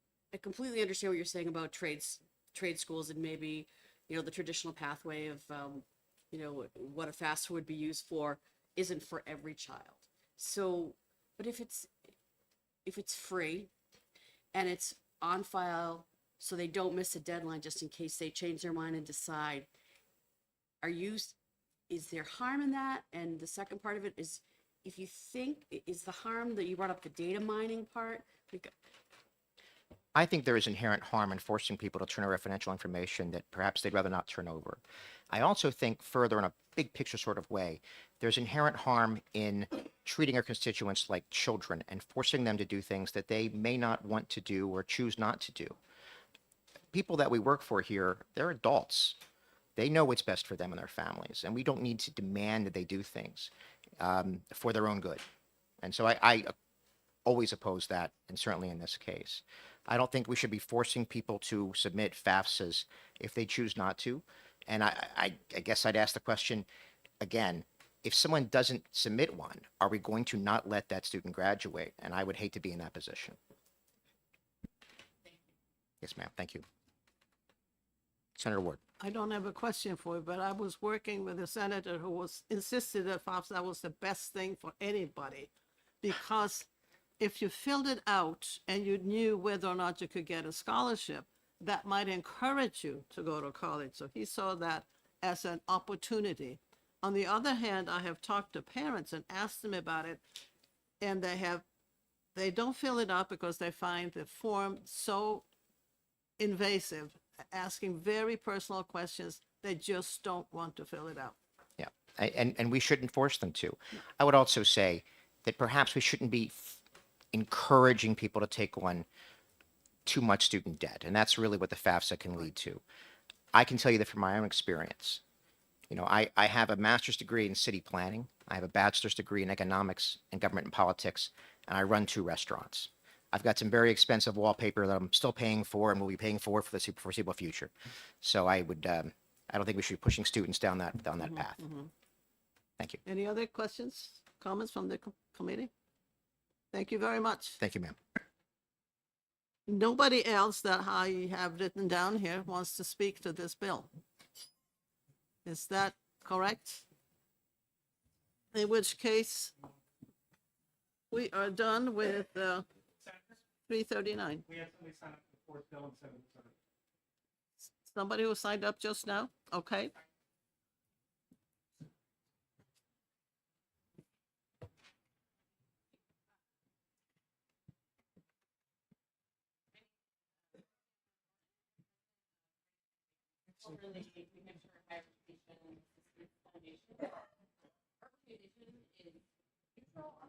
[SPEAKER 11] completely understand what you're saying about trade schools and maybe, the traditional pathway of, what a FAFSA would be used for isn't for every child. So, but if it's free and it's on file so they don't miss a deadline just in case they change their mind and decide, is there harm in that? And the second part of it is, if you think, is the harm that you brought up the data mining part?
[SPEAKER 18] I think there is inherent harm in forcing people to turn over financial information that perhaps they'd rather not turn over. I also think further, in a big picture sort of way, there's inherent harm in treating our constituents like children and forcing them to do things that they may not want to do or choose not to do. People that we work for here, they're adults. They know what's best for them and their families, and we don't need to demand that they do things for their own good. And so I always oppose that, and certainly in this case. I don't think we should be forcing people to submit FAFSAs if they choose not to. And I guess I'd ask the question again, if someone doesn't submit one, are we going to not let that student graduate? And I would hate to be in that position. Yes, ma'am. Thank you. Senator Ward.
[SPEAKER 2] I don't have a question for you, but I was working with a senator who insisted that FAFSA was the best thing for anybody, because if you filled it out and you knew whether or not you could get a scholarship, that might encourage you to go to college. So he saw that as an opportunity. On the other hand, I have talked to parents and asked them about it, and they don't fill it out because they find the form so invasive, asking very personal questions. They just don't want to fill it out.
[SPEAKER 18] Yeah, and we shouldn't force them to. I would also say that perhaps we shouldn't be encouraging people to take on too much student debt, and that's really what the FAFSA can lead to. I can tell you that from my own experience, I have a master's degree in city planning. I have a bachelor's degree in economics and government and politics, and I run 2 restaurants. I've got some very expensive wallpaper that I'm still paying for and will be paying for the foreseeable future. So I would, I don't think we should be pushing students down that path. Thank you.
[SPEAKER 2] Any other questions, comments from the committee? Thank you very much.
[SPEAKER 18] Thank you, ma'am.
[SPEAKER 2] Nobody else that I have written down here wants to speak to this bill. Is that correct? In which case, we are done with 339.
[SPEAKER 4] We have somebody sign up for the fourth bill and send it.
[SPEAKER 2] Somebody who signed up just now? Okay.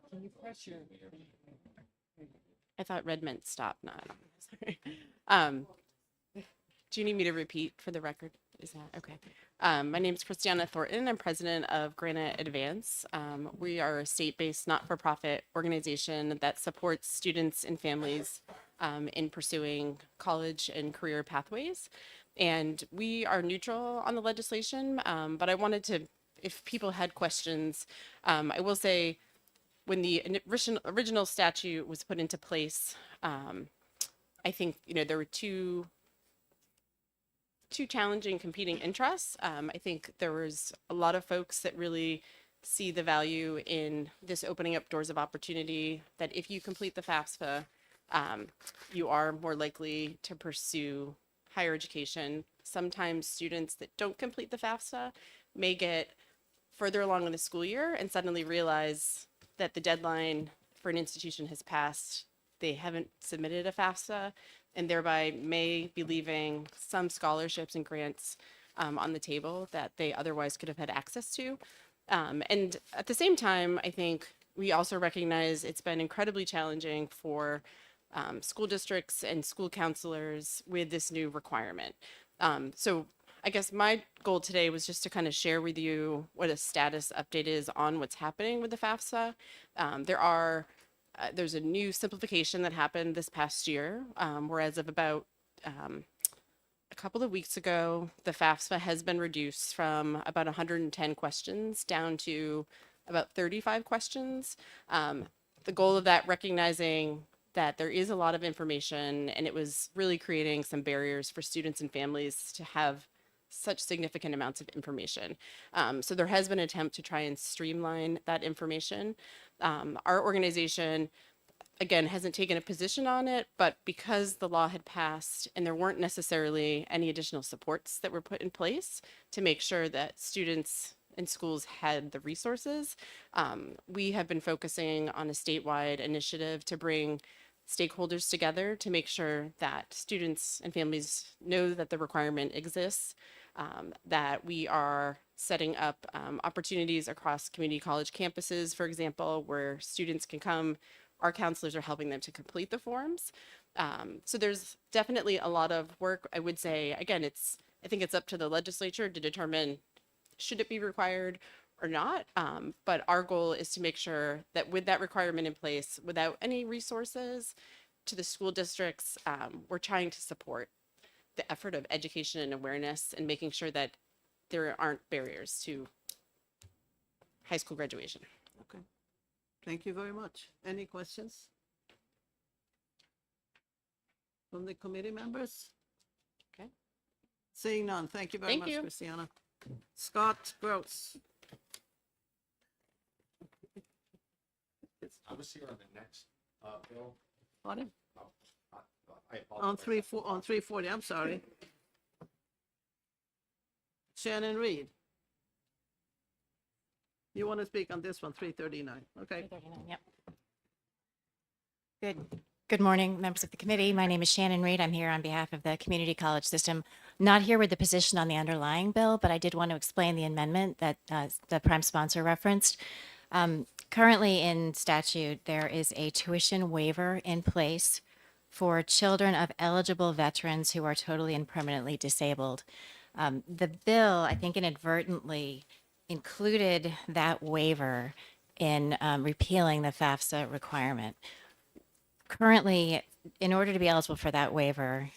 [SPEAKER 13] Can you press your? I thought red meant stop, not. Sorry. Do you need me to repeat for the record? Is that okay? My name is Christiana Thornton. I'm president of Granite Advance. We are a state-based not-for-profit organization that supports students and families in pursuing college and career pathways. And we are neutral on the legislation, but I wanted to, if people had questions, I will say when the original statute was put into place, I think, there were two challenging competing interests. I think there was a lot of folks that really see the value in this opening up doors of opportunity, that if you complete the FAFSA, you are more likely to pursue higher education. Sometimes students that don't complete the FAFSA may get further along in the school year and suddenly realize that the deadline for an institution has passed. They haven't submitted a FAFSA and thereby may be leaving some scholarships and grants on the table that they otherwise could have had access to. And at the same time, I think we also recognize it's been incredibly challenging for school districts and school counselors with this new requirement. So I guess my goal today was just to kind of share with you what a status update is on what's happening with the FAFSA. There's a new simplification that happened this past year, whereas of about a couple of weeks ago, the FAFSA has been reduced from about 110 questions down to about 35 questions. The goal of that, recognizing that there is a lot of information and it was really creating some barriers for students and families to have such significant amounts of information. So there has been an attempt to try and streamline that information. Our organization, again, hasn't taken a position on it, but because the law had passed and there weren't necessarily any additional supports that were put in place to make sure that students and schools had the resources, we have been focusing on a statewide initiative to bring stakeholders together to make sure that students and families know that the requirement exists, that we are setting up opportunities across community college campuses, for example, where students can come. Our counselors are helping them to complete the forms. So there's definitely a lot of work. I would say, again, I think it's up to the legislature to determine should it be required or not. But our goal is to make sure that with that requirement in place, without any resources to the school districts, we're trying to support the effort of education and awareness and making sure that there aren't barriers to high school graduation.
[SPEAKER 2] Okay. Thank you very much. Any questions from the committee members?
[SPEAKER 13] Okay.
[SPEAKER 2] Seeing none, thank you very
[SPEAKER 13] Thank
[SPEAKER 2] much,
[SPEAKER 13] you.
[SPEAKER 2] Christiana. Scott Gross.
[SPEAKER 9] I was here on the next bill.
[SPEAKER 2] Pardon?
[SPEAKER 9] I
[SPEAKER 2] On 340, I'm sorry. Shannon Reed. You want to speak on this one, 339, okay?
[SPEAKER 12] 339, yep. Good morning, members of the committee. My name is Shannon Reid. I'm here on behalf of the community college system. Not here with the position on the underlying bill, but I did want to explain the amendment that the prime sponsor referenced. Currently in statute, there is a tuition waiver in place for children of eligible veterans who are totally and permanently disabled. The bill, I think, inadvertently included that waiver in repealing the FAFSA requirement. currently, in order to be eligible for that waiver,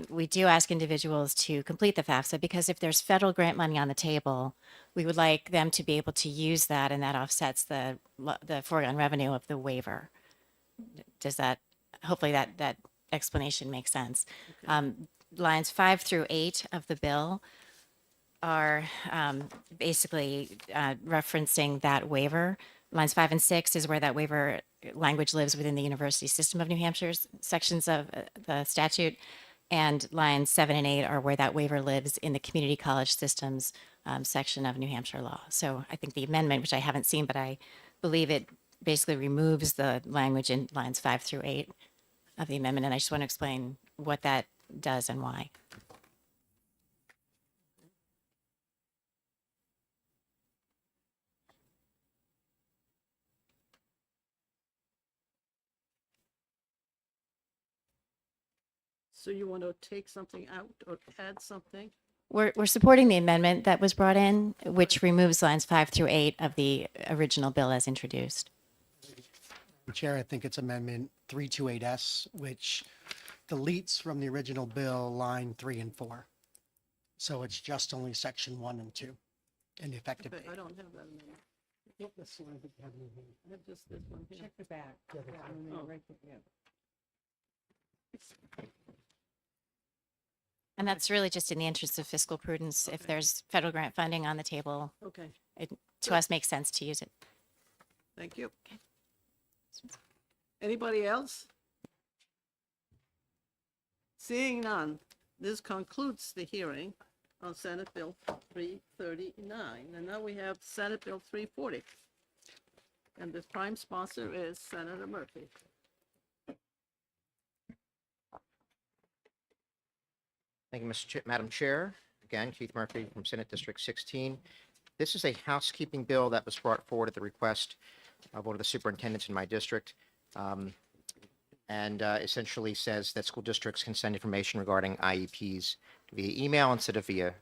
[SPEAKER 12] we do ask individuals to complete the FAFSA because if there's federal grant money on the table, we would like them to be able to use that, and that offsets the foregone revenue of the waiver. Does that, hopefully that explanation makes sense. Lines 5 through 8 of the bill are basically referencing that waiver. Lines 5 and 6 is where that waiver language lives within the university system of New Hampshire's sections of the statute. And lines 7 and 8 are where that waiver lives in the community college systems section of New Hampshire law. So I think the amendment, which I haven't seen, but I believe it basically removes the language in lines 5 through 8 of the amendment. And I just want to explain what that does and why.
[SPEAKER 2] So you want to take something out or add something?
[SPEAKER 12] We're supporting the amendment that was brought in, which removes lines 5 through 8 of the original bill as introduced.
[SPEAKER 4] Chair, I think it's Amendment 328S, which deletes from the original bill line 3 and 4. So it's just only section 1 and 2 in the effective
[SPEAKER 2] Okay,
[SPEAKER 4] date.
[SPEAKER 2] I don't have that amendment. I have just this one here.
[SPEAKER 3] Check the back.
[SPEAKER 2] Oh.
[SPEAKER 3] Right there, yeah.
[SPEAKER 12] And that's really just in the interest of fiscal prudence. If there's federal grant funding on the table,
[SPEAKER 2] Okay,
[SPEAKER 12] it to us makes sense to use it.
[SPEAKER 2] thank you. Anybody else? Seeing none, this concludes the hearing on Senate Bill 339. And now we have Senate Bill 340. And the prime sponsor is Senator Murphy.
[SPEAKER 18] Thank you, Madam Chair. Again, Keith Murphy from Senate District 16. This is a housekeeping bill that was brought forward at the request of one of the superintendents in my district, and essentially says that school districts can send information regarding IEPs via email instead of via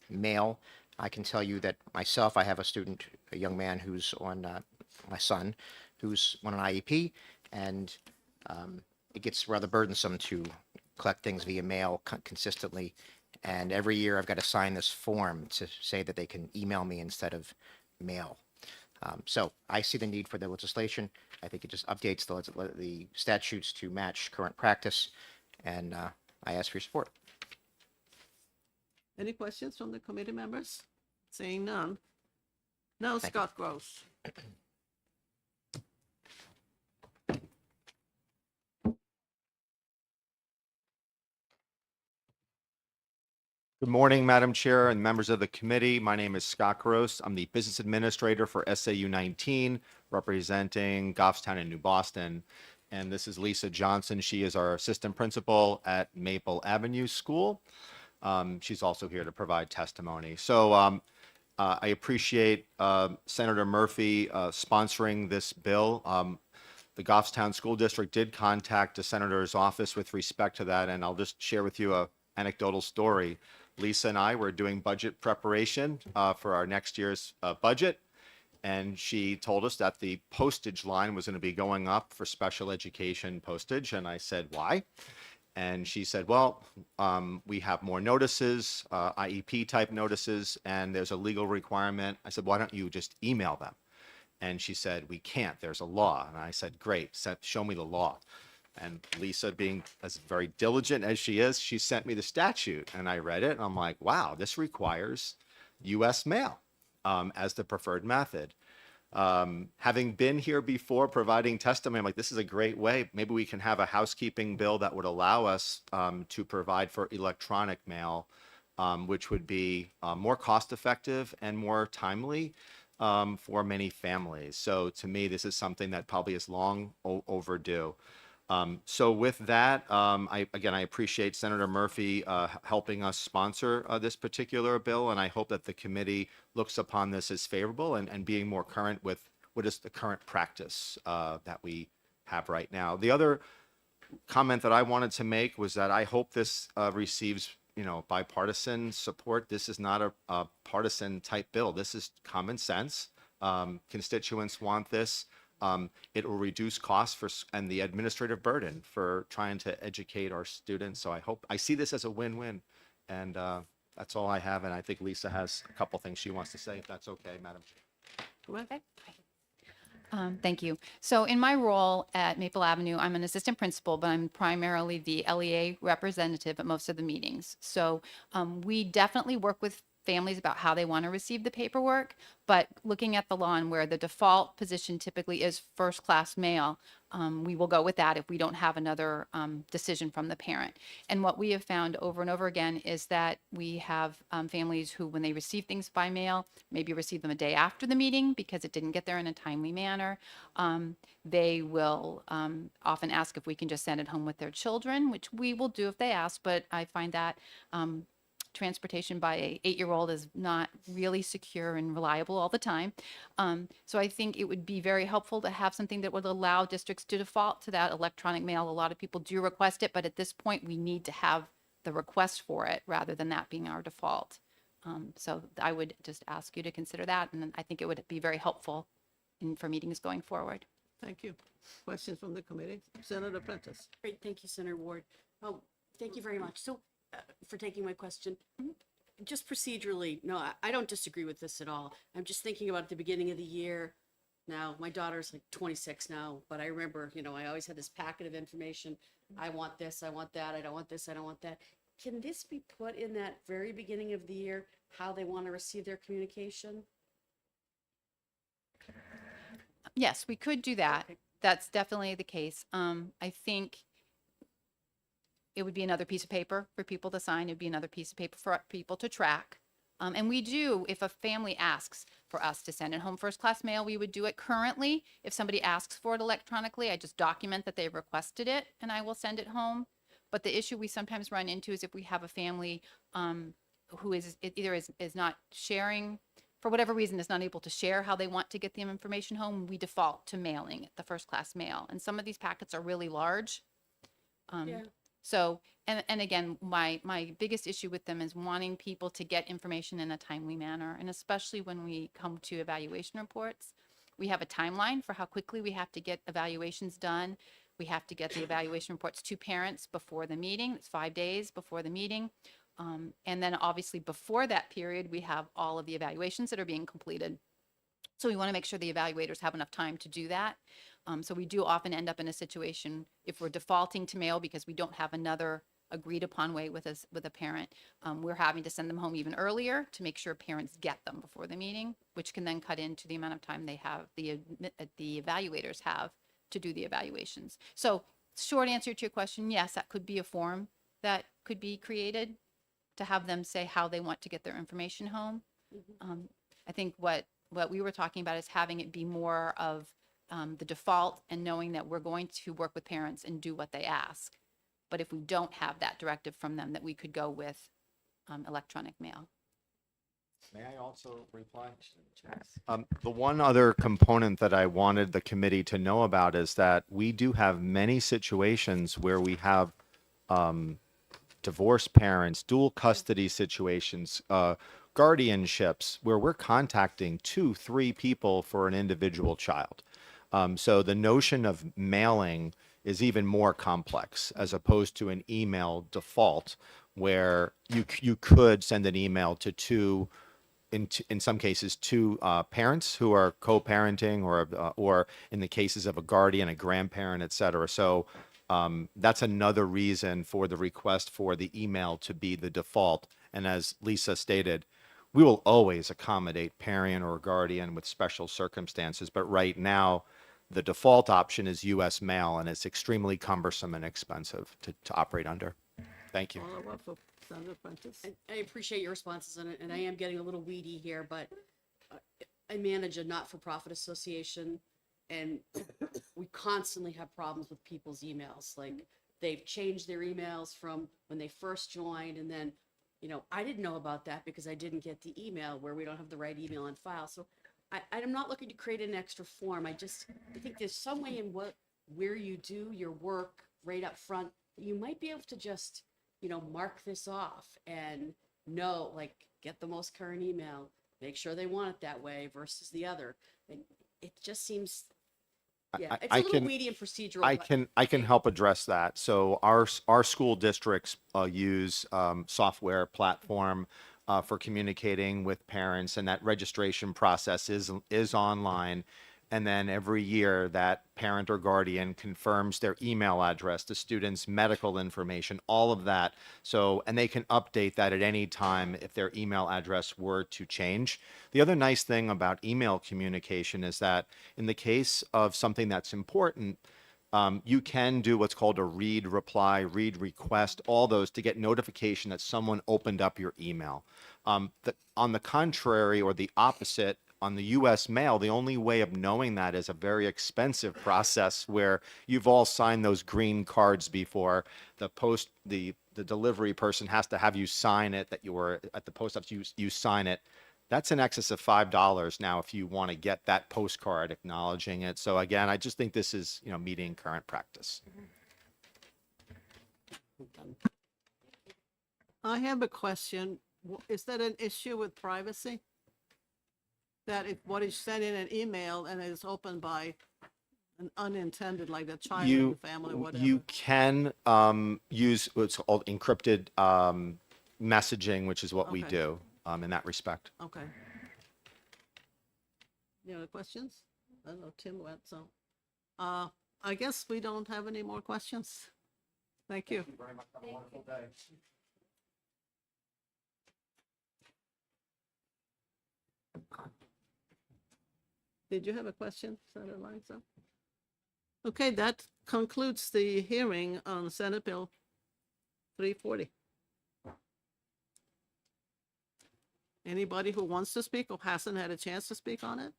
[SPEAKER 18] mail. I can tell you that myself, I have a student, a young man who's on, my son, who's on an IEP, and it gets rather burdensome to collect things via mail consistently. And every year I've got to sign this form to say that they can email me instead of mail. So I see the need for the legislation. I think it just updates the statutes to match current practice, and I ask for your support.
[SPEAKER 2] Any questions from the committee members? Seeing none. Now Scott Gross.
[SPEAKER 19] Good morning, Madam Chair and members of the committee. My name is Scott Gross. I'm the Business Administrator for SAU 19, representing Goffstown and New Boston. And this is Lisa Johnson. She is our Assistant Principal at Maple Avenue School. She's also here to provide testimony. So I appreciate Senator Murphy sponsoring this bill. The Goffstown School District did contact the Senator's office with respect to that, and I'll just share with you an anecdotal story. Lisa and I were doing budget preparation for our next year's budget, and she told us that the postage line was going to be going up for special education postage, and I said, why? And she said, well, we have more notices, IEP type notices, and there's a legal requirement. I said, why don't you just email them? And she said, we can't, there's a law. And I said, great, show me the law. And Lisa, being as very diligent as she is, she sent me the statute, and I read it, and I'm like, wow, this requires U.S. mail as the preferred method. Having been here before providing testimony, I'm like, this is a great way. Maybe we can have a housekeeping bill that would allow us to provide for electronic mail, which would be more cost effective and more timely for many families. So to me, this is something that probably is long overdue. So with that, I appreciate Senator Murphy helping us sponsor this particular bill, and I hope that the committee looks upon this as favorable and being more current with what is the current practice that we have right now. The other comment that I wanted to make was that I hope this receives bipartisan support. This is not a partisan type bill. This is common sense. Constituents want this. It will reduce costs and the administrative burden for trying to educate our students. So I see this as a win-win. And that's all I have. And I think Lisa has a couple things she wants to say, if that's okay, Madam Chair.
[SPEAKER 2] Okay.
[SPEAKER 20] Thank you. So in my role at Maple Avenue, I'm an assistant principal, but I'm primarily the LEA representative at most of the meetings. So we definitely work with families about how they want to receive the paperwork, but looking at the law and where the default position typically is first class mail, we will go with that if we don't have another decision from the parent. And what we have found over and over again is that we have families who, when they receive things by mail, maybe receive them a day after the meeting because it didn't get there in a timely manner. They will often ask if we can just send it home with their children, which we will do if they ask, but I find that transportation by a 8-year-old is not really secure and reliable all the time. So I think it would be very helpful to have something that would allow districts to default to that electronic mail. A lot of people do request it, but at this point we need to have the request for it rather than that being our default. So I would just ask you to consider that, and I think it would be very helpful for meetings going forward.
[SPEAKER 2] Thank you. Questions from the committee? Senator Prentice.
[SPEAKER 11] Great, thank you, Senator Ward. Oh, thank you very much. So, for taking my question, just procedurally, no, I don't disagree with this at all. I'm just thinking about at the beginning of the year. Now, my daughter's like 26 now, but I remember, I always had this packet of information. I want this, I want that, I don't want this, I don't want that. Can this be put in that very beginning of the year, how they want to receive their communication?
[SPEAKER 20] Yes, we could do that.
[SPEAKER 11] Okay.
[SPEAKER 20] That's definitely the case. I think it would be another piece of paper for people to sign. It'd be another piece of paper for people to track. And we do, if a family asks for us to send it home first class mail, we would do it currently. If somebody asks for it electronically, I just document that they requested it and I will send it home. But the issue we sometimes run into is if we have a family who is not sharing, for whatever reason, is not able to share how they want to get the information home, we default to mailing it, the first class mail. And some of these packets are really large.
[SPEAKER 11] Yeah.
[SPEAKER 20] So, and again, my biggest issue with them is wanting people to get information in a timely manner. And especially when we come to evaluation reports, we have a timeline for how quickly we have to get evaluations done. We have to get the evaluation reports to parents before the meeting. It's 5 days before the meeting. And then obviously before that period, we have all of the evaluations that are being completed. So we want to make sure the evaluators have enough time to do that. So we do often end up in a situation if we're defaulting to mail because we don't have another agreed upon way with a parent. We're having to send them home even earlier to make sure parents get them before the meeting, which can then cut into the amount of time they have, the evaluators have to do the evaluations. So short answer to your question, yes, that could be a form that could be created to have them say how they want to get their information home. I think what we were talking about is having it be more of the default and knowing that we're going to work with parents and do what they ask. But if we don't have that directive from them, that we could go with electronic mail.
[SPEAKER 19] May I also reply? The one other component that I wanted the committee to know about is that we do have many situations where we have divorced parents, dual custody situations, guardianships, where we're contacting 2-3 people for an individual child. So the notion of mailing is even more complex as opposed to an email default where you could send an email to two, in some cases, two parents who are co-parenting or in the cases of a guardian, a grandparent, et cetera. So that's another reason for the request for the email to be the default. And as Lisa stated, we will always accommodate parent or guardian with special circumstances. But right now, the default option is U.S. mail, and it's extremely cumbersome and expensive to operate under. Thank you.
[SPEAKER 2] Follow-up for Senator Prentice.
[SPEAKER 11] I appreciate your responses on it, and I am getting a little weedy here, but I manage a not-for-profit association, and we constantly have problems with people's emails. Like, they've changed their emails from when they first joined, and then, I didn't know about that because I didn't get the email where we don't have the right email on file. So I'm not looking to create an extra form. I think there's some way in where you do your work right up front, you might be able to just, mark this off and know, get the most current email, make sure they want it that way versus the other. It just seems Yeah, it's
[SPEAKER 19] I
[SPEAKER 11] a little
[SPEAKER 19] can-
[SPEAKER 11] weedy and procedural.
[SPEAKER 19] I can help address that. So our school districts use software platform for communicating with parents, and that registration process is online. And then every year, that parent or guardian confirms their email address, the student's medical information, all of that. So, and they can update that at any time if their email address were to change. The other nice thing about email communication is that in the case of something that's important, you can do what's called a read reply, read request, all those to get notification that someone opened up your email. On the contrary, or the opposite, on the U.S. mail, the only way of knowing that is a very expensive process where you've all signed those green cards before. The delivery person has to have you sign it, that you were at the post office, you sign it. That's in excess of $5 now if you want to get that postcard acknowledging it. So again, I just think this is, meeting current practice.
[SPEAKER 2] I have a question. Is that an issue with privacy? That if what is sent in an email and is opened by an unintended, like a child in the family, whatever?
[SPEAKER 19] You can use what's called encrypted messaging, which is what we
[SPEAKER 2] Okay.
[SPEAKER 19] do in that respect.
[SPEAKER 2] Okay. Any other questions? I don't know, Tim went, so. I guess we don't have any more questions. Thank you.
[SPEAKER 4] very much. Have a wonderful day.
[SPEAKER 2] Did you have a question, Senator Liza? Okay, that concludes the hearing on Senate Bill 340. Anybody who wants to speak or hasn't had a chance to speak on it?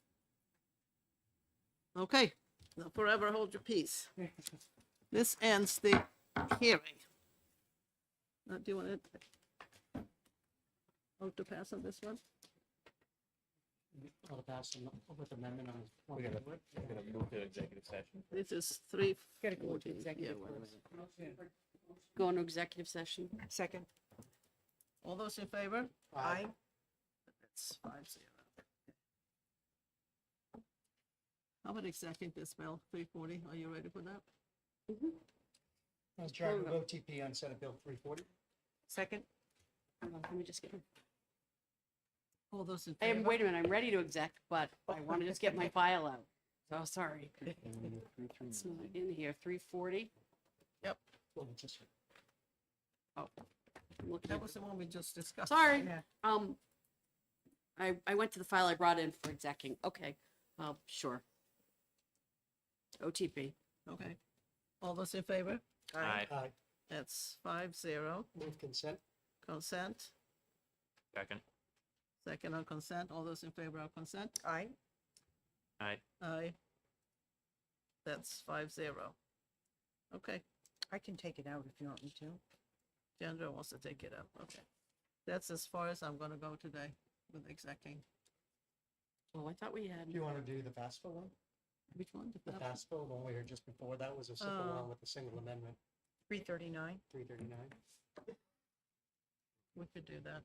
[SPEAKER 2] Okay, now forever hold your peace. This ends the hearing. Now, do you want to vote to pass on this one?
[SPEAKER 4] I'll pass with amendment on.
[SPEAKER 8] We gotta move to executive session.
[SPEAKER 2] This is 340.
[SPEAKER 11] Go to executive. Go into executive session.
[SPEAKER 3] Second.
[SPEAKER 2] All those in favor?
[SPEAKER 3] Aye.
[SPEAKER 2] That's 5-0. How about executive this bill 340? Are you ready for that?
[SPEAKER 4] Madam Chair, I move OTP on Senate Bill 340.
[SPEAKER 3] Second.
[SPEAKER 11] Hold on, let me just get.
[SPEAKER 2] All those in
[SPEAKER 11] I
[SPEAKER 2] favor?
[SPEAKER 11] am, wait a minute, I'm ready to exec, but I want to just get my file out. So sorry. It's not in here, 340.
[SPEAKER 2] Yep.
[SPEAKER 11] Oh. I'm looking
[SPEAKER 2] That
[SPEAKER 11] at-
[SPEAKER 2] was the one we just discussed.
[SPEAKER 11] Sorry.
[SPEAKER 2] Yeah.
[SPEAKER 11] I went to the file I brought in for execing. Okay, sure. OTP.
[SPEAKER 2] Okay. All those in favor?
[SPEAKER 17] Aye.
[SPEAKER 4] Aye.
[SPEAKER 2] That's 5-0.
[SPEAKER 4] Move consent.
[SPEAKER 2] Consent.
[SPEAKER 17] Second.
[SPEAKER 2] Second on consent. All those in favor of consent?
[SPEAKER 3] Aye.
[SPEAKER 17] Aye.
[SPEAKER 2] Aye. That's 5-0. Okay.
[SPEAKER 3] I can take it out if you want me to.
[SPEAKER 2] Kendra wants to take it up. Okay. That's as far as I'm gonna go today with execing.
[SPEAKER 11] Oh, I thought we had.
[SPEAKER 4] Do you want to do the FAFSA one?
[SPEAKER 2] Which one?
[SPEAKER 4] The FAFSA, the one we heard just before, that was a simple one with a single amendment,
[SPEAKER 3] 339.
[SPEAKER 4] 339.
[SPEAKER 2] We could do that.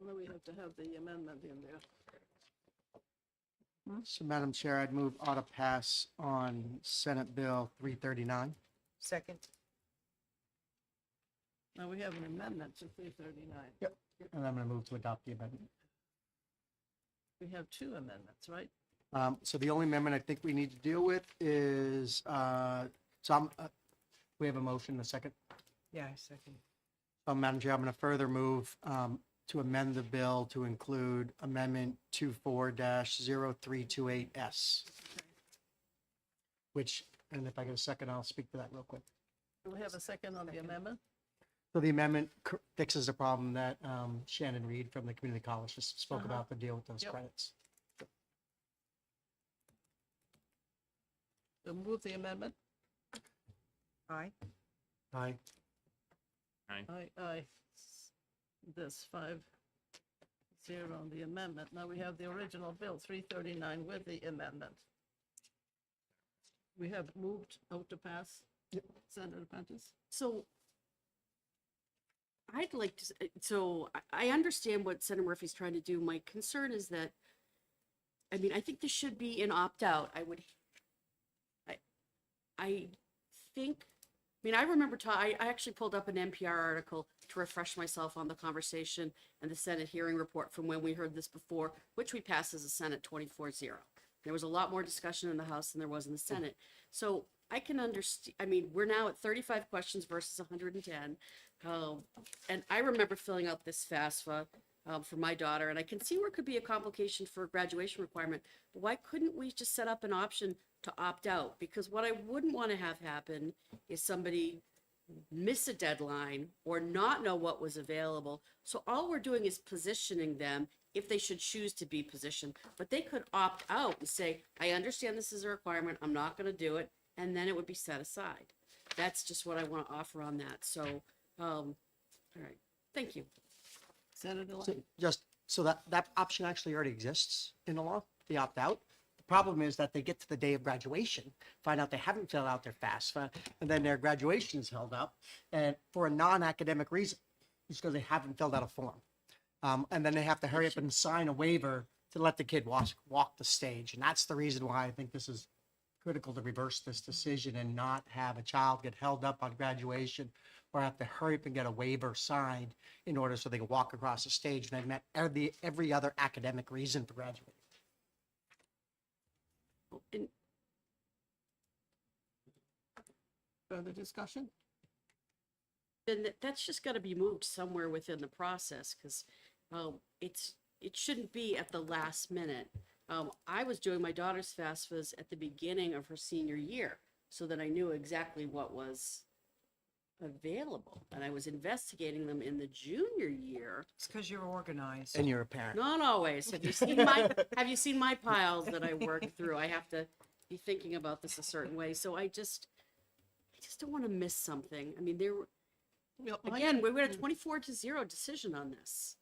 [SPEAKER 2] Well, we have to have the amendment in there.
[SPEAKER 4] So Madam Chair, I'd move auto pass on Senate Bill 339.
[SPEAKER 3] Second.
[SPEAKER 2] Now we have an amendment to 339.
[SPEAKER 4] Yep. And I'm going to move to adopt the amendment.
[SPEAKER 2] We have two amendments, right?
[SPEAKER 4] So the only amendment I think we need to deal with is, we have a motion, a second.
[SPEAKER 3] Yeah, second.
[SPEAKER 4] Madam Chair, I'm going to further move to amend the bill to include Amendment 24-0328S. Which, and if I get a second, I'll speak to that real quick.
[SPEAKER 2] Do we have a second on the amendment?
[SPEAKER 4] So the amendment fixes a problem that Shannon Reid from the community college just spoke about to deal with those
[SPEAKER 2] Yep.
[SPEAKER 4] credits.
[SPEAKER 2] So move the amendment.
[SPEAKER 3] Aye.
[SPEAKER 4] Aye.
[SPEAKER 2] Aye. This 5-0 on the amendment. Now we have the original bill, 339 with the amendment. We have moved out to pass. Senator Prentice?
[SPEAKER 11] So I'd like to, so I understand what Senator Murphy's trying to do. My concern is that I mean, I think this should be an opt-out. I think, I mean, I remember, I actually pulled up an NPR article to refresh myself on the conversation and the Senate hearing report from when we heard this before, which we passed as a Senate 24-0. There was a lot more discussion in the House than there was in the Senate. So I can understand, I mean, we're now at 35 questions versus 110. And I remember filling out this FAFSA for my daughter, and I can see where it could be a complication for a graduation requirement. But why couldn't we just set up an option to opt out? Because what I wouldn't want to have happen is somebody miss a deadline or not know what was available. So all we're doing is positioning them if they should choose to be positioned. But they could opt out and say, I understand this is a requirement, I'm not going to do it, and then it would be set aside. That's just what I want to offer on that. So, all right, thank you.
[SPEAKER 2] Senator
[SPEAKER 4] So
[SPEAKER 2] Lang.
[SPEAKER 4] just so that option actually already exists in the law, the opt out. The problem is that they get to the day of graduation, find out they haven't filled out their FAFSA, and then their graduation is held up, and for a non-academic reason, just because they haven't filled out a form, and then they have to hurry up and sign a waiver to let the kid walk the stage, and that's the reason why I think this is critical to reverse this decision and not have a child get held up on graduation or have to hurry up and get a waiver signed in order so they can walk across the stage and they've met every other academic reason for graduating.
[SPEAKER 11] And
[SPEAKER 2] Further discussion?
[SPEAKER 11] then that's just got to be moved somewhere within the process, because it shouldn't be at the last minute. I was doing my daughter's FAFSAs at the beginning of her senior year, so that I knew exactly what was available, and I was investigating them in the junior year.
[SPEAKER 3] It's because you're organized.
[SPEAKER 4] And you're a parent.
[SPEAKER 11] Not always. Have you seen my piles that I work through? I have to be thinking about this a certain way. So I just don't want to miss something. I mean, again, we had a 24-0 decision on this.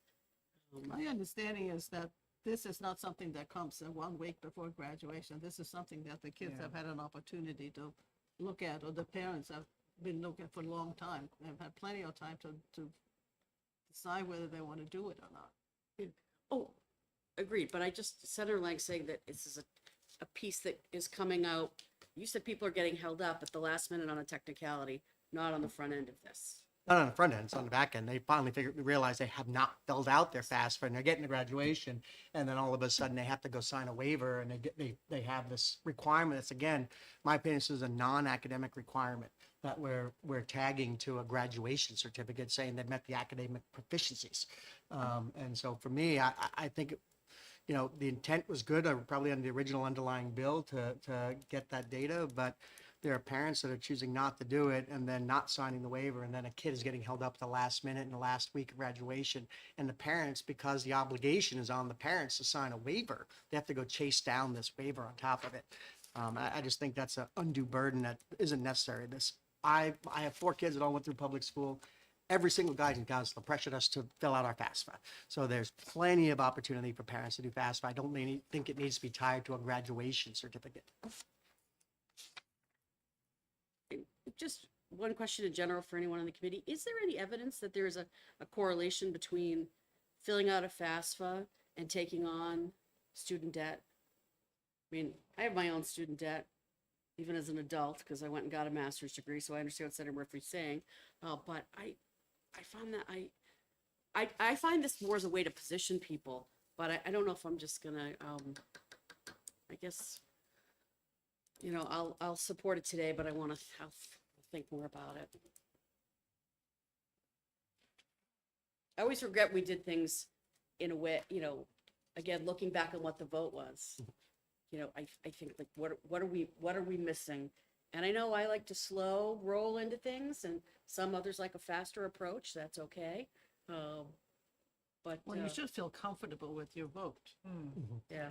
[SPEAKER 2] My understanding is that this is not something that comes 1 week before graduation. This is something that the kids have had an opportunity to look at, or the parents have been looking for a long time. They've had plenty of time to decide whether they want to do it or not.
[SPEAKER 11] Oh, agreed. But Senator Lang saying that this is a piece that is coming out. You said people are getting held up at the last minute on a technicality, not on the front end of this.
[SPEAKER 4] Not on the front end, it's on the back end. They finally realize they have not filled out their FAFSA and they're getting to graduation. And then all of a sudden they have to go sign a waiver and they have this requirement. That's, again, my opinion, this is a non-academic requirement that we're tagging to a graduation certificate saying they've met the academic proficiencies. And so for me, I think, the intent was good, probably on the original underlying bill to get that data, but there are parents that are choosing not to do it and then not signing the waiver, and then a kid is getting held up at the last minute in the last week of graduation. And the parents, because the obligation is on the parents to sign a waiver, they have to go chase down this waiver on top of it. I just think that's an undue burden that isn't necessary. I have 4 kids that all went through public school. Every single guidance and counselor pressured us to fill out our FAFSA. So there's plenty of opportunity for parents to do FAFSA. I don't think it needs to be tied to a graduation certificate.
[SPEAKER 11] Just one question in general for anyone on the committee. Is there any evidence that there is a correlation between filling out a FAFSA and taking on student debt? I mean, I have my own student debt, even as an adult, because I went and got a master's degree, so I understand what Senator Murphy's saying. But I found that I find this more as a way to position people, but I don't know if I'm just gonna, I guess, I'll support it today, but I want to think more about it. I always regret we did things in a way, again, looking back on what the vote was. I think, like, what are we missing? And I know I like to slow roll into things, and some others like a faster approach. That's okay. But
[SPEAKER 2] Well, you should feel comfortable with your vote.
[SPEAKER 11] yeah.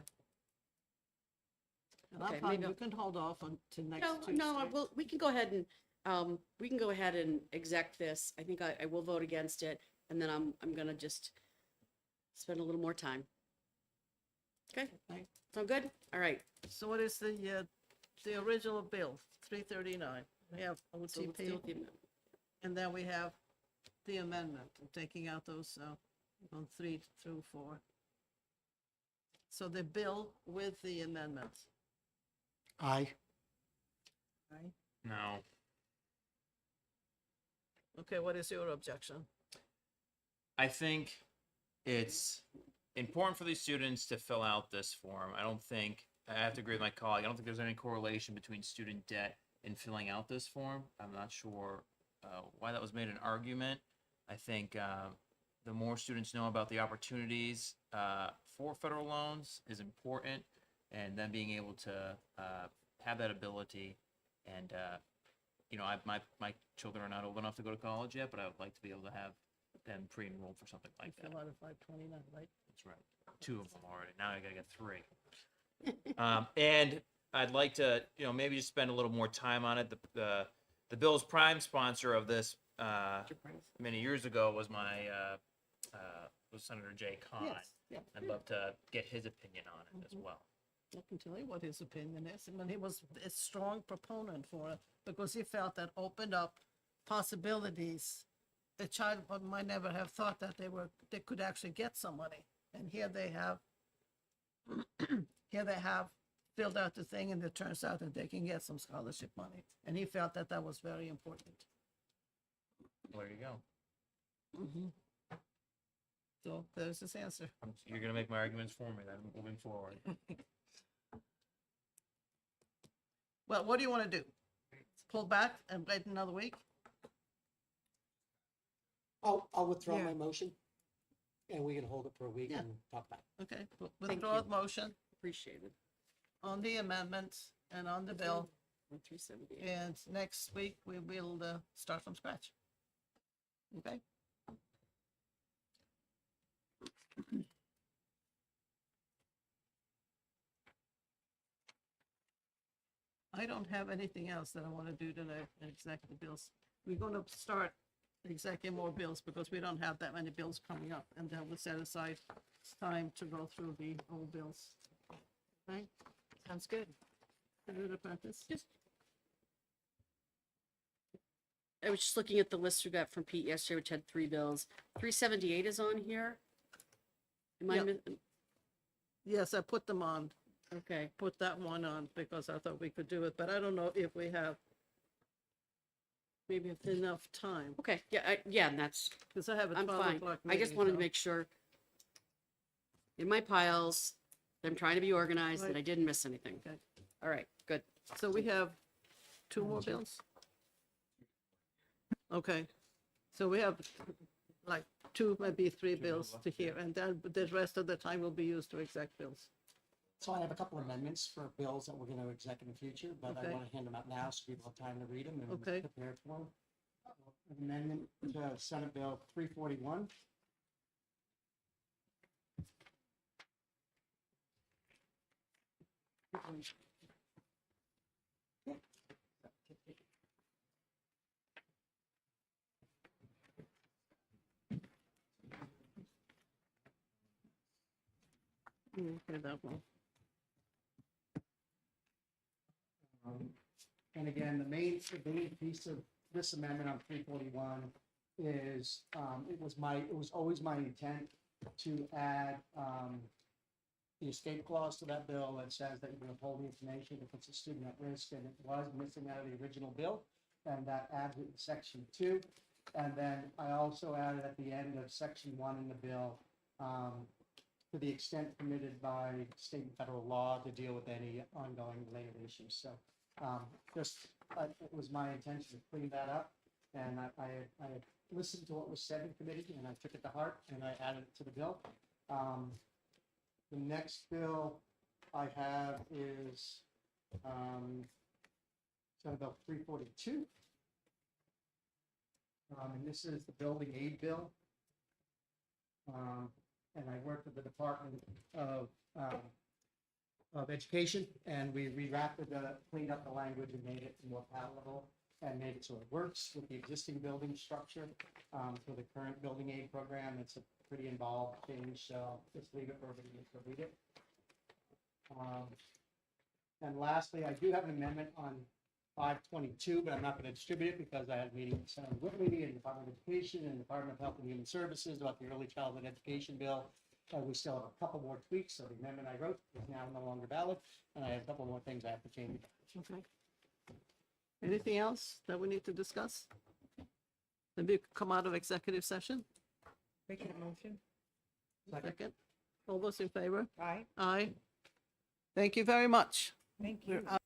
[SPEAKER 2] And
[SPEAKER 11] Okay,
[SPEAKER 2] I'm fine,
[SPEAKER 11] maybe
[SPEAKER 2] you can hold off until next Tuesday.
[SPEAKER 11] No, we can go ahead and exec this. I think I will vote against it, and then I'm gonna just spend a little more time. Okay, sound good? All right.
[SPEAKER 2] So what is the original bill, 339? We have
[SPEAKER 11] So let's deal with the
[SPEAKER 2] OTP,
[SPEAKER 11] amendment.
[SPEAKER 2] and then we have the amendment, taking out those on 3 through 4. So the bill with the amendments.
[SPEAKER 4] Aye.
[SPEAKER 2] Aye.
[SPEAKER 17] No.
[SPEAKER 2] Okay, what is your objection?
[SPEAKER 17] I think it's important for these students to fill out this form. I have to agree with my colleague. I don't think there's any correlation between student debt and filling out this form. I'm not sure why that was made an argument. I think the more students know about the opportunities for federal loans is important, and then being able to have that ability. And my children are not old enough to go to college yet, but I would like to be able to have them pre-enrolled for something like that.
[SPEAKER 2] Fill out a 529, right?
[SPEAKER 17] That's right. 2 of them already. Now I gotta get 3. And I'd like to, maybe just spend a little more time on it. The bill's prime sponsor of this many years ago was was Senator Jay Kahn.
[SPEAKER 2] Yes, yeah.
[SPEAKER 17] I'd love to get his opinion on it as well.
[SPEAKER 2] I can tell you what his opinion is. I mean, he was a strong proponent for it because he felt that opened up possibilities. A child might never have thought that they could actually get some money. And here they have filled out the thing, and it turns out that they can get some scholarship money. And he felt that that was very important.
[SPEAKER 17] There you go.
[SPEAKER 2] Mm-hmm. So there's his answer.
[SPEAKER 17] You're gonna make my arguments for me then, moving forward.
[SPEAKER 2] Well, what do you want to do? Pull back and wait another week?
[SPEAKER 6] I'll withdraw
[SPEAKER 2] Yeah.
[SPEAKER 6] my motion, and we can hold it for a week
[SPEAKER 2] Yeah.
[SPEAKER 6] and talk about it.
[SPEAKER 2] Okay,
[SPEAKER 11] Thank
[SPEAKER 2] withdraw
[SPEAKER 11] you.
[SPEAKER 2] the motion
[SPEAKER 11] Appreciate it.
[SPEAKER 2] on the amendments and on the bill.
[SPEAKER 11] 378.
[SPEAKER 2] And next week, we will start from scratch. Okay? I don't have anything else that I want to do tonight in executive bills. We're going to start executive more bills because we don't have that many bills coming up, and then we'll set aside time to go through the old bills. Okay?
[SPEAKER 11] Sounds good.
[SPEAKER 2] Senator Prentice?
[SPEAKER 11] I was just looking at the list we got from Pete yesterday, which had 3 bills. 378 is on here. Am I,
[SPEAKER 2] Yep.
[SPEAKER 11] mi-
[SPEAKER 2] Yes, I put them on.
[SPEAKER 11] okay.
[SPEAKER 2] Put that one on because I thought we could do it, but I don't know if we have maybe enough time.
[SPEAKER 11] Okay, yeah, and that's,
[SPEAKER 2] Because I have a
[SPEAKER 11] I'm
[SPEAKER 2] 12
[SPEAKER 11] fine.
[SPEAKER 2] o'clock
[SPEAKER 11] I just
[SPEAKER 2] meeting,
[SPEAKER 11] wanted to
[SPEAKER 2] so-
[SPEAKER 11] make sure in my piles, that I'm trying to be organized, that
[SPEAKER 2] Right.
[SPEAKER 11] I didn't miss anything.
[SPEAKER 2] Okay.
[SPEAKER 11] All right, good.
[SPEAKER 2] So we have 2 more bills? Okay, so we have like 2, maybe 3 bills to hear, and then the rest of the time will be used to exec bills.
[SPEAKER 6] So I have a couple amendments for bills that we're going to exec in the future, but I
[SPEAKER 2] Okay.
[SPEAKER 6] want to hand them out now so people have time to read them and
[SPEAKER 2] Okay.
[SPEAKER 6] prepare for them. An amendment to Senate Bill 341.
[SPEAKER 2] Okay, that one.
[SPEAKER 6] And again, the main piece of this amendment on 341 is, it was always my intent to add the escape clause to that bill that says that you can withhold the information if it's a student at risk, and it was missing out of the original bill, and that adds it in section 2. And then I also added at the end of section 1 in the bill, to the extent permitted by state and federal law to deal with any ongoing related issues. So it was my intention to clean that up. And I had listened to what was said in committee, and I took it to heart, and I added it to the bill. The next bill I have is Senate Bill 342. And this is the building aid bill. And I worked with the Department of Education, and we cleaned up the language and made it more palatable and made it so it works with the existing building structure. For the current building aid program, it's a pretty involved change, so just leave it for everybody to read it. And lastly, I do have an amendment on 522, but I'm not going to distribute it because I had a meeting with Senator Whitley and Department of Education and Department of Health and Human Services about the early childhood education bill. we still have a couple more tweaks, so the amendment I wrote is now no longer valid, and I have a couple more things I have to change.
[SPEAKER 2] Okay. Anything else that we need to discuss? Maybe come out of executive session?
[SPEAKER 3] Make a motion.
[SPEAKER 2] Second. All those in favor?
[SPEAKER 3] Aye.
[SPEAKER 2] Aye. Thank you very much.
[SPEAKER 3] Thank
[SPEAKER 2] We're
[SPEAKER 3] you.
[SPEAKER 2] out.